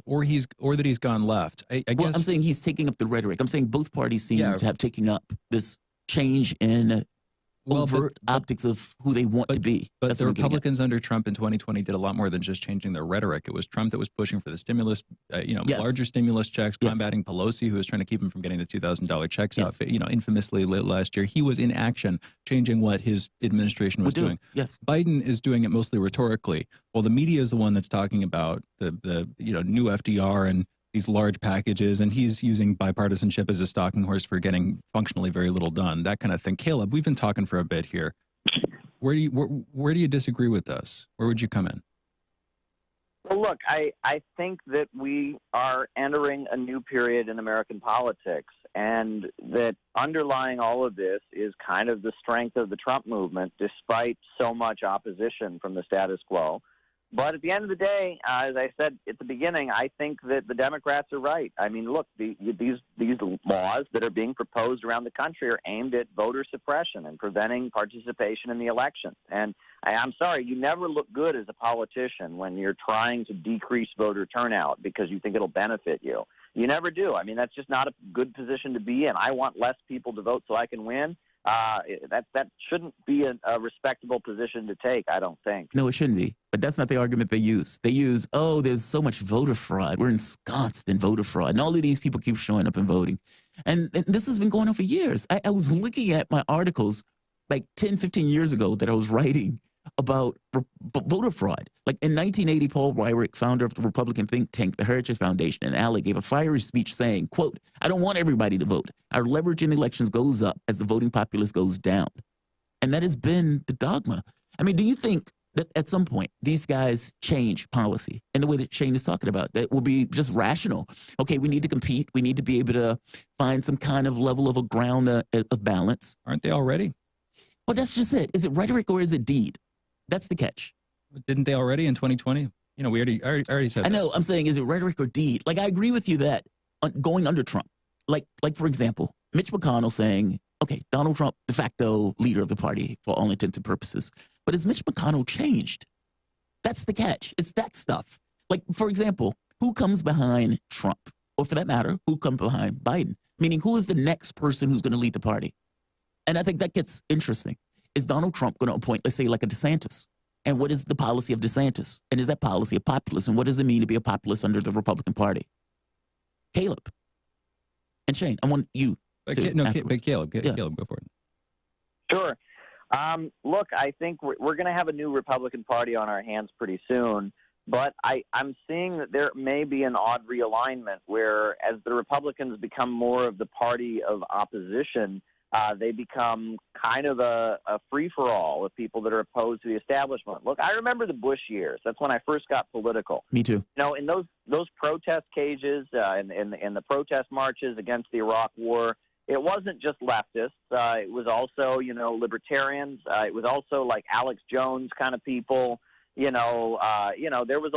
Speaker 3: or that he's gone left. I guess.
Speaker 4: Well, I'm saying he's taking up the rhetoric. I'm saying both parties seem to have taken up this change in overt optics of who they want to be.
Speaker 3: But the Republicans under Trump in 2020 did a lot more than just changing their rhetoric. It was Trump that was pushing for the stimulus, larger stimulus checks, combating Pelosi, who was trying to keep him from getting the $2,000 checks out, infamously last year. He was in action, changing what his administration was doing.
Speaker 4: Yes.
Speaker 3: Biden is doing it mostly rhetorically. Well, the media is the one that's talking about the new FDR and these large packages, and he's using bipartisanship as a stalking horse for getting functionally very little done, that kind of thing. Caleb, we've been talking for a bit here. Where do you disagree with us? Where would you come in?
Speaker 14: Well, look, I think that we are entering a new period in American politics, and that underlying all of this is kind of the strength of the Trump movement, despite so much opposition from the status quo. But at the end of the day, as I said at the beginning, I think that the Democrats are right. I mean, look, these laws that are being proposed around the country are aimed at voter suppression and preventing participation in the elections. And I'm sorry, you never look good as a politician when you're trying to decrease voter turnout because you think it'll benefit you. You never do. I mean, that's just not a good position to be in. I want less people to vote so I can win. That shouldn't be a respectable position to take, I don't think.
Speaker 4: No, it shouldn't be. But that's not the argument they use. They use, there's so much voter fraud. We're ensconced in voter fraud. And all of these people keep showing up and voting. And this has been going on for years. I was looking at my articles like 10, 15 years ago that I was writing about voter fraud. Like in 1980, Paul Weyrich, founder of the Republican think tank, the Heritage Foundation in LA, gave a fiery speech saying, quote, "I don't want everybody to vote. Our leverage in elections goes up as the voting populace goes down." And that has been the dogma. I mean, do you think that at some point these guys change policy in the way that Shane is talking about, that will be just rational? Okay, we need to compete. We need to be able to find some kind of level of a ground of balance.
Speaker 3: Aren't they already?
Speaker 4: Well, that's just it. Is it rhetoric or is it deed? That's the catch.
Speaker 3: Didn't they already in 2020? We already said.
Speaker 4: I know. I'm saying, is it rhetoric or deed? Like, I agree with you that going under Trump, like for example, Mitch McConnell saying, okay, Donald Trump, de facto leader of the party for all intents and purposes. But has Mitch McConnell changed? That's the catch. It's that stuff. Like, for example, who comes behind Trump? Or for that matter, who comes behind Biden? Meaning, who is the next person who's going to lead the party? And I think that gets interesting. Is Donald Trump going to appoint, let's say, like a DeSantis? And what is the policy of DeSantis? And is that policy a populist? And what does it mean to be a populist under the Republican Party? Caleb and Shane, I want you
Speaker 3: Caleb, Caleb, go for it.
Speaker 14: Sure. Look, I think we're going to have a new Republican Party on our hands pretty soon. But I'm seeing that there may be an odd realignment where as the Republicans become more of the party of opposition, they become kind of a free-for-all of people that are opposed to the establishment. Look, I remember the Bush years. That's when I first got political.
Speaker 4: Me too.
Speaker 14: In those protest cages, in the protest marches against the Iraq War, it wasn't just leftists. It was also, libertarians. It was also like Alex Jones kind of people. There was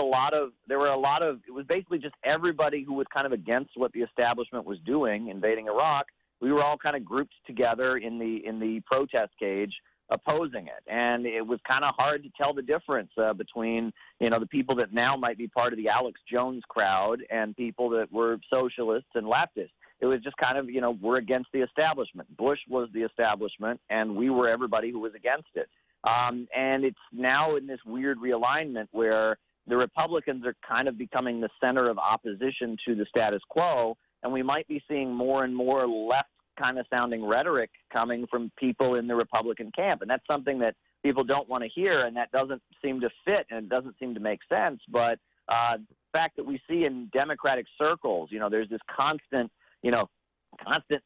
Speaker 14: it was basically just everybody who was kind of against what the establishment was doing, invading Iraq. We were all kind of grouped together in the protest cage opposing it. And it was kind of hard to tell the difference between, the people that now might be part of the Alex Jones crowd and people that were socialists and leftists. It was just kind of, we're against the establishment. Bush was the establishment, and we were everybody who was against it. And it's now in this weird realignment where the Republicans are kind of becoming the center of opposition to the status quo, and we might be seeing more and more left kind of sounding rhetoric coming from people in the Republican camp. And that's something that people don't want to hear, and that doesn't seem to fit and it doesn't seem to make sense. But the fact that we see in Democratic circles, there's this constant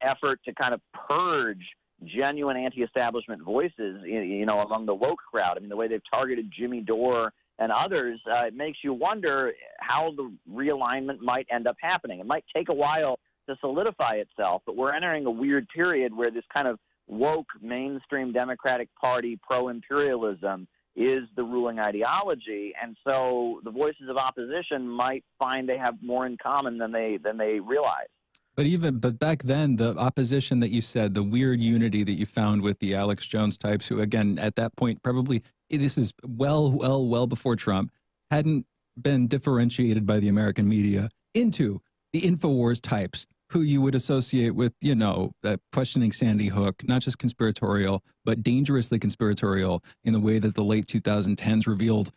Speaker 14: effort to kind of purge genuine anti-establishment voices, among the woke crowd. I mean, the way they've targeted Jimmy Dore and others, it makes you wonder how the realignment might end up happening. It might take a while to solidify itself, but we're entering a weird period where this kind of woke mainstream Democratic Party pro-imperialism is the ruling ideology, and so the voices of opposition might find they have more in common than they realize.
Speaker 3: But back then, the opposition that you said, the weird unity that you found with the Alex Jones types, who again at that point probably, this is well before Trump, hadn't been differentiated by the American media into the InfoWars types, who you would associate with, questioning Sandy Hook, not just conspiratorial, but dangerously conspiratorial in the way that the late 2010s revealed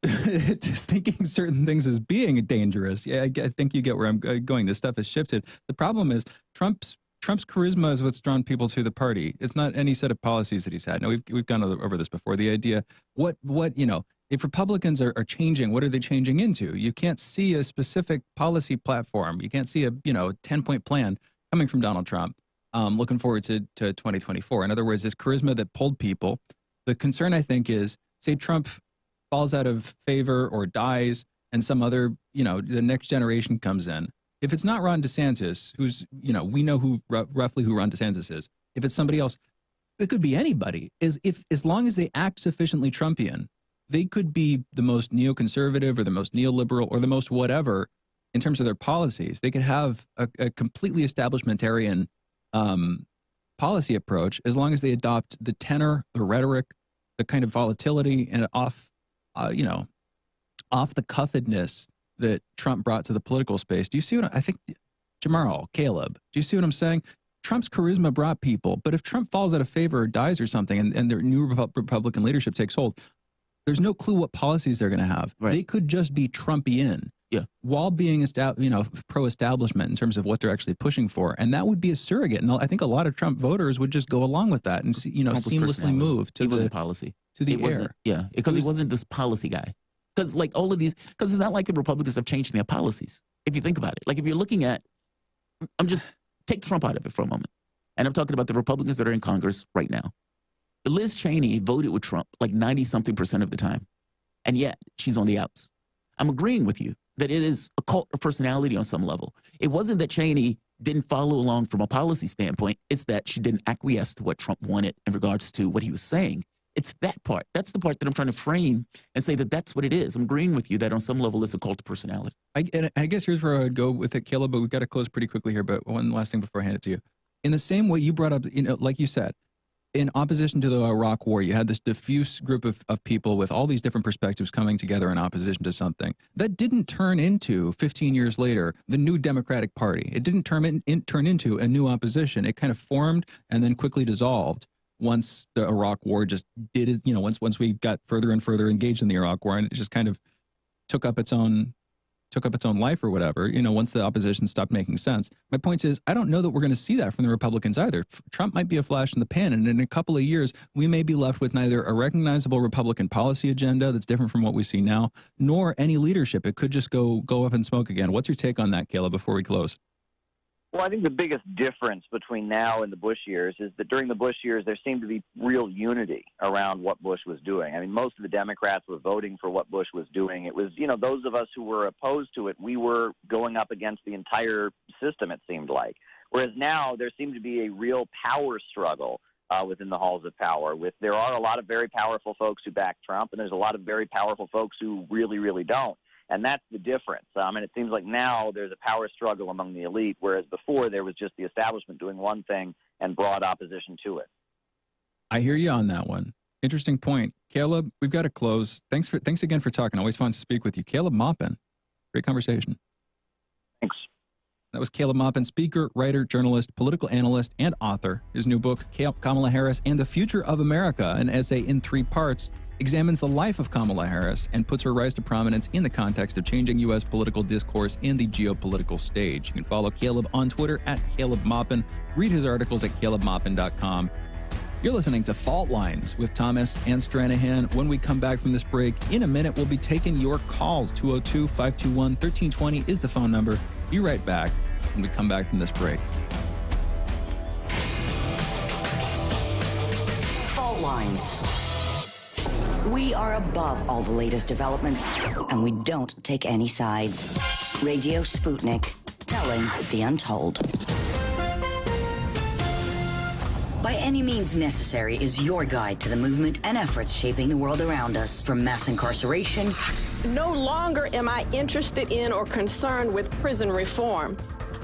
Speaker 3: thinking certain things as being dangerous. Yeah, I think you get where I'm going. This stuff has shifted. The problem is Trump's charisma is what's drawn people to the party. It's not any set of policies that he's had. Now, we've gone over this before. The idea, if Republicans are changing, what are they changing into? You can't see a specific policy platform. You can't see a 10-point plan coming from Donald Trump. Looking forward to 2024. In other words, this charisma that pulled people. The concern, I think, is, say Trump falls out of favor or dies, and some other, the next generation comes in. If it's not Ron DeSantis, who's, we know roughly who Ron DeSantis is. If it's somebody else, it could be anybody. As long as they act sufficiently Trumpian, they could be the most neoconservative or the most neoliberal or the most whatever in terms of their policies. They could have a completely establishmentarian policy approach as long as they adopt the tenor, the rhetoric, the kind of volatility and off the cuffedness that Trump brought to the political space. Do you see what I think? Jamarl, Caleb, do you see what I'm saying? Trump's charisma brought people, but if Trump falls out of favor or dies or something and their new Republican leadership takes hold, there's no clue what policies they're going to have. Right. They could just be Trumpian, while being pro-establishment in terms of what they're actually pushing for, and that would be a surrogate. And I think a lot of Trump voters would just go along with that and seamlessly move to the
Speaker 4: policy,
Speaker 3: to the air.
Speaker 4: Yeah, because he wasn't this policy guy. Because all of these, because it's not like the Republicans have changed their policies. If you think about it, like if you're looking at, take Trump out of it for a moment, and I'm talking about the Republicans that are in Congress right now. Liz Cheney voted with Trump like 90-something% of the time, and yet she's on the outs. I'm agreeing with you that it is a cult of personality on some level. It wasn't that Cheney didn't follow along from a policy standpoint. It's that she didn't acquiesce to what Trump wanted in regards to what he was saying. It's that part. That's the part that I'm trying to frame and say that that's what it is. I'm agreeing with you that on some level it's a cult of personality.
Speaker 3: I guess here's where I would go with it, Caleb, but we've got to close pretty quickly here. But one last thing before I hand it to you. In the same way you brought up, like you said, in opposition to the Iraq War, you had this diffuse group of people with all these different perspectives coming together in opposition to something. That didn't turn into, 15 years later, the new Democratic Party. It didn't turn into a new opposition. It kind of formed and then quickly dissolved once the Iraq War just did it, once we got further and further engaged in the Iraq War, and it just kind of took up its own life or whatever, once the opposition stopped making sense. My point is, I don't know that we're going to see that from the Republicans either. Trump might be a flash in the pan, and in a couple of years, we may be left with neither a recognizable Republican policy agenda that's different from what we see now, nor any leadership. It could just go up in smoke again. What's your take on that, Caleb, before we close?
Speaker 14: Well, I think the biggest difference between now and the Bush years is that during the Bush years, there seemed to be real unity around what Bush was doing. I mean, most of the Democrats were voting for what Bush was doing. It was, those of us who were opposed to it, we were going up against the entire system, it seemed like. Whereas now there seemed to be a real power struggle within the halls of power. There are a lot of very powerful folks who back Trump, and there's a lot of very powerful folks who really, really don't. And that's the difference. It seems like now there's a power struggle among the elite, whereas before there was just the establishment doing one thing and broad opposition to it.
Speaker 3: I hear you on that one. Interesting point. Caleb, we've got to close. Thanks again for talking. Always fun to speak with you. Caleb Maupin. Great conversation.
Speaker 14: Thanks.
Speaker 3: That was Caleb Maupin, speaker, writer, journalist, political analyst, and author. His new book, Kamala Harris and the Future of America, an essay in 3 parts, examines the life of Kamala Harris and puts her rise to prominence in the context of changing U.S. political discourse and the geopolitical stage. You can follow Caleb on Twitter at Caleb Maupin. Read his articles at calebmaupin.com. You're listening to Fault Lines with Thomas and Stranahan. When we come back from this break, in a minute, we'll be taking your calls. 202-521-1320 is the phone number. Be right back when we come back from this break.
Speaker 2: Fault Lines. We are above all the latest developments, and we don't take any sides. Radio Sputnik, telling the untold. By Any Means Necessary is your guide to the movement and efforts shaping the world around us, from mass incarceration.
Speaker 16: No longer am I interested in or concerned with prison reform.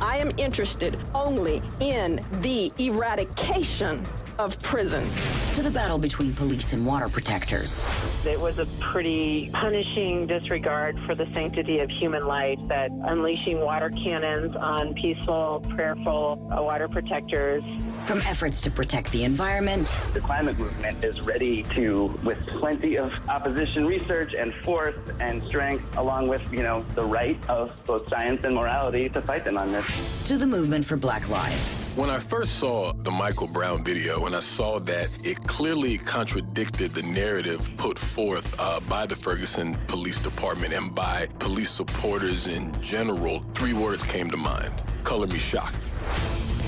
Speaker 16: I am interested only in the eradication of prisons.
Speaker 2: To the battle between police and water protectors.
Speaker 17: It was a pretty punishing disregard for the sanctity of human life, that unleashing water cannons on peaceful, prayerful water protectors.
Speaker 2: From efforts to protect the environment.
Speaker 18: The climate movement is ready to, with plenty of opposition research and force and strength, along with, the right of both science and morality, to fight them on this.
Speaker 2: To the movement for Black Lives.
Speaker 13: When I first saw the Michael Brown video, when I saw that it clearly contradicted the narrative put forth by the Ferguson Police Department and by police supporters in general, 3 words came to mind. Color me shocked.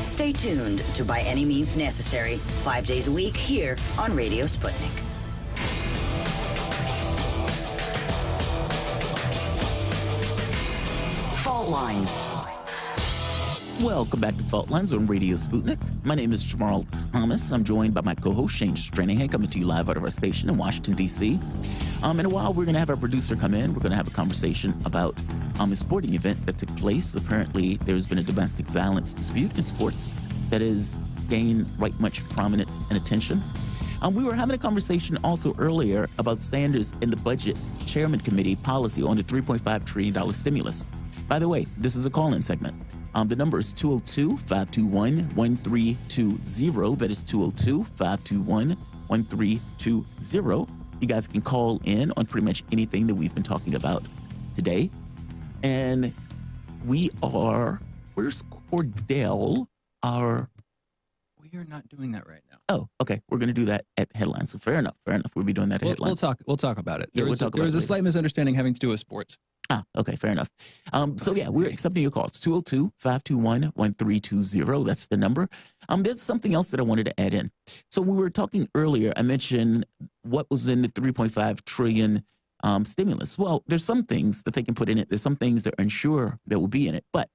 Speaker 2: Stay tuned to By Any Means Necessary, 5 days a week here on Radio Sputnik. Fault Lines.
Speaker 4: Welcome back to Fault Lines on Radio Sputnik. My name is Jamarl Thomas. I'm joined by my co-host Shane Stranahan, coming to you live out of our station in Washington, D.C. In a while, we're going to have our producer come in. We're going to have a conversation about a sporting event that took place. Apparently, there's been a domestic violence dispute in sports that has gained right much prominence and attention. We were having a conversation also earlier about Sanders and the Budget Chairman Committee policy on the $3.5 trillion stimulus. By the way, this is a call-in segment. The number is 202-521-1320. That is 202-521-1320. You guys can call in on pretty much anything that we've been talking about today. And where's Cordell?
Speaker 3: We are not doing that right now.
Speaker 4: Oh, okay. We're going to do that at headlines. So fair enough. We'll be doing that at headlines.
Speaker 3: We'll talk about it.
Speaker 4: Yeah,
Speaker 3: There was a slight misunderstanding having to do with sports.
Speaker 4: Okay, fair enough. We're accepting your calls. 202-521-1320. That's the number. There's something else that I wanted to add in. So we were talking earlier, I mentioned what was in the $3.5 trillion stimulus. Well, there's some things that they can put in it. There's some things they're unsure that will be in it. But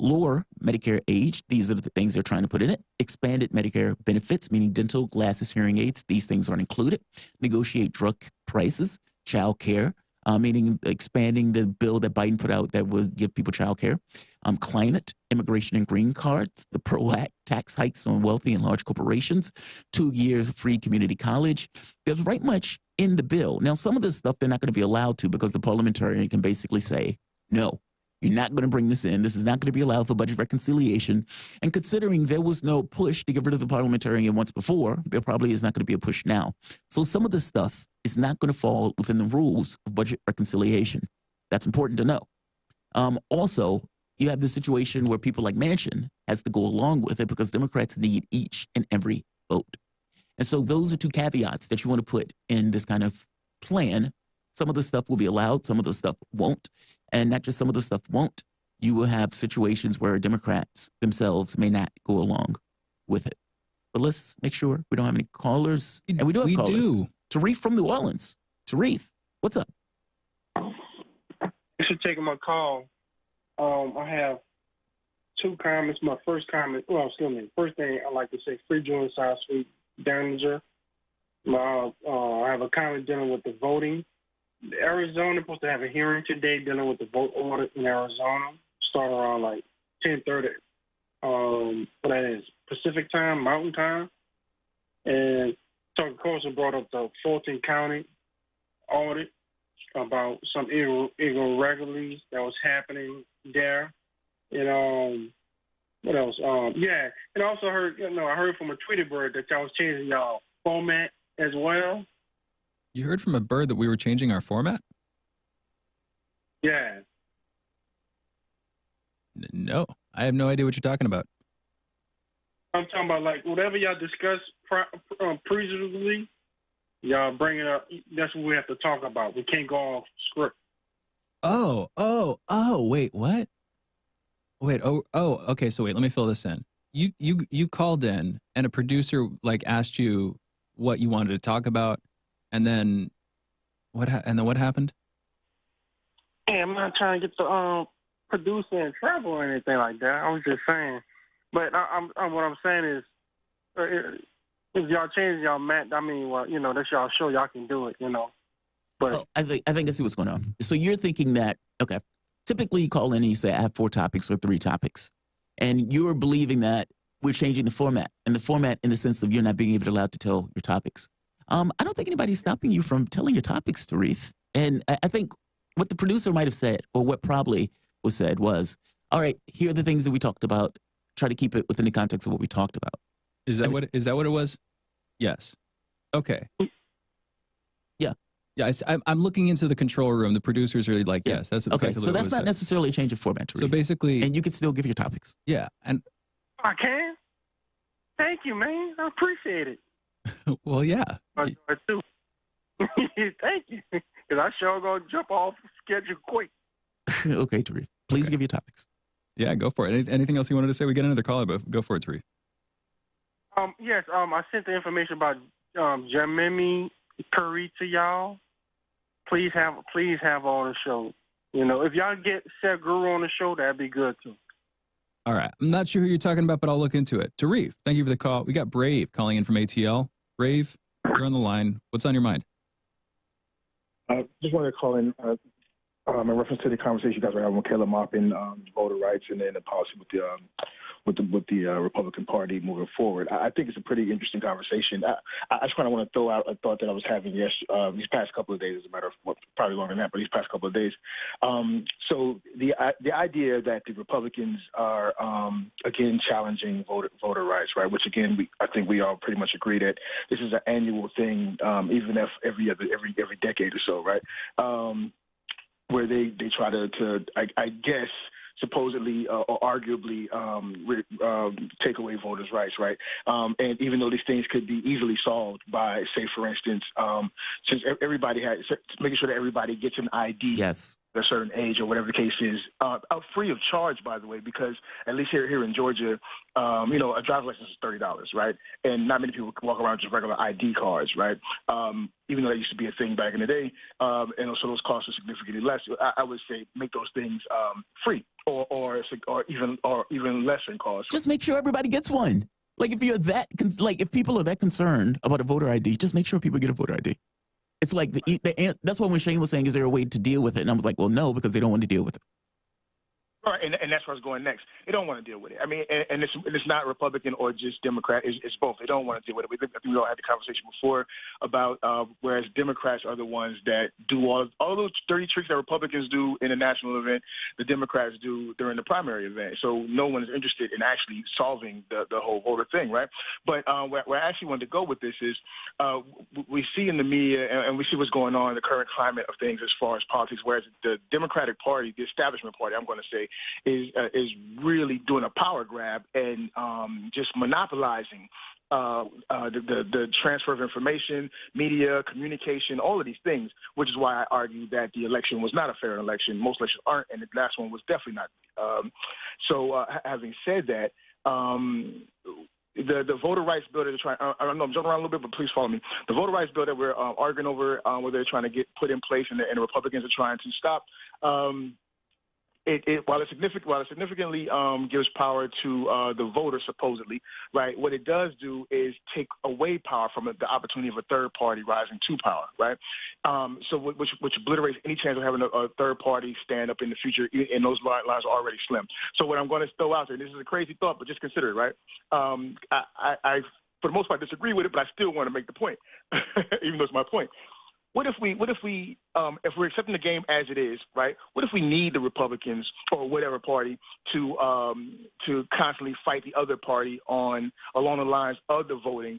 Speaker 4: lower Medicare age, these are the things they're trying to put in it. Expanded Medicare benefits, meaning dental, glasses, hearing aids. These things aren't included. Negotiate drug prices, child care. Meaning expanding the bill that Biden put out that would give people child care. Climate, immigration and green cards, the PRO Act, tax hikes on wealthy and large corporations, 2 years of free community college. There's right much in the bill. Now, some of this stuff they're not going to be allowed to because the parliamentarian can basically say, no, you're not going to bring this in. This is not going to be allowed for budget reconciliation. And considering there was no push to get rid of the parliamentarian once before, there probably is not going to be a push now. So some of this stuff is not going to fall within the rules of budget reconciliation. That's important to know. Also, you have the situation where people like Manchin has to go along with it because Democrats need each and every vote. And so those are 2 caveats that you want to put in this kind of plan. Some of the stuff will be allowed, some of the stuff won't. And not just some of the stuff won't. You will have situations where Democrats themselves may not go along with it. But let's make sure we don't have any callers. And we do have callers.
Speaker 3: We do.
Speaker 4: Tarif from New Orleans. Tarif, what's up?
Speaker 19: Thanks for taking my call. I have 2 comments. My first comment, first thing I'd like to say, free Jordan South Street, Danger. I have a comment dealing with the voting. Arizona supposed to have a hearing today dealing with the vote order in Arizona, starting around like 10:30. That is Pacific time, Mountain time. And Tucker Carlson brought up the Fulton County audit about some irregularities that was happening there. And what else? And also heard, I heard from a Tweety bird that y'all was changing y'all format as well.
Speaker 3: You heard from a bird that we were changing our format?
Speaker 19: Yeah.
Speaker 3: No, I have no idea what you're talking about.
Speaker 19: I'm talking about like whatever y'all discuss previously, y'all bring it up. That's what we have to talk about. We can't go off script.
Speaker 3: Wait, what? Wait, okay. So wait, let me fill this in. You called in, and a producer like asked you what you wanted to talk about, and then what happened?
Speaker 19: Hey, I'm not trying to get the producer in trouble or anything like that. I was just saying. But what I'm saying is, if y'all change y'all mat, I mean, well, you know, that's y'all show. Y'all can do it, you know. But
Speaker 4: I think I see what's going on. So you're thinking that, okay, typically you call in and you say, I have 4 topics or 3 topics. And you're believing that we're changing the format. And the format in the sense of you're not being able to allowed to tell your topics. I don't think anybody's stopping you from telling your topics, Tarif. And I think what the producer might have said, or what probably was said was, all right, here are the things that we talked about. Try to keep it within the context of what we talked about.
Speaker 3: Is that what it was? Yes. Okay.
Speaker 4: Yeah.
Speaker 3: Yeah, I'm looking into the control room. The producers are like, yes, that's
Speaker 4: okay. So that's not necessarily a change of format.
Speaker 3: So basically,
Speaker 4: and you can still give your topics.
Speaker 3: Yeah, and
Speaker 19: I can. Thank you, man. I appreciate it.
Speaker 3: Well, yeah.
Speaker 19: I do. Thank you. Because I sure gonna jump off schedule quick.
Speaker 4: Okay, Tarif. Please give your topics.
Speaker 3: Yeah, go for it. Anything else you wanted to say? We get another caller, but go for it, Tarif.
Speaker 19: Yes. I sent the information about Jamimi Curry to y'all. Please have on the show. You know, if y'all get Seth Guru on the show, that'd be good too.
Speaker 3: All right. I'm not sure who you're talking about, but I'll look into it. Tarif, thank you for the call. We got Brave calling in from ATL. Brave, you're on the line. What's on your mind?
Speaker 11: Just wanted to call in in reference to the conversation you guys were having with Caleb Maupin, voter rights, and then the policy with the Republican Party moving forward. I think it's a pretty interesting conversation. I just kind of want to throw out a thought that I was having these past couple of days, as a matter of probably longer than that, but these past couple of days. So the idea that the Republicans are again challenging voter rights, right? Which again, I think we all pretty much agree that this is an annual thing, even if every decade or so, right? Where they try to I guess, supposedly or arguably take away voters' rights, right? And even though these things could be easily solved by, say, for instance, since everybody making sure that everybody gets an ID.
Speaker 4: Yes.
Speaker 11: At a certain age or whatever the case is, free of charge, by the way, because at least here in Georgia, a driver's license is $30, right? And not many people can walk around with just regular ID cards, right? Even though that used to be a thing back in the day, and so those costs are significantly less. I would say make those things free or even less in cost.
Speaker 4: Just make sure everybody gets one. Like if you're if people are that concerned about a voter ID, just make sure people get a voter ID. It's like that's what when Shane was saying, is there a way to deal with it? And I was like, well, no, because they don't want to deal with it.
Speaker 11: Right, and that's where I was going next. They don't want to deal with it. I mean, and it's not Republican or just Democrat. It's both. They don't want to deal with it. I think we all had the conversation before about whereas Democrats are the ones that do all those dirty tricks that Republicans do in a national event, the Democrats do during the primary event. So no one is interested in actually solving the whole voter thing, right? But where I actually wanted to go with this is we see in the media and we see what's going on in the current climate of things as far as politics, whereas the Democratic Party, the establishment party, I'm going to say, is really doing a power grab and just monopolizing the transfer of information, media, communication, all of these things, which is why I argue that the election was not a fair election. Most elections aren't, and the last one was definitely not. So having said that, the voter rights bill that they're trying, I don't know, I'm jumping around a little bit, but please follow me. The voter rights bill that we're arguing over, where they're trying to get put in place and the Republicans are trying to stop, while it significantly gives power to the voter, supposedly, right, what it does do is take away power from the opportunity of a third party rising to power, right? So which obliterates any chance of having a third party stand up in the future, and those lines are already slim. So what I'm going to throw out there, and this is a crazy thought, but just consider it, right? I for the most part, disagree with it, but I still want to make the point, even though it's my point. What if we're accepting the game as it is, right? What if we need the Republicans or whatever party to constantly fight the other party along the lines of the voting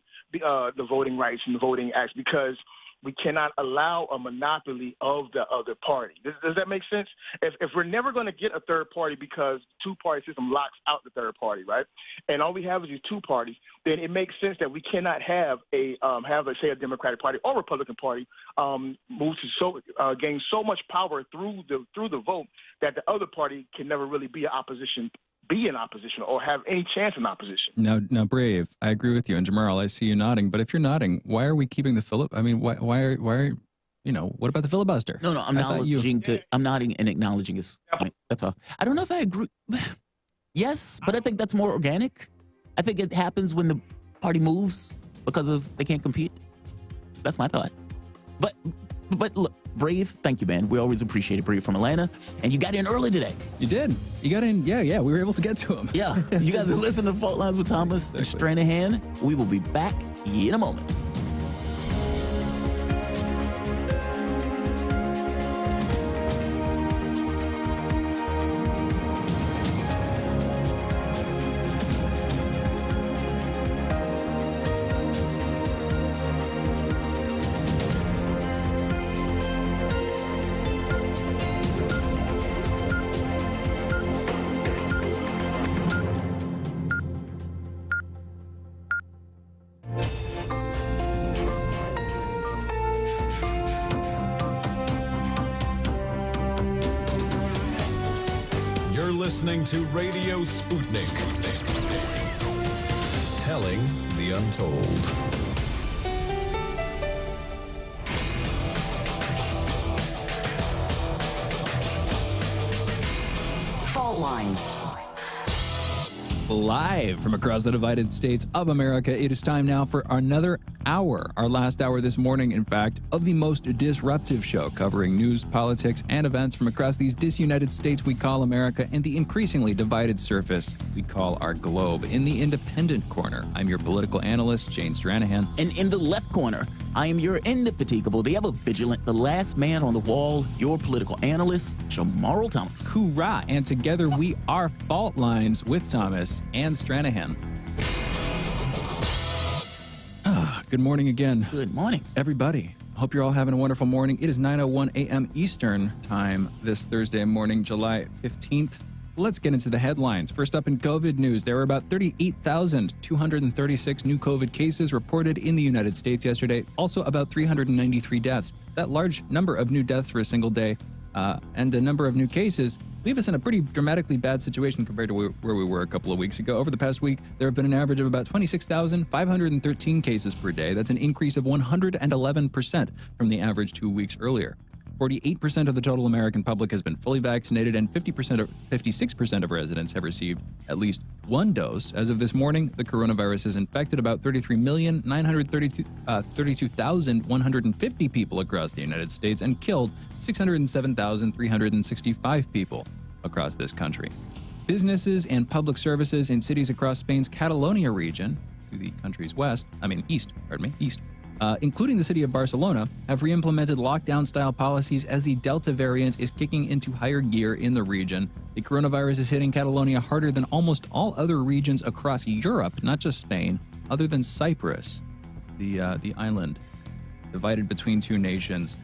Speaker 11: rights and the voting acts? Because we cannot allow a monopoly of the other party. Does that make sense? If we're never going to get a third party because two-party system locks out the third party, right? And all we have is these two parties, then it makes sense that we cannot have a Democratic Party or Republican Party move to gain so much power through the vote that the other party can never really be in opposition or have any chance in opposition.
Speaker 3: Now, Brave, I agree with you. And Jamarl, I see you nodding. But if you're nodding, why are we keeping the I mean, why are what about the filibuster?
Speaker 4: No, I'm nodding and acknowledging his point. That's all. I don't know if I agree. Yes, but I think that's more organic. I think it happens when the party moves because they can't compete. That's my thought. But look, Brave, thank you, man. We always appreciate it, Brave from Atlanta. And you got in early today.
Speaker 3: You did. You got in. Yeah. We were able to get to him.
Speaker 4: Yeah. You guys are listening to Fault Lines with Thomas Stranahan. We will be back in a moment.
Speaker 1: Listening to Radio Sputnik. Telling the untold.
Speaker 2: Fault Lines.
Speaker 3: Live from across the divided states of America, it is time now for another hour, our last hour this morning, in fact, of the most disruptive show covering news, politics, and events from across these disunited states we call America and the increasingly divided surface we call our globe. In the independent corner, I'm your political analyst, Jane Stranahan.
Speaker 4: And in the left corner, I am your indefatigable, the ever-vigilant, the last man on the wall, your political analyst, Jamarl Thomas.
Speaker 3: Hoorah! And together we are Fault Lines with Thomas and Stranahan. Good morning again.
Speaker 4: Good morning.
Speaker 3: Everybody. Hope you're all having a wonderful morning. It is 9:01 a.m. Eastern time this Thursday morning, July 15th. Let's get into the headlines. First up in COVID news, there were about 38,236 new COVID cases reported in the United States yesterday. Also about 393 deaths. That large number of new deaths for a single day and the number of new cases leave us in a pretty dramatically bad situation compared to where we were a couple of weeks ago. Over the past week, there have been an average of about 26,513 cases per day. That's an increase of 111% from the average 2 weeks earlier. 48% of the total American public has been fully vaccinated, and 56% of residents have received at least one dose. As of this morning, the coronavirus has infected about 33,932,150 people across the United States and killed 607,365 people across this country. Businesses and public services in cities across Spain's Catalonia region, to the country's east, including the city of Barcelona, have re-implemented lockdown-style policies as the Delta variant is kicking into higher gear in the region. The coronavirus is hitting Catalonia harder than almost all other regions across Europe, not just Spain, other than Cyprus, the island divided between two nations,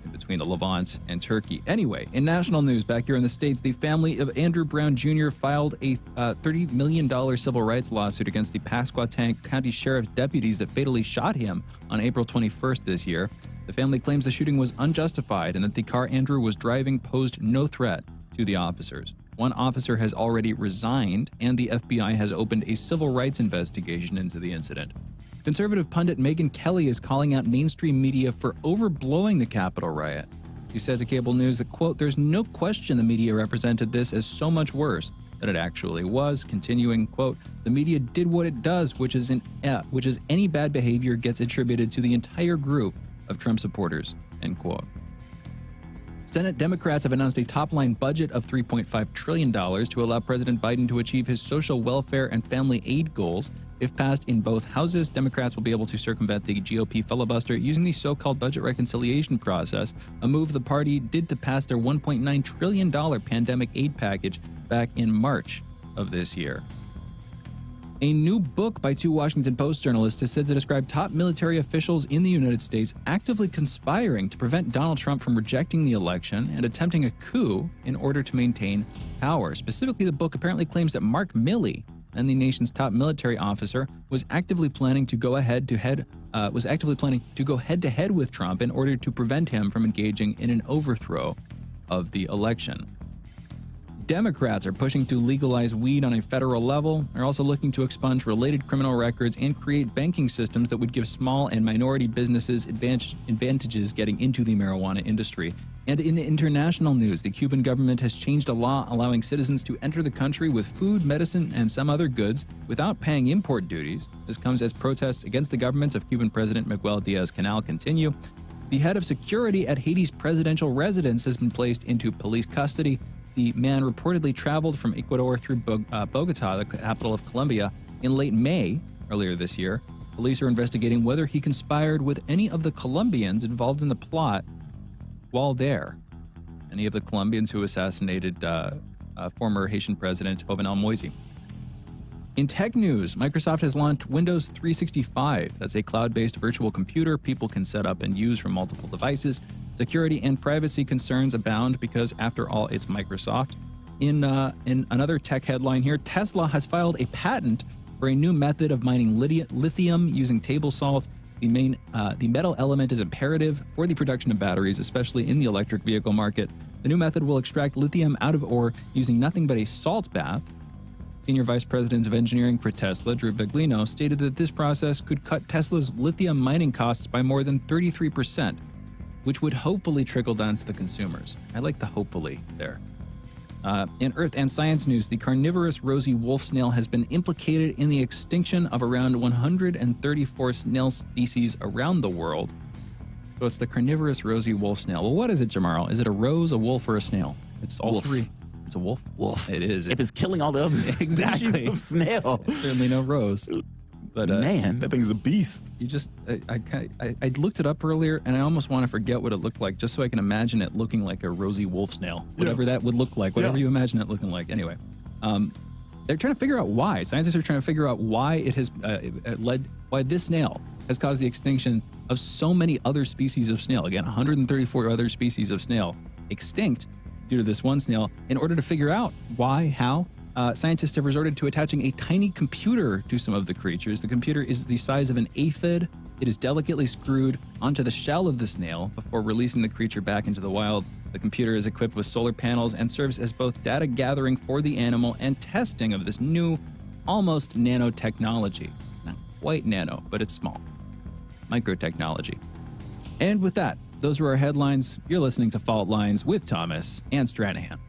Speaker 3: between the Levant and Turkey. Anyway, in national news, back here in the States, the family of Andrew Brown Jr. filed a $30 million civil rights lawsuit against the Pasquotank County Sheriff's deputies that fatally shot him on April 21st this year. The family claims the shooting was unjustified and that the car Andrew was driving posed no threat to the officers. One officer has already resigned, and the FBI has opened a civil rights investigation into the incident. Conservative pundit Megyn Kelly is calling out mainstream media for overblowing the Capitol riot. She said to cable news that, quote, "There's no question the media represented this as so much worse than it actually was," continuing, quote, "The media did what it does, which is any bad behavior gets attributed to the entire group of Trump supporters," end quote. Senate Democrats have announced a top-line budget of $3.5 trillion to allow President Biden to achieve his social welfare and family aid goals. If passed in both houses, Democrats will be able to circumvent the GOP filibuster using the so-called budget reconciliation process, a move the party did to pass their $1.9 trillion pandemic aid package back in March of this year. A new book by two Washington Post journalists is said to describe top military officials in the United States actively conspiring to prevent Donald Trump from rejecting the election and attempting a coup in order to maintain power. Specifically, the book apparently claims that Mark Milley, and the nation's top military officer, was actively planning to go head to head with Trump in order to prevent him from engaging in an overthrow of the election. Democrats are pushing to legalize weed on a federal level. They're also looking to expunge related criminal records and create banking systems that would give small and minority businesses advantages getting into the marijuana industry. And in the international news, the Cuban government has changed a law allowing citizens to enter the country with food, medicine, and some other goods without paying import duties. This comes as protests against the government of Cuban President Miguel Diaz-Canel continue. The head of security at Haiti's presidential residence has been placed into police custody. The man reportedly traveled from Ecuador through Bogota, the capital of Colombia, in late May earlier this year. Police are investigating whether he conspired with any of the Colombians involved in the plot while there. Any of the Colombians who assassinated former Haitian President Jovenel Moise. In tech news, Microsoft has launched Windows 365. That's a cloud-based virtual computer people can set up and use from multiple devices. Security and privacy concerns abound because, after all, it's Microsoft. In another tech headline here, Tesla has filed a patent for a new method of mining lithium using table salt. The metal element is imperative for the production of batteries, especially in the electric vehicle market. The new method will extract lithium out of ore using nothing but a salt bath. Senior Vice President of Engineering for Tesla, Drew Baglino, stated that this process could cut Tesla's lithium mining costs by more than 33%, which would hopefully trickle down to the consumers. I like the hopefully there. In Earth and Science news, the carnivorous rosy wolf snail has been implicated in the extinction of around 134 snail species around the world. So it's the carnivorous rosy wolf snail. Well, what is it, Jamarl? Is it a rose, a wolf, or a snail? It's all three. It's a wolf?
Speaker 4: Wolf.
Speaker 3: It is.
Speaker 4: If it's killing all the other species of snail.
Speaker 3: It's certainly no rose. But
Speaker 4: man, that thing's a beast.
Speaker 3: You just, I looked it up earlier, and I almost want to forget what it looked like, just so I can imagine it looking like a rosy wolf snail, whatever that would look like, whatever you imagine it looking like. Anyway, they're trying to figure out why. Scientists are trying to figure out why it has why this snail has caused the extinction of so many other species of snail. Again, 134 other species of snail extinct due to this one snail. In order to figure out why, how, scientists have resorted to attaching a tiny computer to some of the creatures. The computer is the size of an aphid. It is delicately screwed onto the shell of the snail before releasing the creature back into the wild. The computer is equipped with solar panels and serves as both data gathering for the animal and testing of this new, almost nanotechnology. Not quite nano, but it's small. Microtechnology. And with that, those were our headlines. You're listening to Fault Lines with Thomas and Stranahan.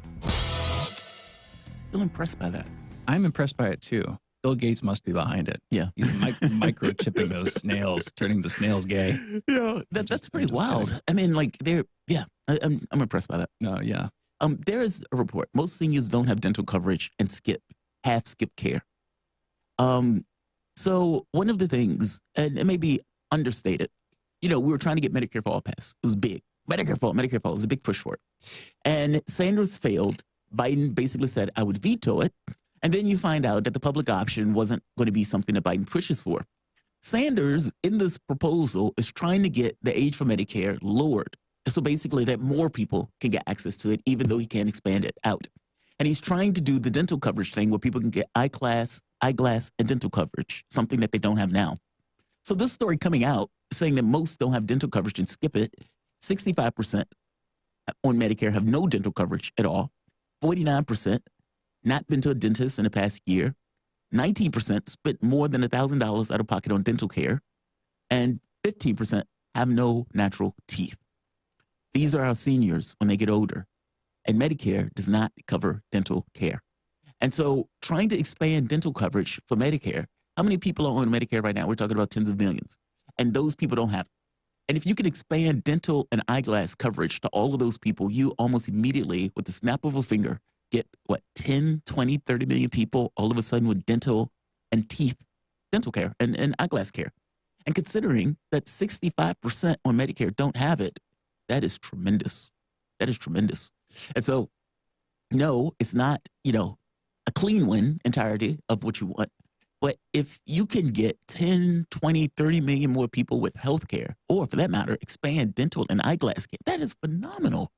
Speaker 4: Still impressed by that.
Speaker 3: I'm impressed by it too. Bill Gates must be behind it.
Speaker 4: Yeah.
Speaker 3: He's microchipping those snails, turning the snails gay.
Speaker 4: Yeah, that's pretty wild. Kidding. I mean, like, I'm impressed by that.
Speaker 3: Oh, yeah.
Speaker 4: There is a report. Most seniors don't have dental coverage and have skip care. So one of the things, and it may be understated, we were trying to get Medicare for All passed. It was big. Medicare for All it was a big push for it. And Sanders failed. Biden basically said, I would veto it. And then you find out that the public option wasn't going to be something that Biden pushes for. Sanders, in this proposal, is trying to get the age for Medicare lowered. So basically that more people can get access to it, even though he can't expand it out. And he's trying to do the dental coverage thing where people can get eyeglass, and dental coverage, something that they don't have now. So this story coming out saying that most don't have dental coverage and skip it, 65% on Medicare have no dental coverage at all. 49% not been to a dentist in the past year. 19% spent more than $1,000 out of pocket on dental care. And 15% have no natural teeth. These are our seniors when they get older. And Medicare does not cover dental care. And so trying to expand dental coverage for Medicare, how many people are on Medicare right now? We're talking about tens of millions. And those people don't have it. And if you can expand dental and eyeglass coverage to all of those people, you almost immediately, with the snap of a finger, get, 10, 20, 30 million people all of a sudden with dental and teeth, dental care and eyeglass care. And considering that 65% on Medicare don't have it, that is tremendous. That is tremendous. And so, no, it's not, a clean win entirety of what you want. But if you can get 10, 20, 30 million more people with health care, or for that matter, expand dental and eyeglass care, that is phenomenal.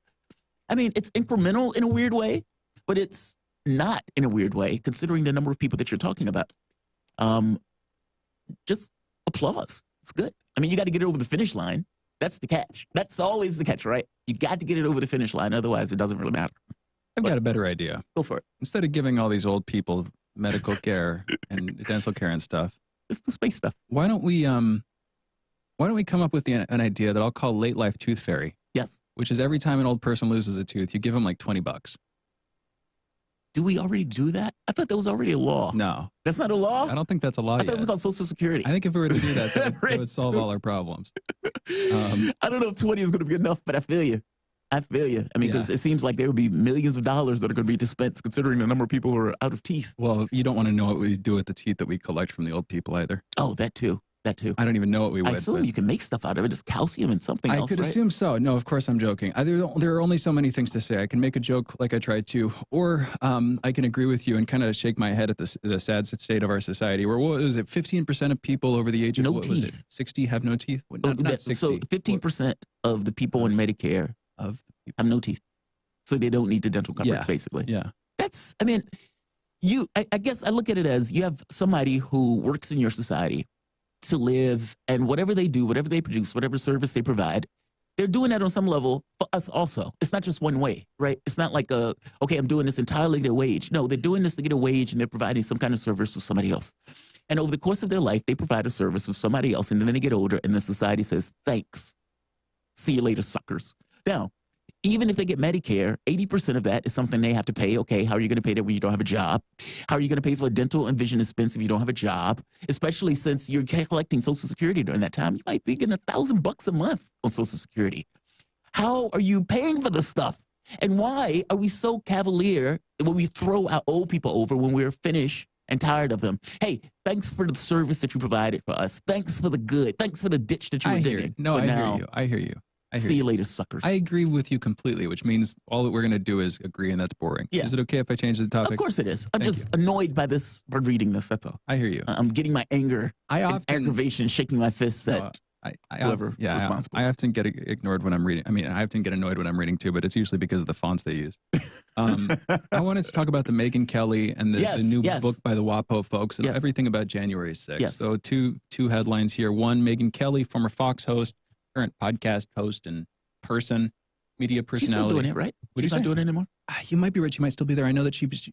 Speaker 4: I mean, it's incremental in a weird way, but it's not in a weird way, considering the number of people that you're talking about. Just applause. It's good. I mean, you got to get it over the finish line. That's the catch. That's always the catch, right? You got to get it over the finish line. Otherwise, it doesn't really matter.
Speaker 3: I've got a better idea.
Speaker 4: Go for it.
Speaker 3: Instead of giving all these old people medical care and dental care and stuff,
Speaker 4: it's the space stuff.
Speaker 3: Why don't we come up with an idea that I'll call late life tooth fairy?
Speaker 4: Yes.
Speaker 3: Which is every time an old person loses a tooth, you give them like $20.
Speaker 4: Do we already do that? I thought that was already a law.
Speaker 3: No.
Speaker 4: That's not a law?
Speaker 3: I don't think that's a law
Speaker 4: I
Speaker 3: yet.
Speaker 4: thought it was called Social Security.
Speaker 3: I think if we were to do that, that would solve all our problems.
Speaker 4: I don't know if 20 is going to be enough, but I feel you. I mean, because it seems like there would be millions of dollars that are going to be dispensed considering the number of people who are out of teeth.
Speaker 3: Well, you don't want to know what we do with the teeth that we collect from the old people either.
Speaker 4: Oh, that too. That too.
Speaker 3: I don't even know what we would.
Speaker 4: I assume you can make stuff out of it. It's calcium and something else,
Speaker 3: I could
Speaker 4: right?
Speaker 3: assume so. No, of course I'm joking. There are only so many things to say. I can make a joke like I tried to, or I can agree with you and kind of shake my head at the sad state of our society where, what was it, 15% of people over the age of, what was it, 60 have no teeth? Not 60.
Speaker 4: So 15% of the people on Medicare have no teeth. So they don't need the dental coverage, basically.
Speaker 3: Yeah.
Speaker 4: That's, I mean, I guess I look at it as you have somebody who works in your society to live, and whatever they do, whatever they produce, whatever service they provide, they're doing that on some level for us also. It's not just one way, right? It's not like, okay, I'm doing this entirely to get a wage. No, they're doing this to get a wage, and they're providing some kind of service for somebody else. And over the course of their life, they provide a service for somebody else, and then they get older, and the society says, thanks. See you later, suckers. Now, even if they get Medicare, 80% of that is something they have to pay. Okay, how are you going to pay that when you don't have a job? How are you going to pay for a dental and vision expense if you don't have a job? Especially since you're collecting Social Security during that time. You might be getting $1,000 a month on Social Security. How are you paying for this stuff? And why are we so cavalier when we throw our old people over when we're finished and tired of them? Hey, thanks for the service that you provided for us. Thanks for the good. Thanks for the ditch that you were digging.
Speaker 3: No, I hear you. I hear you.
Speaker 4: See you later, suckers.
Speaker 3: I agree with you completely, which means all that we're going to do is agree, and that's boring.
Speaker 4: Yeah.
Speaker 3: Is it okay if I change the topic?
Speaker 4: Of course it is. I'm just annoyed by this, by reading this, that's all.
Speaker 3: I hear you.
Speaker 4: I'm getting my anger and aggravation, shaking my fists at whoever is responsible.
Speaker 3: I often get ignored when I'm reading. I mean, I often get annoyed when I'm reading too, but it's usually because of the fonts they use. I wanted to talk about the Megyn Kelly and the new book by the WAPO folks and everything about January 6th.
Speaker 4: Yes.
Speaker 3: So two headlines here. One, Megyn Kelly, former Fox host, current podcast host and media personality.
Speaker 4: She's still doing it, right? She's not doing it anymore?
Speaker 3: You might be right. She might still be there. I know that she's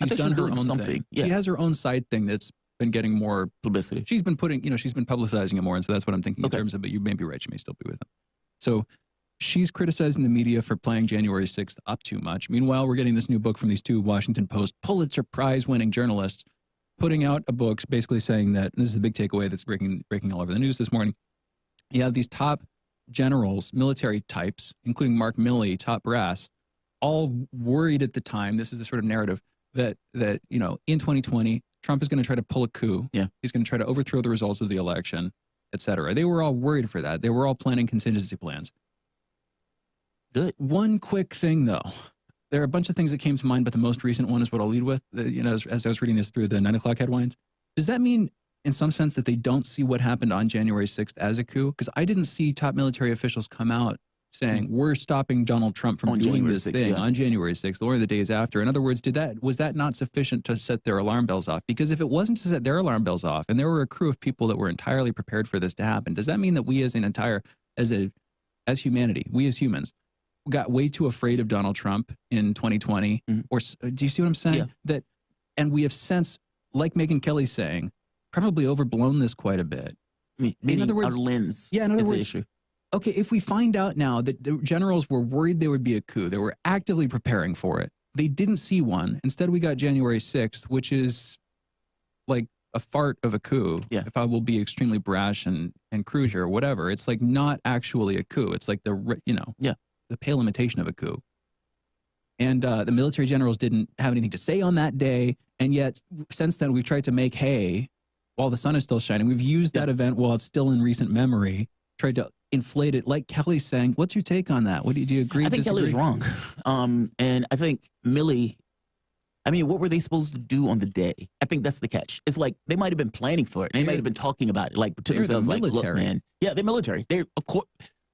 Speaker 3: done her own thing.
Speaker 4: Yeah.
Speaker 3: She has her own side thing that's been getting more
Speaker 4: publicity.
Speaker 3: She's been she's been publicizing it more. And so that's what I'm thinking in terms of, but you may be right. She may still be with them. So she's criticizing the media for playing January 6th up too much. Meanwhile, we're getting this new book from these two Washington Post Pulitzer Prize winning journalists putting out a book basically saying that, and this is the big takeaway that's breaking all over the news this morning. You have these top generals, military types, including Mark Milley, top brass, all worried at the time, this is the sort of narrative, that in 2020, Trump is going to try to pull a coup.
Speaker 4: Yeah.
Speaker 3: He's going to try to overthrow the results of the election, et cetera. They were all worried for that. They were all planning contingency plans.
Speaker 4: Good.
Speaker 3: One quick thing, though. There are a bunch of things that came to mind, but the most recent one is what I'll lead with. As I was reading this through the 9 o'clock headlines, does that mean in some sense that they don't see what happened on January 6th as a coup? Because I didn't see top military officials come out saying, we're stopping Donald Trump from doing this thing on January 6th or the days after. In other words, was that not sufficient to set their alarm bells off? Because if it wasn't to set their alarm bells off and there were a crew of people that were entirely prepared for this to happen, does that mean that we as humanity, we as humans, got way too afraid of Donald Trump in 2020? Or do you see what I'm saying?
Speaker 4: Yeah.
Speaker 3: And we have since, like Megyn Kelly's saying, probably overblown this quite a bit.
Speaker 4: In other words, our lens
Speaker 3: in other
Speaker 4: is
Speaker 3: words,
Speaker 4: the issue.
Speaker 3: Okay, if we find out now that the generals were worried there would be a coup, they were actively preparing for it, they didn't see one. Instead, we got January 6th, which is like a fart of a coup.
Speaker 4: Yeah.
Speaker 3: If I will be extremely brash and crude here, or whatever. It's like not actually a coup. It's like the pale imitation of a coup. And the military generals didn't have anything to say on that day. And yet, since then, we've tried to make hay while the sun is still shining. We've used that event while it's still in recent memory, tried to inflate it. Like Kelly's saying, what's your take on that? Do you agree?
Speaker 4: I think Kelly was wrong. And I think Milley I mean, what were they supposed to do on the day? I think that's the catch. It's like they might have been planning for it. They might have been talking about it, like to themselves, like, look, man. Yeah, they're military. They're, of course,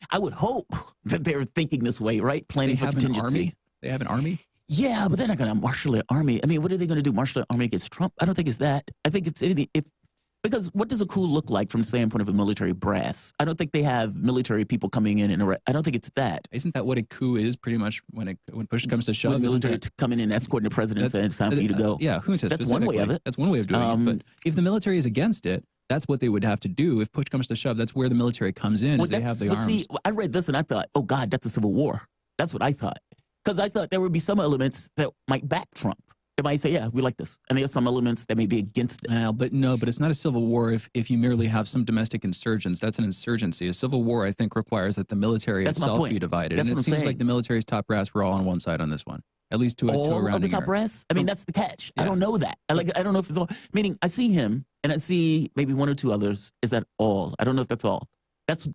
Speaker 4: I would hope that they're thinking this way, right? Planning for contingency.
Speaker 3: Army? They have an army?
Speaker 4: Yeah, but they're not going to marshal their army. I mean, what are they going to do? Marshal their army against Trump? I don't think it's that. I think it's anything. Because what does a coup look like from the standpoint of a military brass? I don't think they have military people coming in and I don't think it's that.
Speaker 3: Isn't that what a coup is? Pretty much when push comes to shove,
Speaker 4: when military to come in and escort the president and say it's time for you to go.
Speaker 3: Yeah, junta.
Speaker 4: That's one way of it.
Speaker 3: That's one way of doing it. But if the military is against it, that's what they would have to do. If push comes to shove, that's where the military comes in. Well, they have the arms. See,
Speaker 4: I read this and I thought, oh God, that's a civil war. That's what I thought. Because I thought there would be some elements that might back Trump. They might say, yeah, we like this. And there are some elements that may be against it.
Speaker 3: But it's not a civil war if you merely have some domestic insurgents. That's an insurgency. A civil war, I think, requires that the military itself be divided.
Speaker 4: That's
Speaker 3: and it seems like the military's top brass were all on one side on this one. At least to a rounding
Speaker 4: of the top brass? I mean, that's the catch. Yeah. I don't know that. I don't know if it's all. Meaning, I see him, and I see maybe one or two others. Is that all? I don't know if that's all. That's.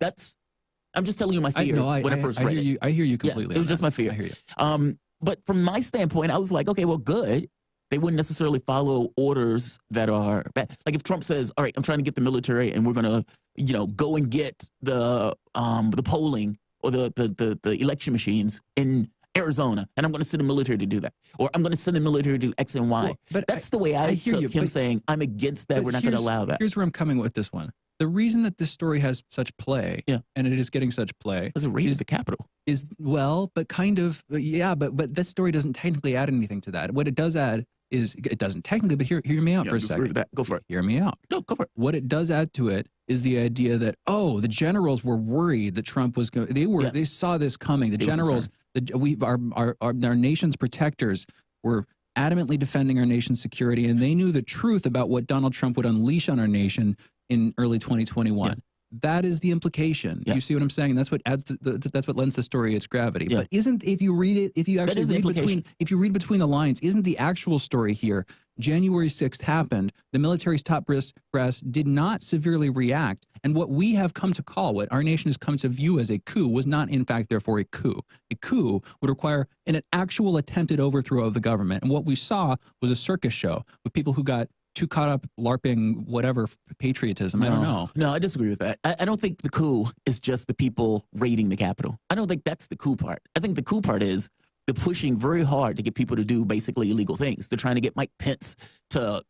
Speaker 4: I'm just telling you my fear when I first read it.
Speaker 3: I hear you completely.
Speaker 4: Yeah, it was just my fear.
Speaker 3: I hear you.
Speaker 4: But from my standpoint, I was like, okay, well, good. They wouldn't necessarily follow orders that are bad. Like if Trump says, all right, I'm trying to get the military and we're going to, go and get the polling or the election machines in Arizona, and I'm going to send the military to do that. Or I'm going to send the military to do X and Y. Well, but that's the way I took him saying, I'm against that. We're not going to allow that.
Speaker 3: Here's where I'm coming with this one. The reason that this story has such play, and it is getting such play,
Speaker 4: because it raises the Capitol.
Speaker 3: But this story doesn't technically add anything to that. What it does add is, it doesn't technically, but hear me out for a second.
Speaker 4: Go for it.
Speaker 3: Hear me out.
Speaker 4: No, go for it.
Speaker 3: What it does add to it is the idea that, the generals were worried that Trump was going. They saw this coming. The generals, our nation's protectors were adamantly defending our nation's security, and they knew the truth about what Donald Trump would unleash on our nation in early 2021. Yeah. That is the implication. Yeah. You see what I'm saying? That's what adds to that's what lends the story its gravity. Yeah. But if you read between the lines, isn't the actual story here? January 6th happened. The military's top brass did not severely react, and what we have come to call, what our nation has come to view as a coup, was not in fact therefore a coup. A coup would require an actual attempted overthrow of the government, and what we saw was a circus show with people who got too caught up LARPing whatever patriotism. I don't know.
Speaker 4: No, I disagree with that. I don't think the coup is just the people raiding the Capitol. I don't think that's the coup part. I think the coup part is they're pushing very hard to get people to do basically illegal things. They're trying to get Mike Pence to,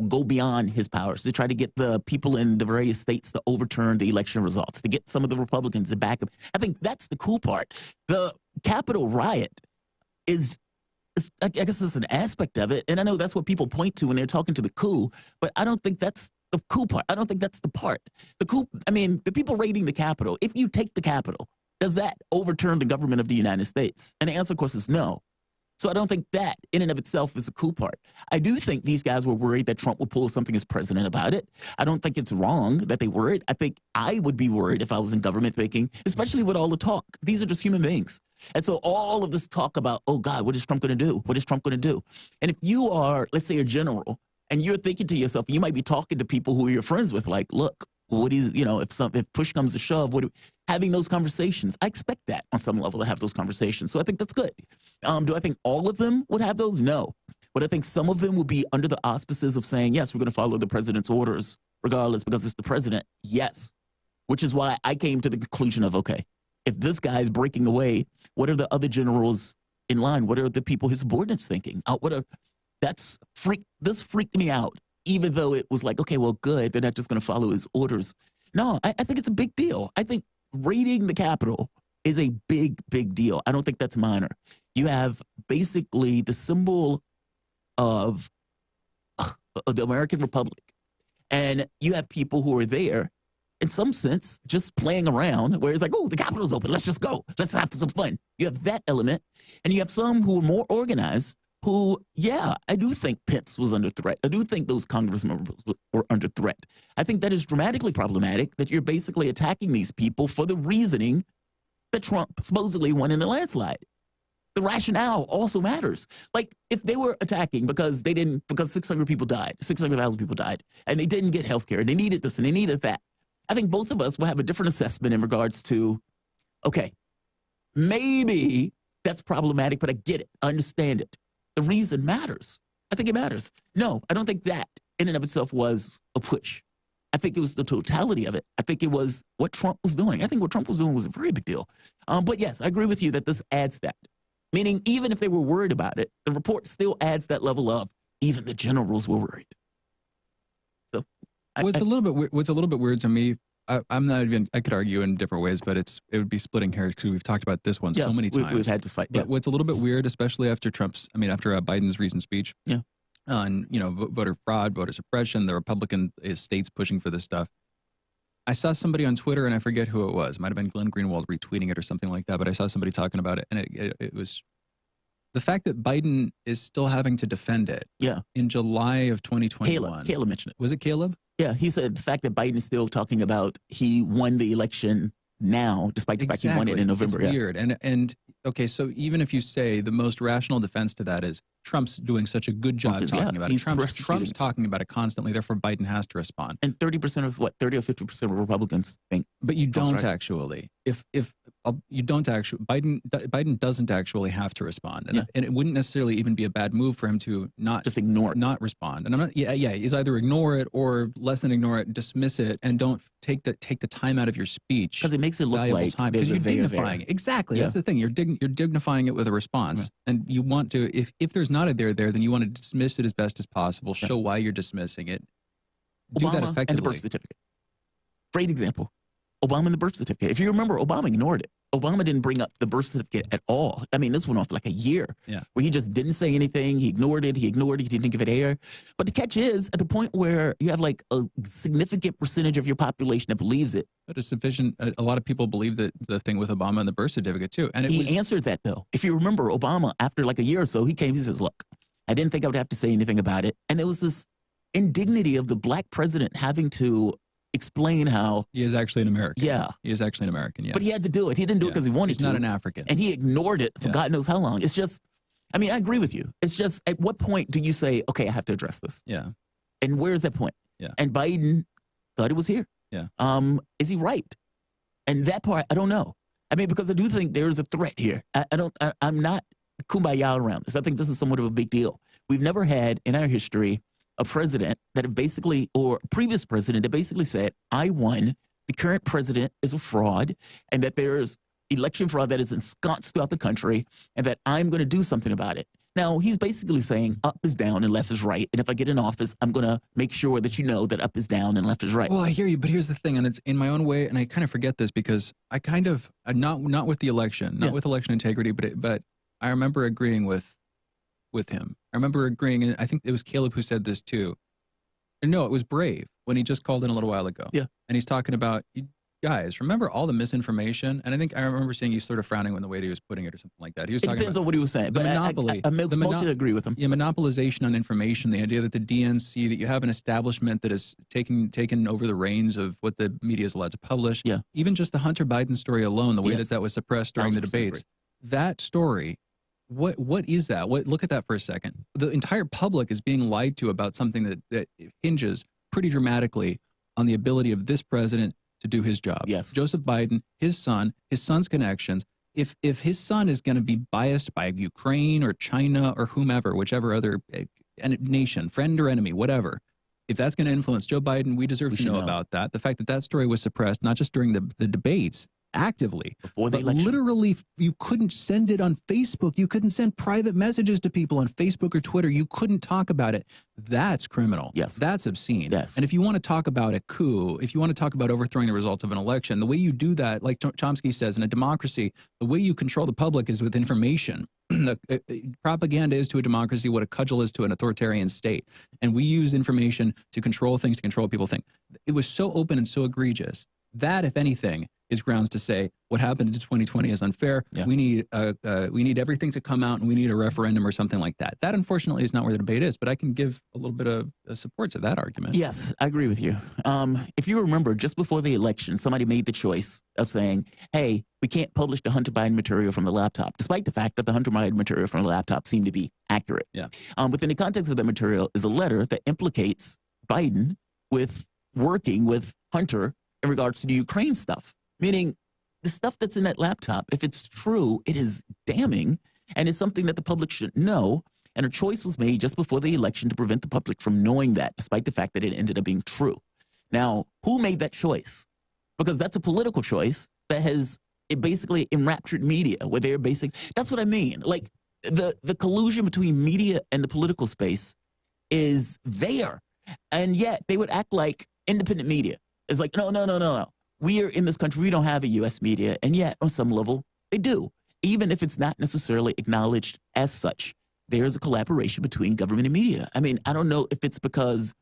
Speaker 4: go beyond his powers. They try to get the people in the various states to overturn the election results, to get some of the Republicans to back them. I think that's the coup part. The Capitol riot is, I guess it's an aspect of it, and I know that's what people point to when they're talking to the coup, but I don't think that's the coup part. I don't think that's the part. The coup, the people raiding the Capitol, if you take the Capitol, does that overturn the government of the United States? And the answer, of course, is no. So I don't think that in and of itself is a coup part. I do think these guys were worried that Trump would pull something as president about it. I don't think it's wrong that they worried. I think I would be worried if I was in government thinking, especially with all the talk. These are just human beings. And so all of this talk about, oh God, what is Trump going to do? What is Trump going to do? And if you are, let's say, a general, and you're thinking to yourself, you might be talking to people who are your friends with, like, look, what is, if push comes to shove, having those conversations. I expect that on some level to have those conversations. So I think that's good. Do I think all of them would have those? No. But I think some of them will be under the auspices of saying, yes, we're going to follow the president's orders regardless because it's the president. Yes. Which is why I came to the conclusion of, okay, if this guy is breaking away, what are the other generals in line? What are the people, his subordinates thinking? This freaked me out. Even though it was like, okay, well, good, they're not just going to follow his orders. No, I think it's a big deal. I think raiding the Capitol is a big, big deal. I don't think that's minor. You have basically the symbol of the American Republic. And you have people who are there, in some sense, just playing around, where it's like, oh, the Capitol's open, let's just go. Let's have some fun. You have that element. And you have some who are more organized, who, yeah, I do think Pence was under threat. I do think those Congress members were under threat. I think that is dramatically problematic, that you're basically attacking these people for the reasoning that Trump supposedly won in the landslide. The rationale also matters. Like, if they were attacking because 600,000 people died, and they didn't get health care, and they needed this and they needed that, I think both of us will have a different assessment in regards to, okay, maybe that's problematic, but I get it. I understand it. The reason matters. I think it matters. No, I don't think that in and of itself was a push. I think it was the totality of it. I think it was what Trump was doing. I think what Trump was doing was a very big deal. But yes, I agree with you that this adds that. Meaning, even if they were worried about it, the report still adds that level of even the generals were worried. So,
Speaker 3: what's a little bit weird to me. I'm not even. I could argue in different ways, but it would be splitting hairs because we've talked about this one so many times.
Speaker 4: We've had this fight.
Speaker 3: But what's a little bit weird, especially after Biden's recent speech, on voter fraud, voter suppression, the Republican states pushing for this stuff. I saw somebody on Twitter, and I forget who it was. It might have been Glenn Greenwald retweeting it or something like that. But I saw somebody talking about it, and it was the fact that Biden is still having to defend it.
Speaker 4: Yeah.
Speaker 3: In July of 2021.
Speaker 4: Caleb mentioned it.
Speaker 3: Was it Caleb?
Speaker 4: Yeah, he said the fact that Biden is still talking about he won the election now, despite the fact he won it in November.
Speaker 3: It's weird. And okay, so even if you say the most rational defense to that is Trump's doing such a good job talking about it. Trump's talking about it constantly, therefore Biden has to respond.
Speaker 4: And 30% of 30 or 50% of Republicans think.
Speaker 3: But you don't actually. If you don't actually, Biden doesn't actually have to respond, and it wouldn't necessarily even be a bad move for him to not
Speaker 4: just ignore it,
Speaker 3: not respond. And I'm not. Yeah. Is either ignore it or less than ignore it, dismiss it, and don't take the time out of your speech
Speaker 4: because it makes it look like
Speaker 3: because you're dignifying it. Exactly. Yeah. That's the thing. You're dignifying it with a response, and you want to. If there's not a there, then you want to dismiss it as best as possible. Show why you're dismissing it. Do
Speaker 4: Obama
Speaker 3: that effectively.
Speaker 4: And the birth certificate. Great example. Obama and the birth certificate. If you remember, Obama ignored it. Obama didn't bring up the birth certificate at all. I mean, this went off like a year where he just didn't say anything. He ignored it. He didn't give it air. But the catch is, at the point where you have like a significant percentage of your population that believes it.
Speaker 3: But it's sufficient. A lot of people believe that the thing with Obama and the birth certificate too. And
Speaker 4: he answered that though. If you remember, Obama, after like a year or so, he says, look, I didn't think I would have to say anything about it. And it was this indignity of the black president having to explain how
Speaker 3: he is actually an American.
Speaker 4: Yeah.
Speaker 3: He is actually an American, yes.
Speaker 4: But he had to do it. He didn't do it because he wanted to.
Speaker 3: He's not an African.
Speaker 4: And he ignored it for God knows how long. It's just, I mean, I agree with you. It's just, at what point do you say, okay, I have to address this?
Speaker 3: Yeah.
Speaker 4: And where's that point?
Speaker 3: Yeah.
Speaker 4: And Biden thought it was here.
Speaker 3: Yeah.
Speaker 4: Is he right? And that part, I don't know. I mean, because I do think there's a threat here. I'm not kumbaya around this. I think this is somewhat of a big deal. We've never had in our history a president that basically, or a previous president that basically said, I won, the current president is a fraud, and that there's election fraud that is ensconced throughout the country, and that I'm going to do something about it. Now, he's basically saying up is down and left is right, and if I get in office, I'm going to make sure that you know that up is down and left is right.
Speaker 3: Well, I hear you, but here's the thing, and it's in my own way, and I kind of forget this because I kind of, not with the election, not with election integrity, but I remember agreeing with him. I remember agreeing, and I think it was Caleb who said this too. No, it was Brave when he just called in a little while ago.
Speaker 4: Yeah.
Speaker 3: And he's talking about, guys, remember all the misinformation? And I think I remember seeing you sort of frowning when the way he was putting it or something like that. He was
Speaker 4: it
Speaker 3: talking
Speaker 4: depends
Speaker 3: about
Speaker 4: on what he was saying.
Speaker 3: The
Speaker 4: But
Speaker 3: monopoly.
Speaker 4: I mostly agree with him.
Speaker 3: Yeah, monopolization on information, the idea that the DNC, that you have an establishment that is taken over the reins of what the media is allowed to publish.
Speaker 4: Yeah.
Speaker 3: Even just the Hunter Biden story alone, the way that was suppressed during the debates. That story, what is that? Look at that for a second. The entire public is being lied to about something that hinges pretty dramatically on the ability of this president to do his job.
Speaker 4: Yes.
Speaker 3: Joseph Biden, his son's connections. If his son is going to be biased by Ukraine or China or whomever, whichever other nation, friend or enemy, whatever, if that's going to influence Joe Biden, we deserve to know about that. The fact that story was suppressed, not just during the debates, actively,
Speaker 4: before the election.
Speaker 3: Literally, you couldn't send it on Facebook. You couldn't send private messages to people on Facebook or Twitter. You couldn't talk about it. That's criminal.
Speaker 4: Yes.
Speaker 3: That's obscene.
Speaker 4: Yes.
Speaker 3: And if you want to talk about a coup, if you want to talk about overthrowing the results of an election, the way you do that, like Chomsky says, in a democracy, the way you control the public is with information. Propaganda is to a democracy what a cudgel is to an authoritarian state. And we use information to control things, to control what people think. It was so open and so egregious. That, if anything, is grounds to say what happened in 2020 is unfair.
Speaker 4: Yeah.
Speaker 3: We need everything to come out, and we need a referendum or something like that. That, unfortunately, is not where the debate is. But I can give a little bit of support to that argument.
Speaker 4: Yes, I agree with you. If you remember, just before the election, somebody made the choice of saying, "Hey, we can't publish the Hunter Biden material from the laptop," despite the fact that the Hunter Biden material from the laptop seemed to be accurate.
Speaker 3: Yeah.
Speaker 4: Within the context of that material is a letter that implicates Biden with working with Hunter in regards to the Ukraine stuff. Meaning, the stuff that's in that laptop, if it's true, it is damning, and it's something that the public should know. And a choice was made just before the election to prevent the public from knowing that, despite the fact that it ended up being true. Now, who made that choice? Because that's a political choice that has it basically enraptured media, where they're that's what I mean. Like, the collusion between media and the political space is there. And yet they would act like independent media. It's like, no. We are in this country, we don't have a U.S. media. And yet, on some level, they do. Even if it's not necessarily acknowledged as such, there's a collaboration between government and media. I mean, I don't know if it's because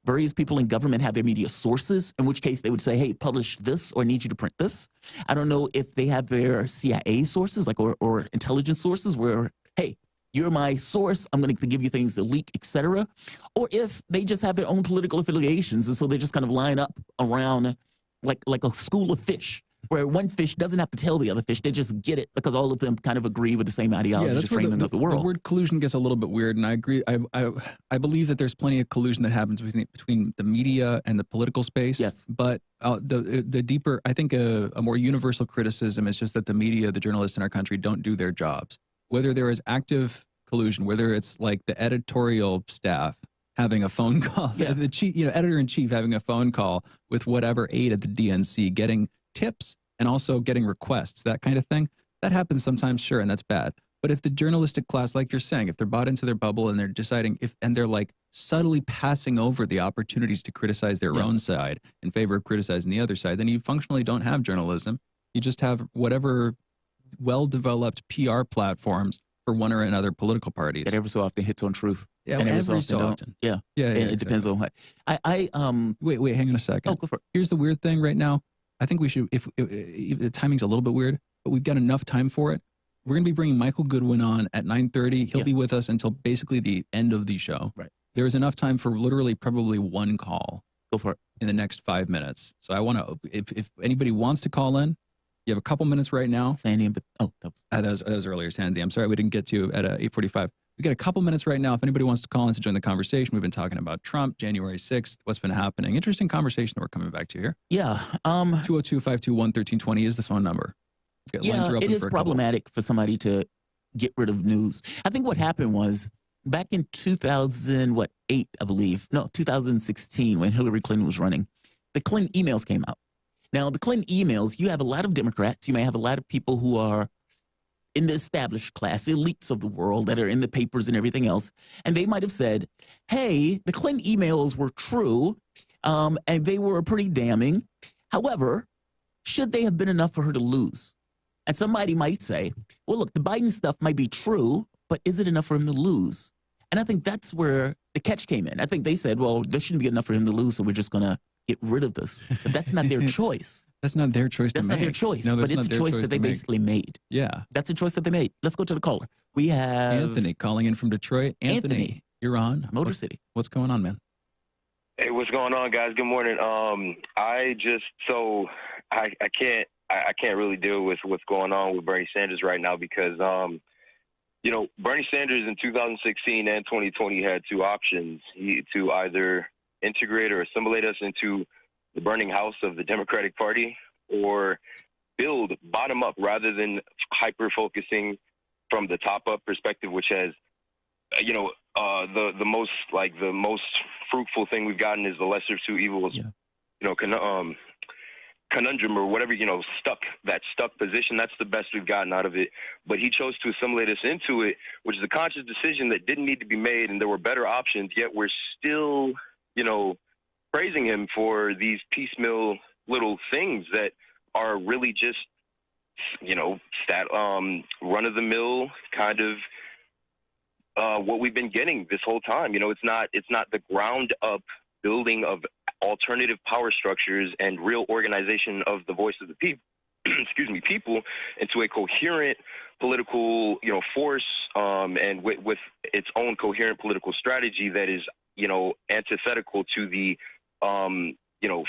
Speaker 4: various people in government have their media sources, in which case they would say, hey, publish this or need you to print this. I don't know if they have their CIA sources, like or intelligence sources where, hey, you're my source, I'm going to give you things that leak, etc. Or if they just have their own political affiliations, and so they just kind of line up around like a school of fish, where one fish doesn't have to tell the other fish, they just get it because all of them kind of agree with the same ideology,
Speaker 3: that's
Speaker 4: framing of the world.
Speaker 3: The word collusion gets a little bit weird, and I agree. I believe that there's plenty of collusion that happens between the media and the political space.
Speaker 4: Yes.
Speaker 3: But the deeper, I think a more universal criticism is just that the media, the journalists in our country don't do their jobs. Whether there is active collusion, whether it's like the editorial staff having a phone call, the chief, editor-in-chief having a phone call with whatever aide at the DNC, getting tips and also getting requests, that kind of thing. That happens sometimes, sure, and that's bad. But if the journalistic class, like you're saying, if they're bought into their bubble and they're deciding and they're like subtly passing over the opportunities to criticize their own side in favor of criticizing the other side, then you functionally don't have journalism. You just have whatever well-developed PR platforms for one or another political parties.
Speaker 4: That every so often hits on truth.
Speaker 3: Yeah,
Speaker 4: and
Speaker 3: every so often.
Speaker 4: Yeah. It depends on what.
Speaker 3: Wait, hang on a second.
Speaker 4: Oh, go for it.
Speaker 3: Here's the weird thing right now. I think we should, if the timing's a little bit weird, but we've got enough time for it. We're going to be bringing Michael Goodwin on at 9:30. He'll be with us until basically the end of the show.
Speaker 4: Right.
Speaker 3: There is enough time for literally probably one call.
Speaker 4: Go for it.
Speaker 3: In the next 5 minutes. So I want to, if anybody wants to call in, you have a couple minutes right now.
Speaker 4: Sandy, that
Speaker 3: was earlier, Sandy. I'm sorry we didn't get to you at 8:45. We got a couple minutes right now. If anybody wants to call in to join the conversation, we've been talking about Trump, January 6th, what's been happening. Interesting conversation that we're coming back to here.
Speaker 4: Yeah.
Speaker 3: 202-521-1320 is the phone number.
Speaker 4: It is problematic for somebody to get rid of news. I think what happened was back in 2008, I believe. No, 2016, when Hillary Clinton was running, the Clinton emails came out. Now, the Clinton emails, you have a lot of Democrats. You may have a lot of people who are in the established class, elites of the world that are in the papers and everything else. And they might have said, hey, the Clinton emails were true, and they were pretty damning. However, should they have been enough for her to lose? And somebody might say, well, look, the Biden stuff might be true, but is it enough for him to lose? And I think that's where the catch came in. I think they said, well, there shouldn't be enough for him to lose, so we're just going to get rid of this. But that's not their choice.
Speaker 3: That's not their choice to make.
Speaker 4: That's not their choice,
Speaker 3: No,
Speaker 4: but it's a choice that they basically made.
Speaker 3: Yeah.
Speaker 4: That's a choice that they made. Let's go to the caller. We have
Speaker 3: Anthony calling in from Detroit. Anthony, you're on.
Speaker 4: Motor City.
Speaker 3: What's going on, man?
Speaker 20: Hey, what's going on, guys? Good morning. I can't really deal with what's going on with Bernie Sanders right now because, Bernie Sanders in 2016 and 2020 had two options to either integrate or assimilate us into the burning house of the Democratic Party or build bottom up rather than hyper focusing from the top up perspective, which has, the most fruitful thing we've gotten is the lesser of two evils, conundrum or whatever, stuck position. That's the best we've gotten out of it. But he chose to assimilate us into it, which is a conscious decision that didn't need to be made. And there were better options, yet we're still, praising him for these piecemeal little things that are really just, run-of-the-mill kind of what we've been getting this whole time. It's not the ground-up building of alternative power structures and real organization of the voice of the people. People into a coherent political, force, and with its own coherent political strategy that is, antithetical to the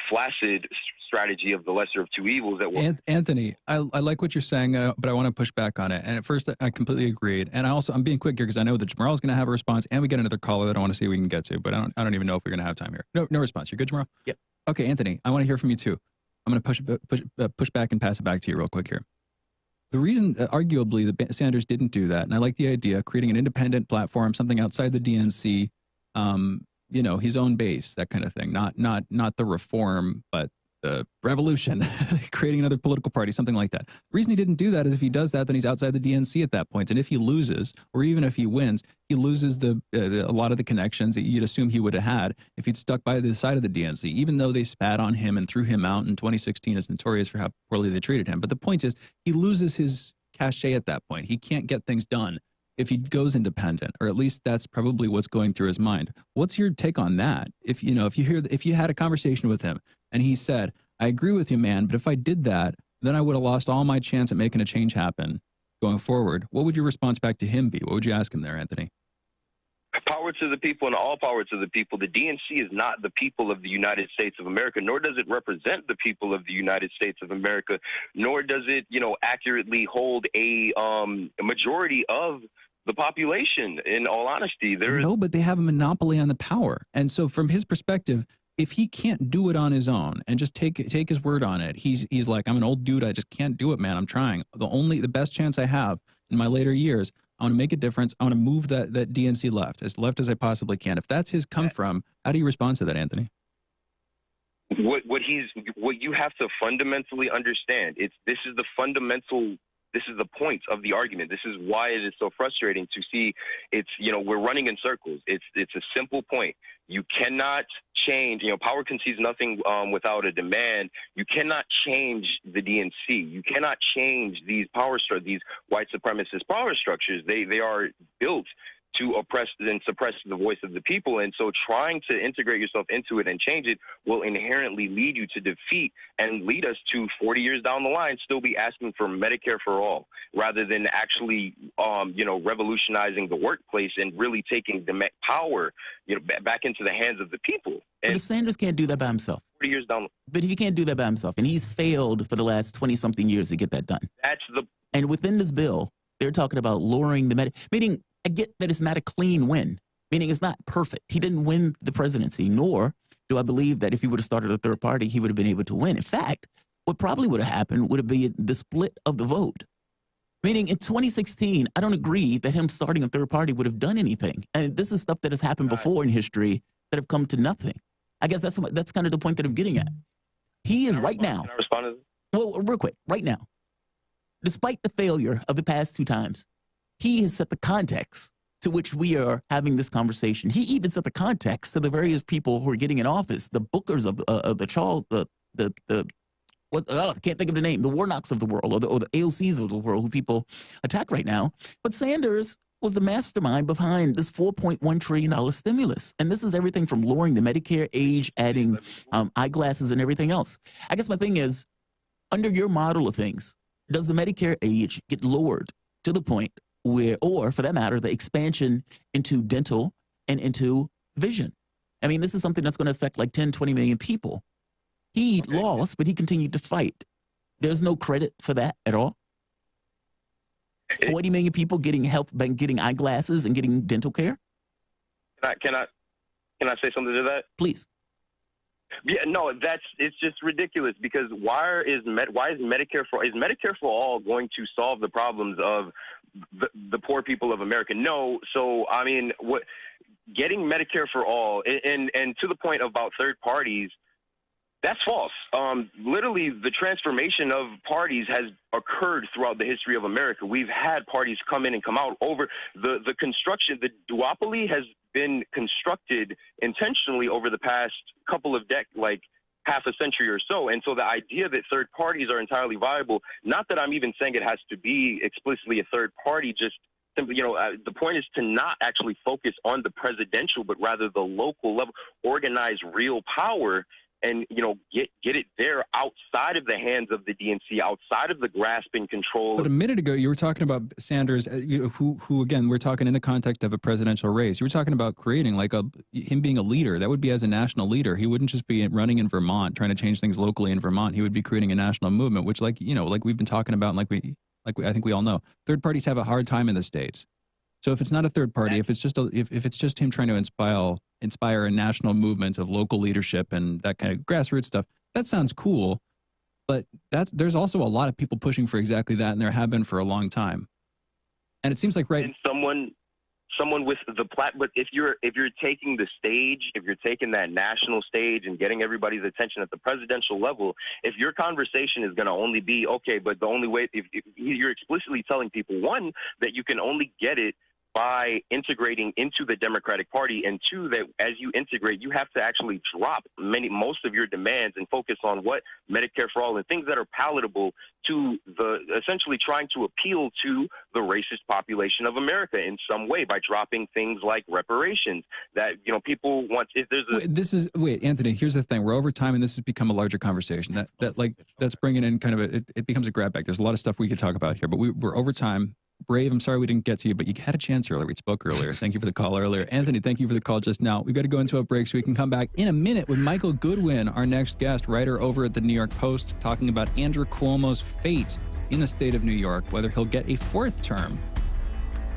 Speaker 20: flaccid strategy of the lesser of two evils that will.
Speaker 3: Anthony, I like what you're saying, but I want to push back on it. And at first, I completely agreed. And I'm being quick here because I know that Jamarl is going to have a response, and we get another caller that I want to see if we can get to. But I don't even know if we're going to have time here. No response. You're good, Jamarl?
Speaker 4: Yep.
Speaker 3: Okay, Anthony, I want to hear from you too. I'm going to push back and pass it back to you real quick here. The reason, arguably, that Sanders didn't do that, and I like the idea, creating an independent platform, something outside the DNC, his own base, that kind of thing. Not the reform, but the revolution, creating another political party, something like that. The reason he didn't do that is if he does that, then he's outside the DNC at that point. And if he loses, or even if he wins, he loses a lot of the connections that you'd assume he would have had if he'd stuck by the side of the DNC, even though they spat on him and threw him out in 2016 is notorious for how poorly they treated him. But the point is, he loses his cachet at that point. He can't get things done if he goes independent, or at least that's probably what's going through his mind. What's your take on that? If you had a conversation with him and he said, I agree with you, man, but if I did that, then I would have lost all my chance at making a change happen going forward. What would your response back to him be? What would you ask him there, Anthony?
Speaker 20: Power to the people and all power to the people. The DNC is not the people of the United States of America, nor does it represent the people of the United States of America, nor does it, accurately hold a majority of the population, in all honesty.
Speaker 3: No, but they have a monopoly on the power. And so from his perspective, if he can't do it on his own and just take his word on it, he's like, I'm an old dude, I just can't do it, man. I'm trying. The best chance I have in my later years, I want to make a difference. I want to move that DNC left as I possibly can. If that's his come from, how do you respond to that, Anthony?
Speaker 20: What you have to fundamentally understand, this is the point of the argument. This is why it is so frustrating to see we're running in circles. It's a simple point. You cannot change, power concedes nothing without a demand. You cannot change the DNC. You cannot change these these white supremacist power structures. They are built to oppress and suppress the voice of the people. And so trying to integrate yourself into it and change it will inherently lead you to defeat and lead us to 40 years down the line still be asking for Medicare for all rather than actually, revolutionizing the workplace and really taking the power, back into the hands of the people. And
Speaker 4: but if Sanders can't do that by himself.
Speaker 20: 40 years down.
Speaker 4: But if he can't do that by himself, and he's failed for the last 20-something years to get that done. And within this bill, they're talking about lowering the meaning, I get that it's not a clean win, meaning it's not perfect. He didn't win the presidency, nor do I believe that if he would have started a third party, he would have been able to win. In fact, what probably would have happened would have been the split of the vote. Meaning in 2016, I don't agree that him starting a third party would have done anything. And this is stuff that has happened before in history that have come to nothing. I guess that's kind of the point that I'm getting at. He is right now.
Speaker 20: Can I respond to this?
Speaker 4: Well, real quick, right now, despite the failure of the past two times, he has set the context to which we are having this conversation. He even set the context to the various people who are getting in office, the Bookers of the Charles, I can't think of the name, the Warnocks of the world, or the AOCs of the world, who people attack right now. But Sanders was the mastermind behind this $4.1 trillion stimulus. And this is everything from lowering the Medicare age, adding eyeglasses and everything else. I guess my thing is, under your model of things, does the Medicare age get lowered to the point where, or for that matter, the expansion into dental and into vision? I mean, this is something that's going to affect like 10, 20 million people. He lost, but he continued to fight. There's no credit for that at all. 40 million people getting help, getting eyeglasses and getting dental care.
Speaker 20: Can I say something to that?
Speaker 4: Please.
Speaker 20: Yeah, no, it's just ridiculous because why is Medicare for all going to solve the problems of the poor people of America? No. So I mean, getting Medicare for all and to the point about third parties, that's false. Literally, the transformation of parties has occurred throughout the history of America. We've had parties come in and come out over the construction. The duopoly has been constructed intentionally over the past couple of like half a century or so. And so the idea that third parties are entirely viable, not that I'm even saying it has to be explicitly a third party, just simply, the point is to not actually focus on the presidential, but rather the local level, organize real power and, get it there outside of the hands of the DNC, outside of the grasp and control.
Speaker 3: But a minute ago, you were talking about Sanders, who again, we're talking in the context of a presidential race. You were talking about creating him being a leader. That would be as a national leader. He wouldn't just be running in Vermont, trying to change things locally in Vermont. He would be creating a national movement, which like we've been talking about, and I think we all know, third parties have a hard time in the States. So if it's not a third party, if it's just him trying to inspire a national movement of local leadership and that kind of grassroots stuff, that sounds cool. But there's also a lot of people pushing for exactly that, and there have been for a long time. And it seems like
Speaker 20: And someone with the but if you're taking the stage, if you're taking that national stage and getting everybody's attention at the presidential level, if your conversation is going to only be okay, but the only way if you're explicitly telling people, one, that you can only get it by integrating into the Democratic Party, and two, that as you integrate, you have to actually drop most of your demands and focus on what Medicare for all and things that are palatable to essentially trying to appeal to the racist population of America in some way by dropping things like reparations that, people want. If there's
Speaker 3: wait, Anthony, here's the thing. We're over time, and this has become a larger conversation. That's bringing in kind of it becomes a grab bag. There's a lot of stuff we could talk about here, but we're over time. Brave, I'm sorry we didn't get to you, but you had a chance earlier. We spoke earlier. Thank you for the call earlier. Anthony, thank you for the call just now. We've got to go into a break so we can come back in a minute with Michael Goodwin, our next guest, writer over at the New York Post, talking about Andrew Cuomo's fate in the state of New York, whether he'll get a fourth term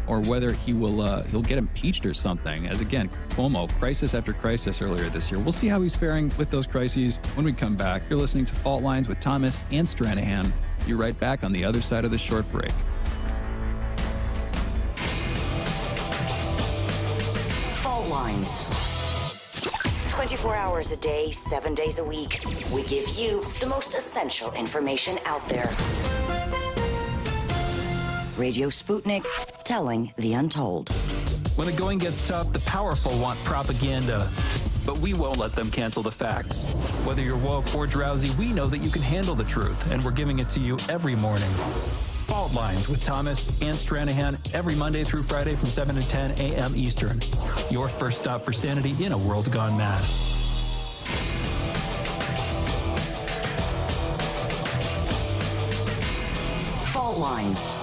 Speaker 3: or whether he'll get impeached or something. As again, Cuomo, crisis after crisis earlier this year. We'll see how he's faring with those crises when we come back. You're listening to Fault Lines with Thomas and Stranahan. Be right back on the other side of the short break.
Speaker 2: Lines. 24 hours a day, 7 days a week. We give you the most essential information out there. Radio Sputnik, telling the untold.
Speaker 21: When the going gets tough, the powerful want propaganda. But we won't let them cancel the facts. Whether you're woke or drowsy, we know that you can handle the truth, and we're giving it to you every morning. Fault Lines with Thomas and Stranahan every Monday through Friday from 7 to 10 a.m. Eastern. Your first stop for sanity in a world gone mad.
Speaker 2: Fault Lines.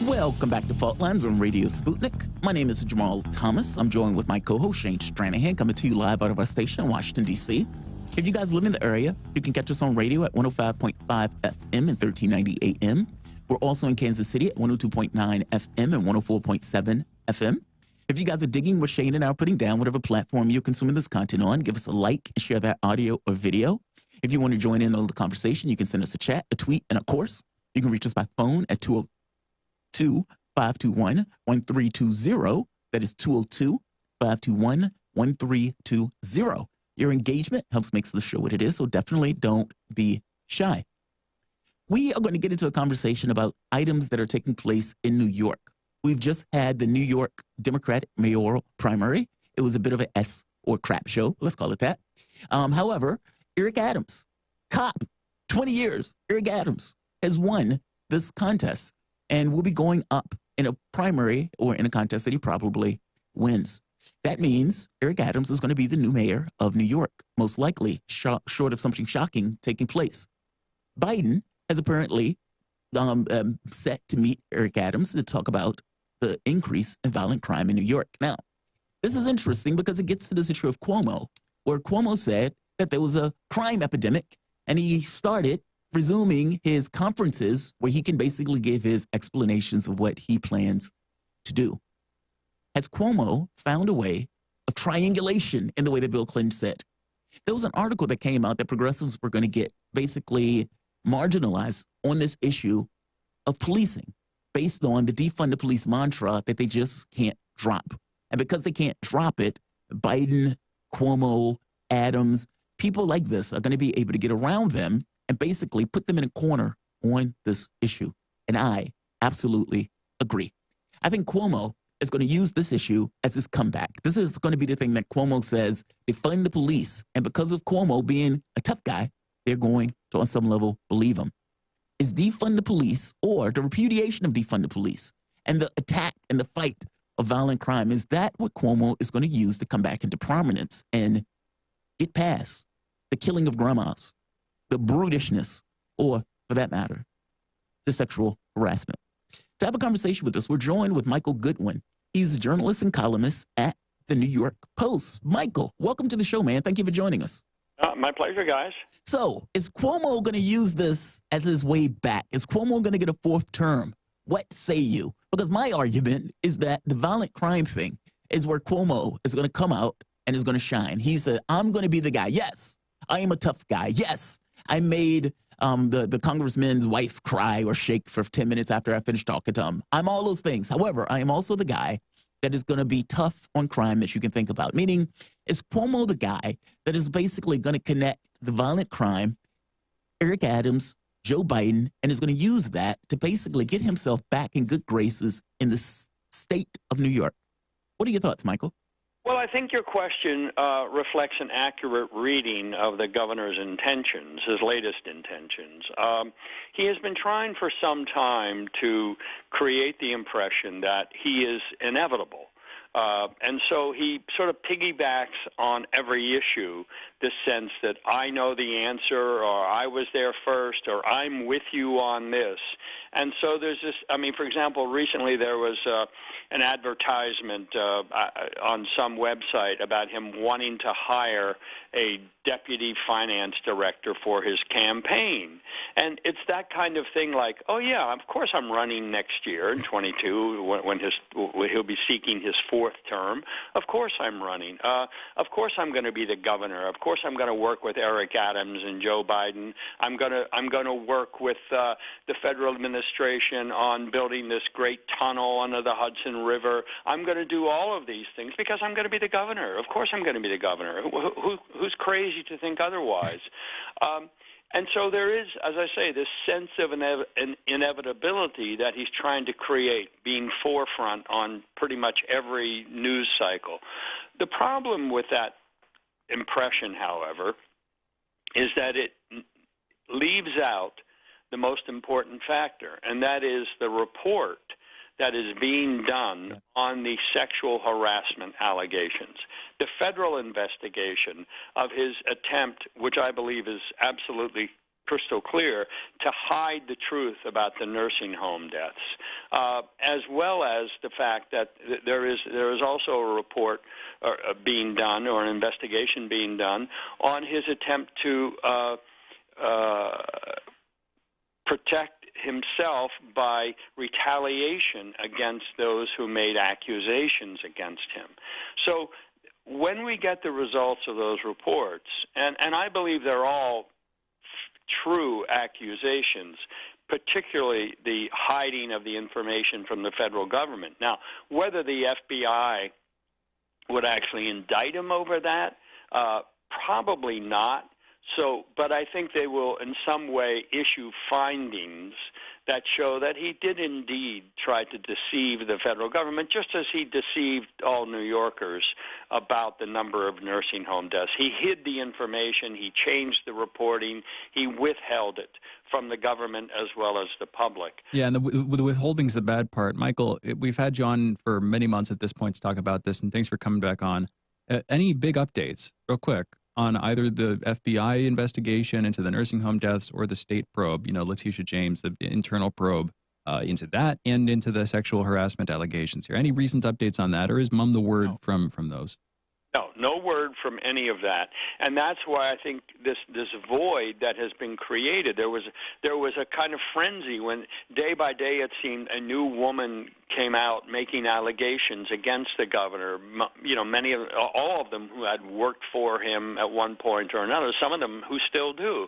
Speaker 4: Welcome back to Fault Lines on Radio Sputnik. My name is Jamarl Thomas. I'm joined with my co-host Shane Stranahan, coming to you live out of our station in Washington, D.C. If you guys live in the area, you can catch us on radio at 105.5 FM and 1390 AM. We're also in Kansas City at 102.9 FM and 104.7 FM. If you guys are digging what Shane and I are putting down, whatever platform you're consuming this content on, give us a like and share that audio or video. If you want to join in on the conversation, you can send us a chat, a tweet, and of course, you can reach us by phone at 202-521-1320. That is 202-521-1320. Your engagement helps make the show what it is, so definitely don't be shy. We are going to get into a conversation about items that are taking place in New York. We've just had the New York Democratic mayoral primary. It was a bit of a S or crap show, let's call it that. However, Eric Adams, cop, 20 years, Eric Adams has won this contest and will be going up in a primary or in a contest that he probably wins. That means Eric Adams is going to be the new mayor of New York, most likely, short of something shocking taking place. Biden has apparently set to meet Eric Adams to talk about the increase in violent crime in New York. Now, this is interesting because it gets to this issue of Cuomo, where Cuomo said that there was a crime epidemic, and he started resuming his conferences where he can basically give his explanations of what he plans to do. Has Cuomo found a way of triangulation in the way that Bill Clinton said? There was an article that came out that progressives were going to get basically marginalized on this issue of policing based on the defund the police mantra that they just can't drop. And because they can't drop it, Biden, Cuomo, Adams, people like this are going to be able to get around them and basically put them in a corner on this issue. And I absolutely agree. I think Cuomo is going to use this issue as his comeback. This is going to be the thing that Cuomo says, defund the police. And because of Cuomo being a tough guy, they're going to, on some level, believe him. Is defund the police, or the repudiation of defund the police and the attack and the fight of violent crime, is that what Cuomo is going to use to come back into prominence and get past the killing of grandmas, the brutishness, or, for that matter, the sexual harassment? To have a conversation with us, we're joined with Michael Goodwin. He's a journalist and columnist at the New York Post. Michael, welcome to the show, man. Thank you for joining us.
Speaker 22: My pleasure, guys.
Speaker 4: So, is Cuomo going to use this as his way back? Is Cuomo going to get a fourth term? What say you? Because my argument is that the violent crime thing is where Cuomo is going to come out and is going to shine. He said, I'm going to be the guy. Yes, I am a tough guy. Yes, I made the congressman's wife cry or shake for 10 minutes after I finished talking to him. I'm all those things. However, I am also the guy that is going to be tough on crime that you can think about. Meaning, is Cuomo the guy that is basically going to connect the violent crime, Eric Adams, Joe Biden, and is going to use that to basically get himself back in good graces in the state of New York? What are your thoughts, Michael?
Speaker 5: Well, I think your question reflects an accurate reading of the governor's intentions, his latest intentions. He has been trying for some time to create the impression that he is inevitable. And so he sort of piggybacks on every issue, this sense that I know the answer, or I was there first, or I'm with you on this. And so there's this, I mean, for example, recently there was an advertisement on some website about him wanting to hire a deputy finance director for his campaign. And it's that kind of thing like, oh, yeah, of course I'm running next year in 22 when he'll be seeking his fourth term. Of course I'm running. Of course I'm going to be the governor. Of course I'm going to work with Eric Adams and Joe Biden. I'm going to work with the federal administration on building this great tunnel under the Hudson River. I'm going to do all of these things because I'm going to be the governor. Of course I'm going to be the governor. Who's crazy to think otherwise? And so there is, as I say, this sense of an inevitability that he's trying to create, being forefront on pretty much every news cycle. The problem with that impression, however, is that it leaves out the most important factor, and that is the report that is being done on the sexual harassment allegations. The federal investigation of his attempt, which I believe is absolutely crystal clear, to hide the truth about the nursing home deaths, as well as the fact that there is also a report being done, or an investigation being done, on his attempt to protect himself by retaliation against those who made accusations against him. So when we get the results of those reports, and I believe they're all true accusations, particularly the hiding of the information from the federal government. Now, whether the FBI would actually indict him over that, probably not. So, but I think they will in some way issue findings that show that he did indeed try to deceive the federal government, just as he deceived all New Yorkers about the number of nursing home deaths. He hid the information, he changed the reporting, he withheld it from the government as well as the public.
Speaker 3: Yeah, and the withholding's the bad part. Michael, we've had you on for many months at this point to talk about this, and thanks for coming back on. Any big updates, real quick, on either the FBI investigation into the nursing home deaths or the state probe, Letitia James, the internal probe into that and into the sexual harassment allegations here? Any recent updates on that, or is mum the word from those?
Speaker 5: No word from any of that, and that's why I think this void that has been created. There was a kind of frenzy when day by day it seemed a new woman came out making allegations against the governor. All of them who had worked for him at one point or another. Some of them who still do.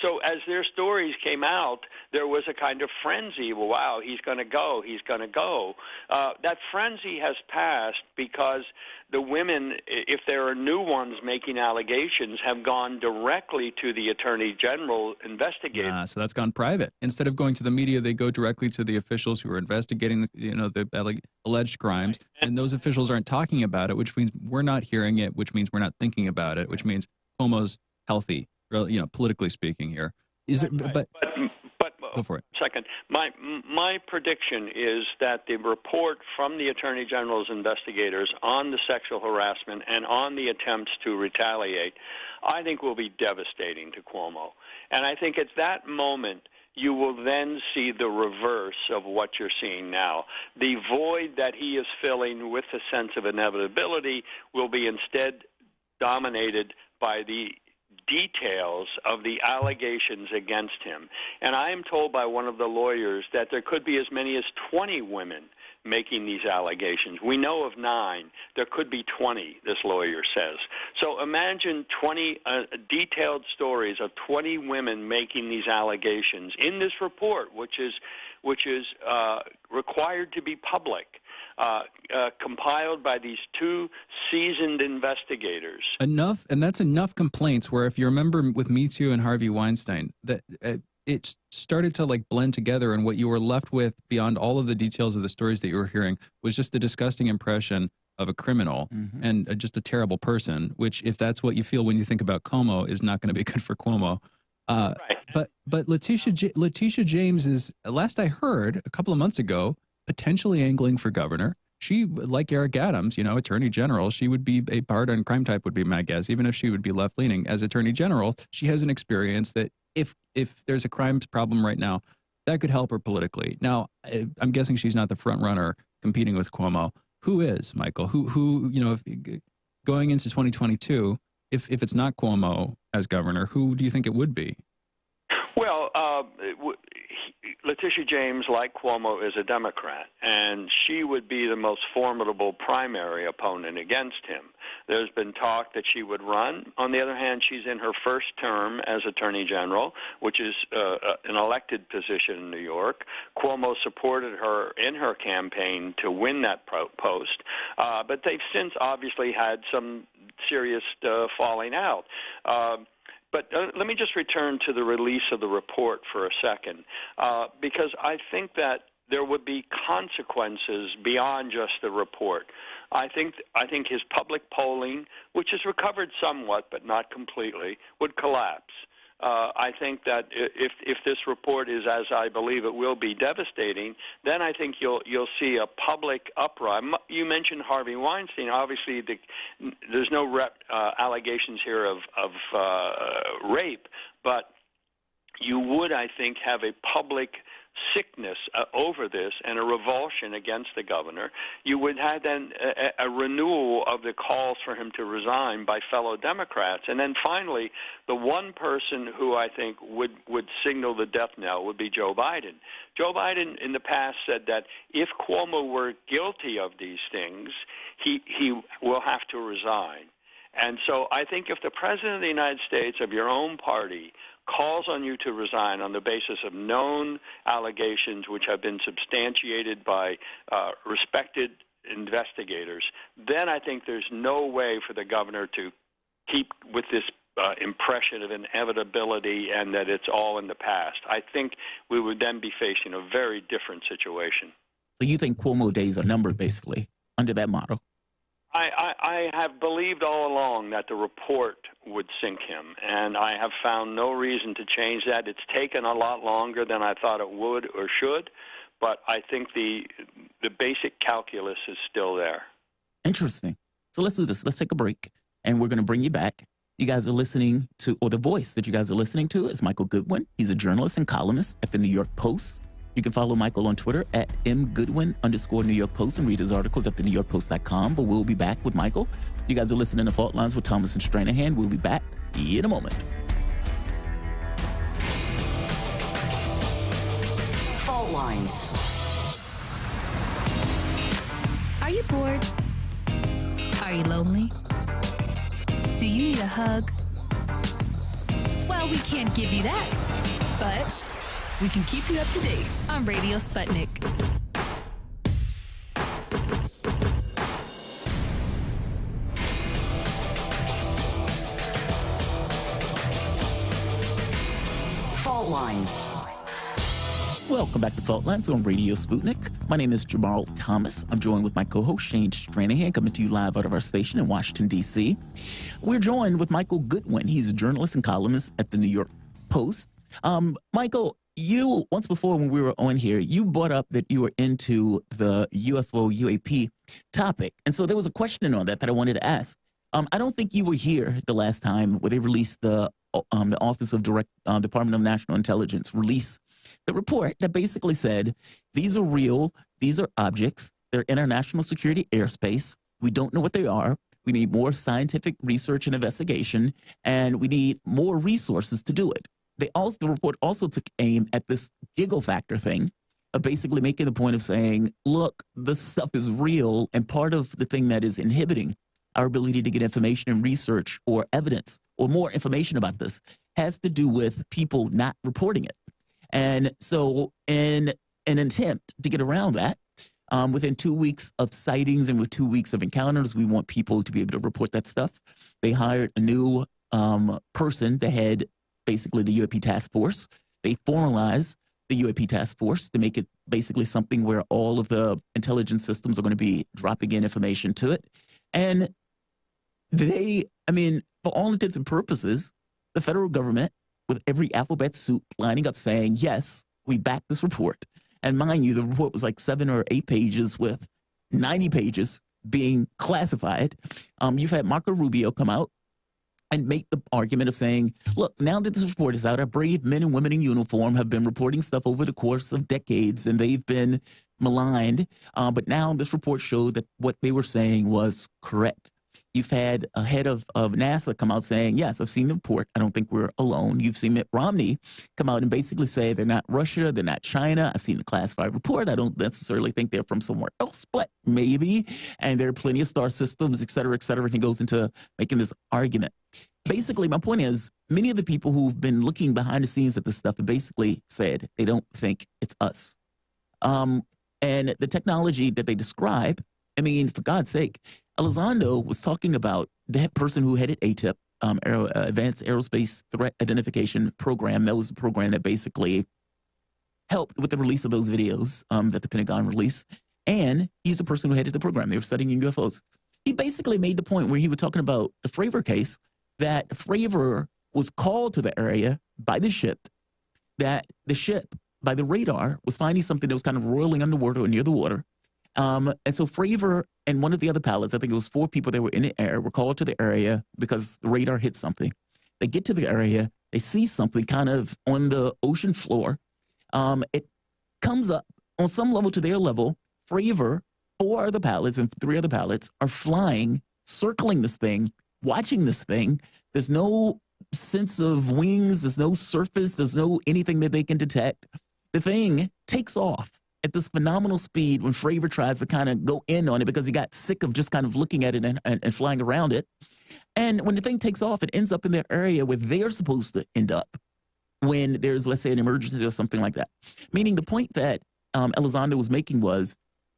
Speaker 5: So as their stories came out, there was a kind of frenzy. Well, wow, he's going to go. He's going to go. That frenzy has passed because the women, if there are new ones making allegations, have gone directly to the Attorney General investigating.
Speaker 3: So that's gone private. Instead of going to the media, they go directly to the officials who are investigating the alleged crimes, and those officials aren't talking about it, which means we're not hearing it, which means we're not thinking about it, which means Cuomo's healthy, politically speaking here. But go for it.
Speaker 5: Second, my prediction is that the report from the Attorney General's investigators on the sexual harassment and on the attempts to retaliate, I think will be devastating to Cuomo. And I think at that moment, you will then see the reverse of what you're seeing now. The void that he is filling with a sense of inevitability will be instead dominated by the details of the allegations against him. And I am told by one of the lawyers that there could be as many as 20 women making these allegations. We know of 9. There could be 20, this lawyer says. So imagine 20 detailed stories of 20 women making these allegations in this report, which is required to be public, compiled by these 2 seasoned investigators.
Speaker 3: Enough, and that's enough complaints where, if you remember with Me Too and Harvey Weinstein, that it started to like blend together, and what you were left with beyond all of the details of the stories that you were hearing was just the disgusting impression of a criminal and just a terrible person, which, if that's what you feel when you think about Cuomo, is not going to be good for Cuomo.
Speaker 5: Right.
Speaker 3: But Letitia James is, last I heard a couple of months ago, potentially angling for governor. She, like Eric Adams, you know, Attorney General, she would be a pardon crime type, would be my guess. Even if she would be left leaning as Attorney General, she has an experience that if there's a crime problem right now, that could help her politically. Now, I'm guessing she's not the front runner competing with Cuomo. Who is, Michael? Who you know, if, going into 2022, if it's not Cuomo as governor, who do you think it would be?
Speaker 5: Well, Letitia James, like Cuomo, is a Democrat, and she would be the most formidable primary opponent against him. There's been talk that she would run. On the other hand, she's in her first term as Attorney General, which is an elected position in New York. Cuomo supported her in her campaign to win that post, but they've since obviously had some serious falling out. But let me just return to the release of the report for a second, because I think that there would be consequences beyond just the report. I think his public polling, which has recovered somewhat but not completely, would collapse. I think that if this report is, as I believe it will be, devastating, then I think you'll see a public uproar. You mentioned Harvey Weinstein. Obviously, there's no allegations here of rape, but you would, I think, have a public sickness over this and a revulsion against the governor. You would have then a renewal of the calls for him to resign by fellow Democrats. And then finally, the one person who I think would signal the death knell would be Joe Biden. Joe Biden in the past said that if Cuomo were guilty of these things, he will have to resign. And so I think if the President of the United States, of your own party, calls on you to resign on the basis of known allegations which have been substantiated by respected investigators, then I think there's no way for the governor to keep with this impression of inevitability and that it's all in the past. I think we would then be facing a very different situation.
Speaker 4: So you think Cuomo days are numbered, basically, under that motto?
Speaker 5: I have believed all along that the report would sink him, and I have found no reason to change that. It's taken a lot longer than I thought it would or should, but I think the basic calculus is still there.
Speaker 4: Interesting. So let's do this. Let's take a break, and we're going to bring you back. You guys are listening to, or the voice that you guys are listening to is Michael Goodwin. He's a journalist and columnist at the New York Post. You can follow Michael on Twitter at @mgoodwin_New York Post and read his articles at thenewyorkpost.com. But we'll be back with Michael. You guys are listening to Fault Lines with Thomas and Stranahan. We'll be back in a moment.
Speaker 2: Fault Lines.
Speaker 7: Are you bored? Are you lonely? Do you need a hug? Well, we can't give you that, but we can keep you up to date on Radio Sputnik.
Speaker 2: Fault Lines.
Speaker 4: Welcome back to Fault Lines on Radio Sputnik. My name is Jamarl Thomas. I'm joined with my co-host Shane Stranahan, coming to you live out of our station in Washington, D.C. We're joined with Michael Goodwin. He's a journalist and columnist at the New York Post. Michael, you, once before when we were on here, you brought up that you were into the UFO UAP topic. And so there was a question on that I wanted to ask. I don't think you were here the last time where they released the Office of Department of National Intelligence release the report that basically said, these are real, these are objects, they're international security airspace. We don't know what they are. We need more scientific research and investigation, and we need more resources to do it. The report also took aim at this giggle factor thing basically making the point of saying, look, this stuff is real, and part of the thing that is inhibiting our ability to get information and research or evidence or more information about this has to do with people not reporting it. And so in an attempt to get around that, within 2 weeks of sightings and with 2 weeks of encounters, we want people to be able to report that stuff. They hired a new person to head basically the UAP task force. They formalized the UAP task force to make it basically something where all of the intelligence systems are going to be dropping in information to it. And they, I mean, for all intents and purposes, the federal government, with every alphabet soup lining up saying, yes, we back this report. And mind you, the report was like 7 or 8 pages with 90 pages being classified. You've had Marco Rubio come out and make the argument of saying, look, now that this report is out, our brave men and women in uniform have been reporting stuff over the course of decades, and they've been maligned. But now this report showed that what they were saying was correct. You've had a head of NASA come out saying, yes, I've seen the report. I don't think we're alone. You've seen Mitt Romney come out and basically say they're not Russia, they're not China. I've seen the classified report. I don't necessarily think they're from somewhere else, but maybe. And there are plenty of star systems, et cetera, et cetera. And he goes into making this argument. Basically, my point is, many of the people who've been looking behind the scenes at this stuff have basically said they don't think it's us. And the technology that they describe, I mean, for God's sake, Elizondo was talking about that person who headed ATIP, Advanced Aerospace Threat Identification Program. That was the program that basically helped with the release of those videos that the Pentagon released. And he's the person who headed the program. They were studying UFOs. He basically made the point where he was talking about the Fravor case, that Fravor was called to the area by the ship, that the ship, by the radar, was finding something that was kind of roiling underwater or near the water. And so Fravor and one of the other pilots, I think it was 4 people that were in the air, were called to the area because the radar hit something. They get to the area, they see something kind of on the ocean floor. It comes up on some level to their level. Fravor, 4 other pilots and 3 other pilots are flying, circling this thing, watching this thing. There's no sense of wings, there's no surface, there's no anything that they can detect. The thing takes off at this phenomenal speed when Fravor tries to kind of go in on it because he got sick of just kind of looking at it and flying around it. And when the thing takes off, it ends up in their area where they're supposed to end up when there's, let's say, an emergency or something like that. Meaning the point that Elizondo was making was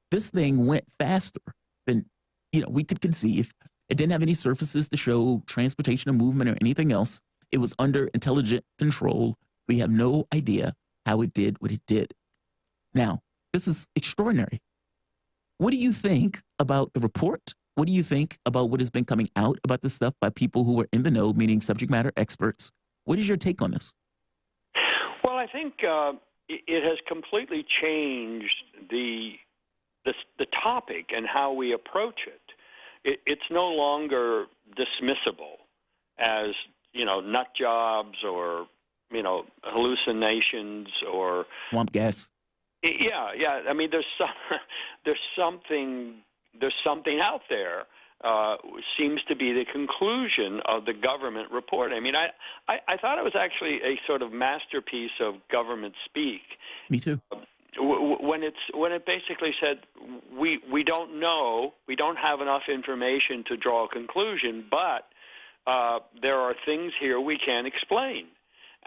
Speaker 4: this thing went faster than, we could conceive. It didn't have any surfaces to show transportation or movement or anything else. It was under intelligent control. We have no idea how it did what it did. Now, this is extraordinary. What do you think about the report? What do you think about what has been coming out about this stuff by people who are in the know, meaning subject matter experts? What is your take on this?
Speaker 5: Well, I think it has completely changed the topic and how we approach it. It's no longer dismissible as, nut jobs or, hallucinations or
Speaker 4: swamp gas.
Speaker 5: Yeah. I mean, there's something out there. Seems to be the conclusion of the government report. I mean, I thought it was actually a sort of masterpiece of government speak.
Speaker 4: Me too.
Speaker 5: When it basically said we don't know, we don't have enough information to draw a conclusion, but there are things here we can't explain.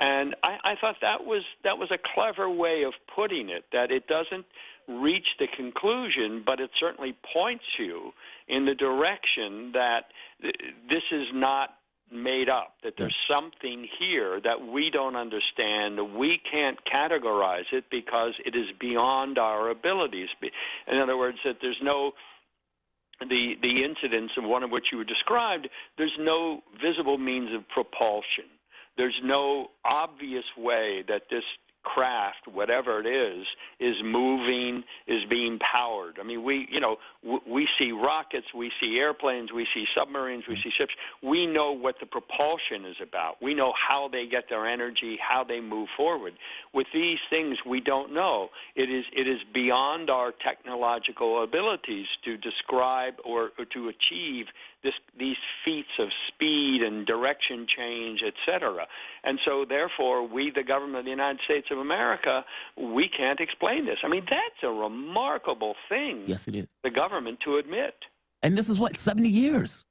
Speaker 5: And I thought that was a clever way of putting it, that it doesn't reach the conclusion, but it certainly points you in the direction that this is not made up, that there's something here that we don't understand. We can't categorize it because it is beyond our abilities. In other words, that there's no the incidents of one of which you described, there's no visible means of propulsion. There's no obvious way that this craft, whatever it is moving, is being powered. I mean, we see rockets, we see airplanes, we see submarines, we see ships. We know what the propulsion is about. We know how they get their energy, how they move forward. With these things, we don't know. It is beyond our technological abilities to describe or to achieve these feats of speed and direction change, et cetera. And so, therefore, we, the government of the United States of America, we can't explain this. I mean, that's a remarkable thing.
Speaker 4: Yes, it is.
Speaker 5: The government to admit.
Speaker 4: And this is what, 70 years?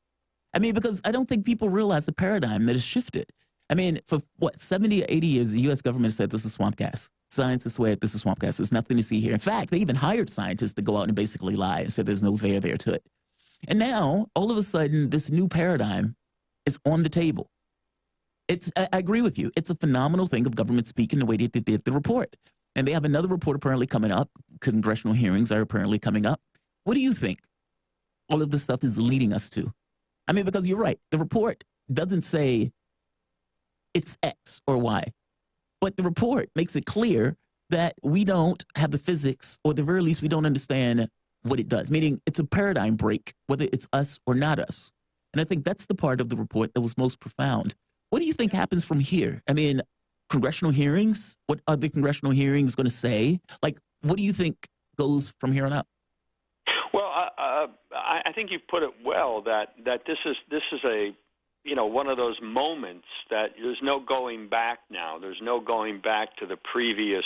Speaker 4: I mean, because I don't think people realize the paradigm that has shifted. I mean, for what, 70 or 80 years, the U.S. government said this is swamp gas. Science has said this is swamp gas. There's nothing to see here. In fact, they even hired scientists to go out and basically lie and said there's no there to it. And now, all of a sudden, this new paradigm is on the table. I agree with you. It's a phenomenal thing of government speaking the way they did the report. And they have another report apparently coming up. Congressional hearings are apparently coming up. What do you think all of this stuff is leading us to? I mean, because you're right. The report doesn't say it's X or Y. But the report makes it clear that we don't have the physics, or at the very least, we don't understand what it does, meaning it's a paradigm break, whether it's us or not us. And I think that's the part of the report that was most profound. What do you think happens from here? I mean, congressional hearings? What are the congressional hearings going to say? Like, what do you think goes from here on out?
Speaker 5: Well, I think you've put it well that this is a one of those moments that there's no going back now. There's no going back to the previous,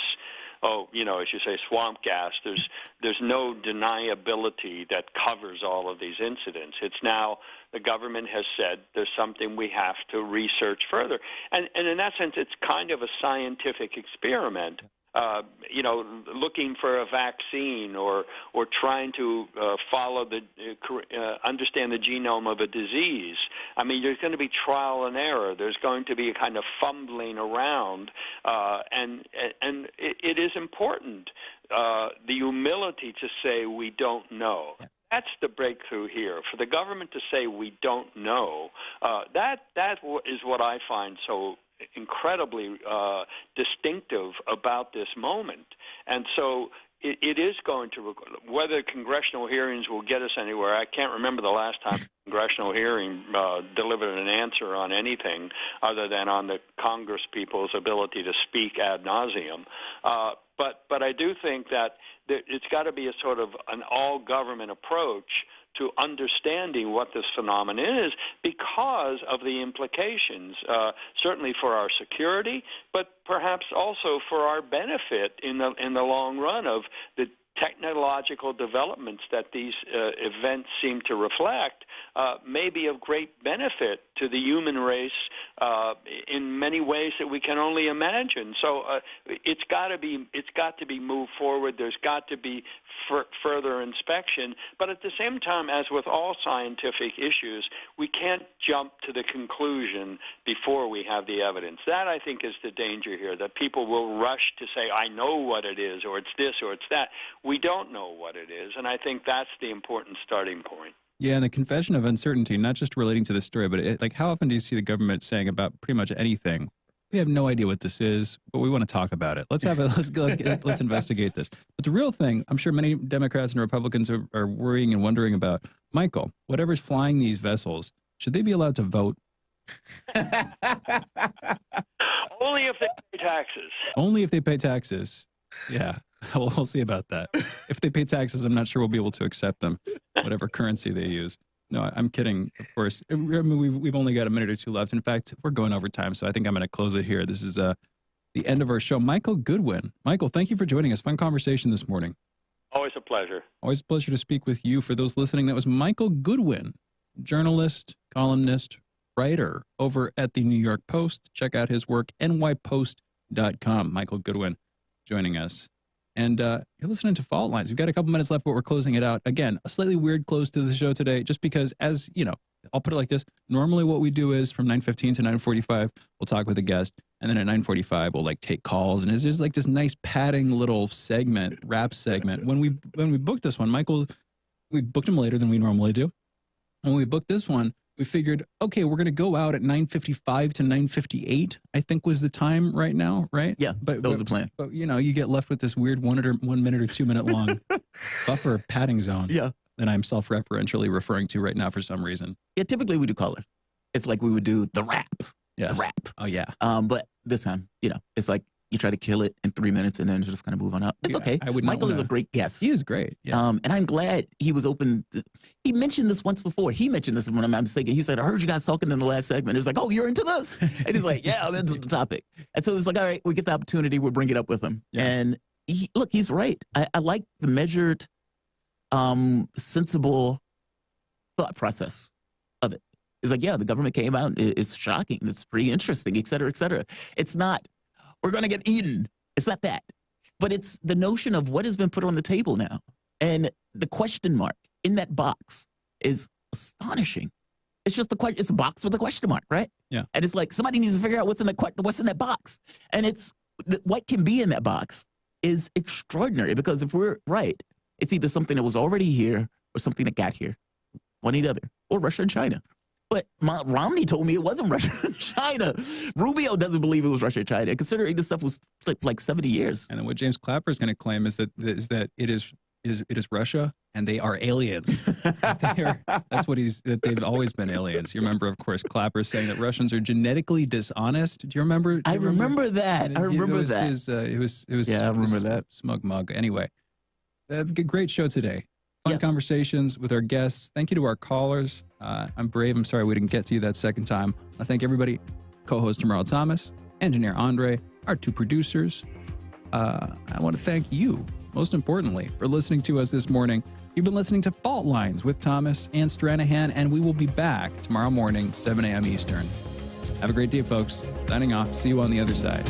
Speaker 5: as you say, swamp gas. There's no deniability that covers all of these incidents. It's now the government has said there's something we have to research further. And in that sense, it's kind of a scientific experiment. Looking for a vaccine or trying to understand the genome of a disease. I mean, there's going to be trial and error. There's going to be a kind of fumbling around, and it is important, the humility to say we don't know. That's the breakthrough here. For the government to say we don't know, that is what I find so incredibly distinctive about this moment. And so it is going to, whether congressional hearings will get us anywhere, I can't remember the last time a congressional hearing delivered an answer on anything other than on the Congress people's ability to speak ad nauseum. But I do think that it's got to be a sort of an all-government approach to understanding what this phenomenon is because of the implications, certainly for our security, but perhaps also for our benefit in the long run of the technological developments that these events seem to reflect may be of great benefit to the human race in many ways that we can only imagine. So it's got to be moved forward. There's got to be further inspection. But at the same time, as with all scientific issues, we can't jump to the conclusion before we have the evidence. That, I think, is the danger here, that people will rush to say, I know what it is, or it's this, or it's that. We don't know what it is, and I think that's the important starting point.
Speaker 3: Yeah, and the confession of uncertainty, not just relating to this story, but like how often do you see the government saying about pretty much anything, we have no idea what this is, but we want to talk about it. Let's investigate this. But the real thing, I'm sure many Democrats and Republicans are worrying and wondering about, Michael, whatever's flying these vessels, should they be allowed to vote?
Speaker 5: Only if they pay taxes.
Speaker 3: Only if they pay taxes. Yeah, we'll see about that. If they pay taxes, I'm not sure we'll be able to accept them, whatever currency they use. No, I'm kidding, of course. I mean, we've only got a minute or two left. In fact, we're going over time, so I think I'm going to close it here. This is the end of our show. Michael Goodwin. Michael, thank you for joining us. Fun conversation this morning.
Speaker 5: Always a pleasure.
Speaker 3: Always a pleasure to speak with you. For those listening, that was Michael Goodwin, journalist, columnist, writer over at the New York Post. Check out his work, nypost.com. Michael Goodwin joining us. And you're listening to Fault Lines. We've got a couple minutes left, but we're closing it out. Again, a slightly weird close to the show today, just because, as you know, I'll put it like this. Normally what we do is from 9:15 to 9:45, we'll talk with a guest. And then at 9:45, we'll take calls. And there's like this nice padding little segment, rap segment. When we booked this one, Michael, we booked him later than we normally do. When we booked this one, we figured, okay, we're going to go out at 9:55 to 9:58, I think was the time right now, right?
Speaker 4: Yeah, that was the plan.
Speaker 3: But, you get left with this weird 1 minute or 2 minute long buffer padding zone.
Speaker 4: Yeah.
Speaker 3: That I'm self-referentially referring to right now for some reason.
Speaker 4: Yeah, typically we do callers. It's like we would do the rap.
Speaker 3: Yes.
Speaker 4: The rap.
Speaker 3: Oh, yeah.
Speaker 4: But this time, it's like you try to kill it in 3 minutes and then just kind of move on up. It's okay. Michael is a great guest.
Speaker 3: He is great. Yeah.
Speaker 4: And I'm glad he was open. He mentioned this once before. He mentioned this when I'm mistaken. He said, I heard you guys talking in the last segment. It was like, oh, you're into this? And he's like, yeah, I'm into the topic. And so it was like, all right, we get the opportunity. We'll bring it up with him. Yeah. And look, he's right. I like the measured, sensible thought process of it. It's like, yeah, the government came out. It's shocking. It's pretty interesting, et cetera, et cetera. It's not, we're going to get eaten. It's not that. But it's the notion of what has been put on the table now. And the question mark in that box is astonishing. It's just it's a box with a question mark, right?
Speaker 3: Yeah.
Speaker 4: And it's like somebody needs to figure out what's in that box. And it's what can be in that box is extraordinary, because if we're right, it's either something that was already here or something that got here, one or the other, or Russia and China. But Romney told me it wasn't Russia and China. Rubio doesn't believe it was Russia and China, considering this stuff was like 70 years.
Speaker 3: And then what James Clapper is going to claim is that it is Russia and they are aliens. That's what that they've always been aliens. You remember, of course, Clapper saying that Russians are genetically dishonest. Do you remember?
Speaker 4: I remember that. I remember that.
Speaker 3: It was
Speaker 4: yeah, I remember that.
Speaker 3: Smug mug. Anyway, a great show today. Fun conversations with our guests. Thank you to our callers. I'm brave. I'm sorry we didn't get to you that second time. I thank everybody. Co-host Jamarl Thomas, engineer Andre, our two producers. I want to thank you, most importantly, for listening to us this morning. You've been listening to Fault Lines with Thomas and Stranahan, and we will be back tomorrow morning, 7 a.m. Eastern. Have a great day, folks. Signing off. See you on the other side.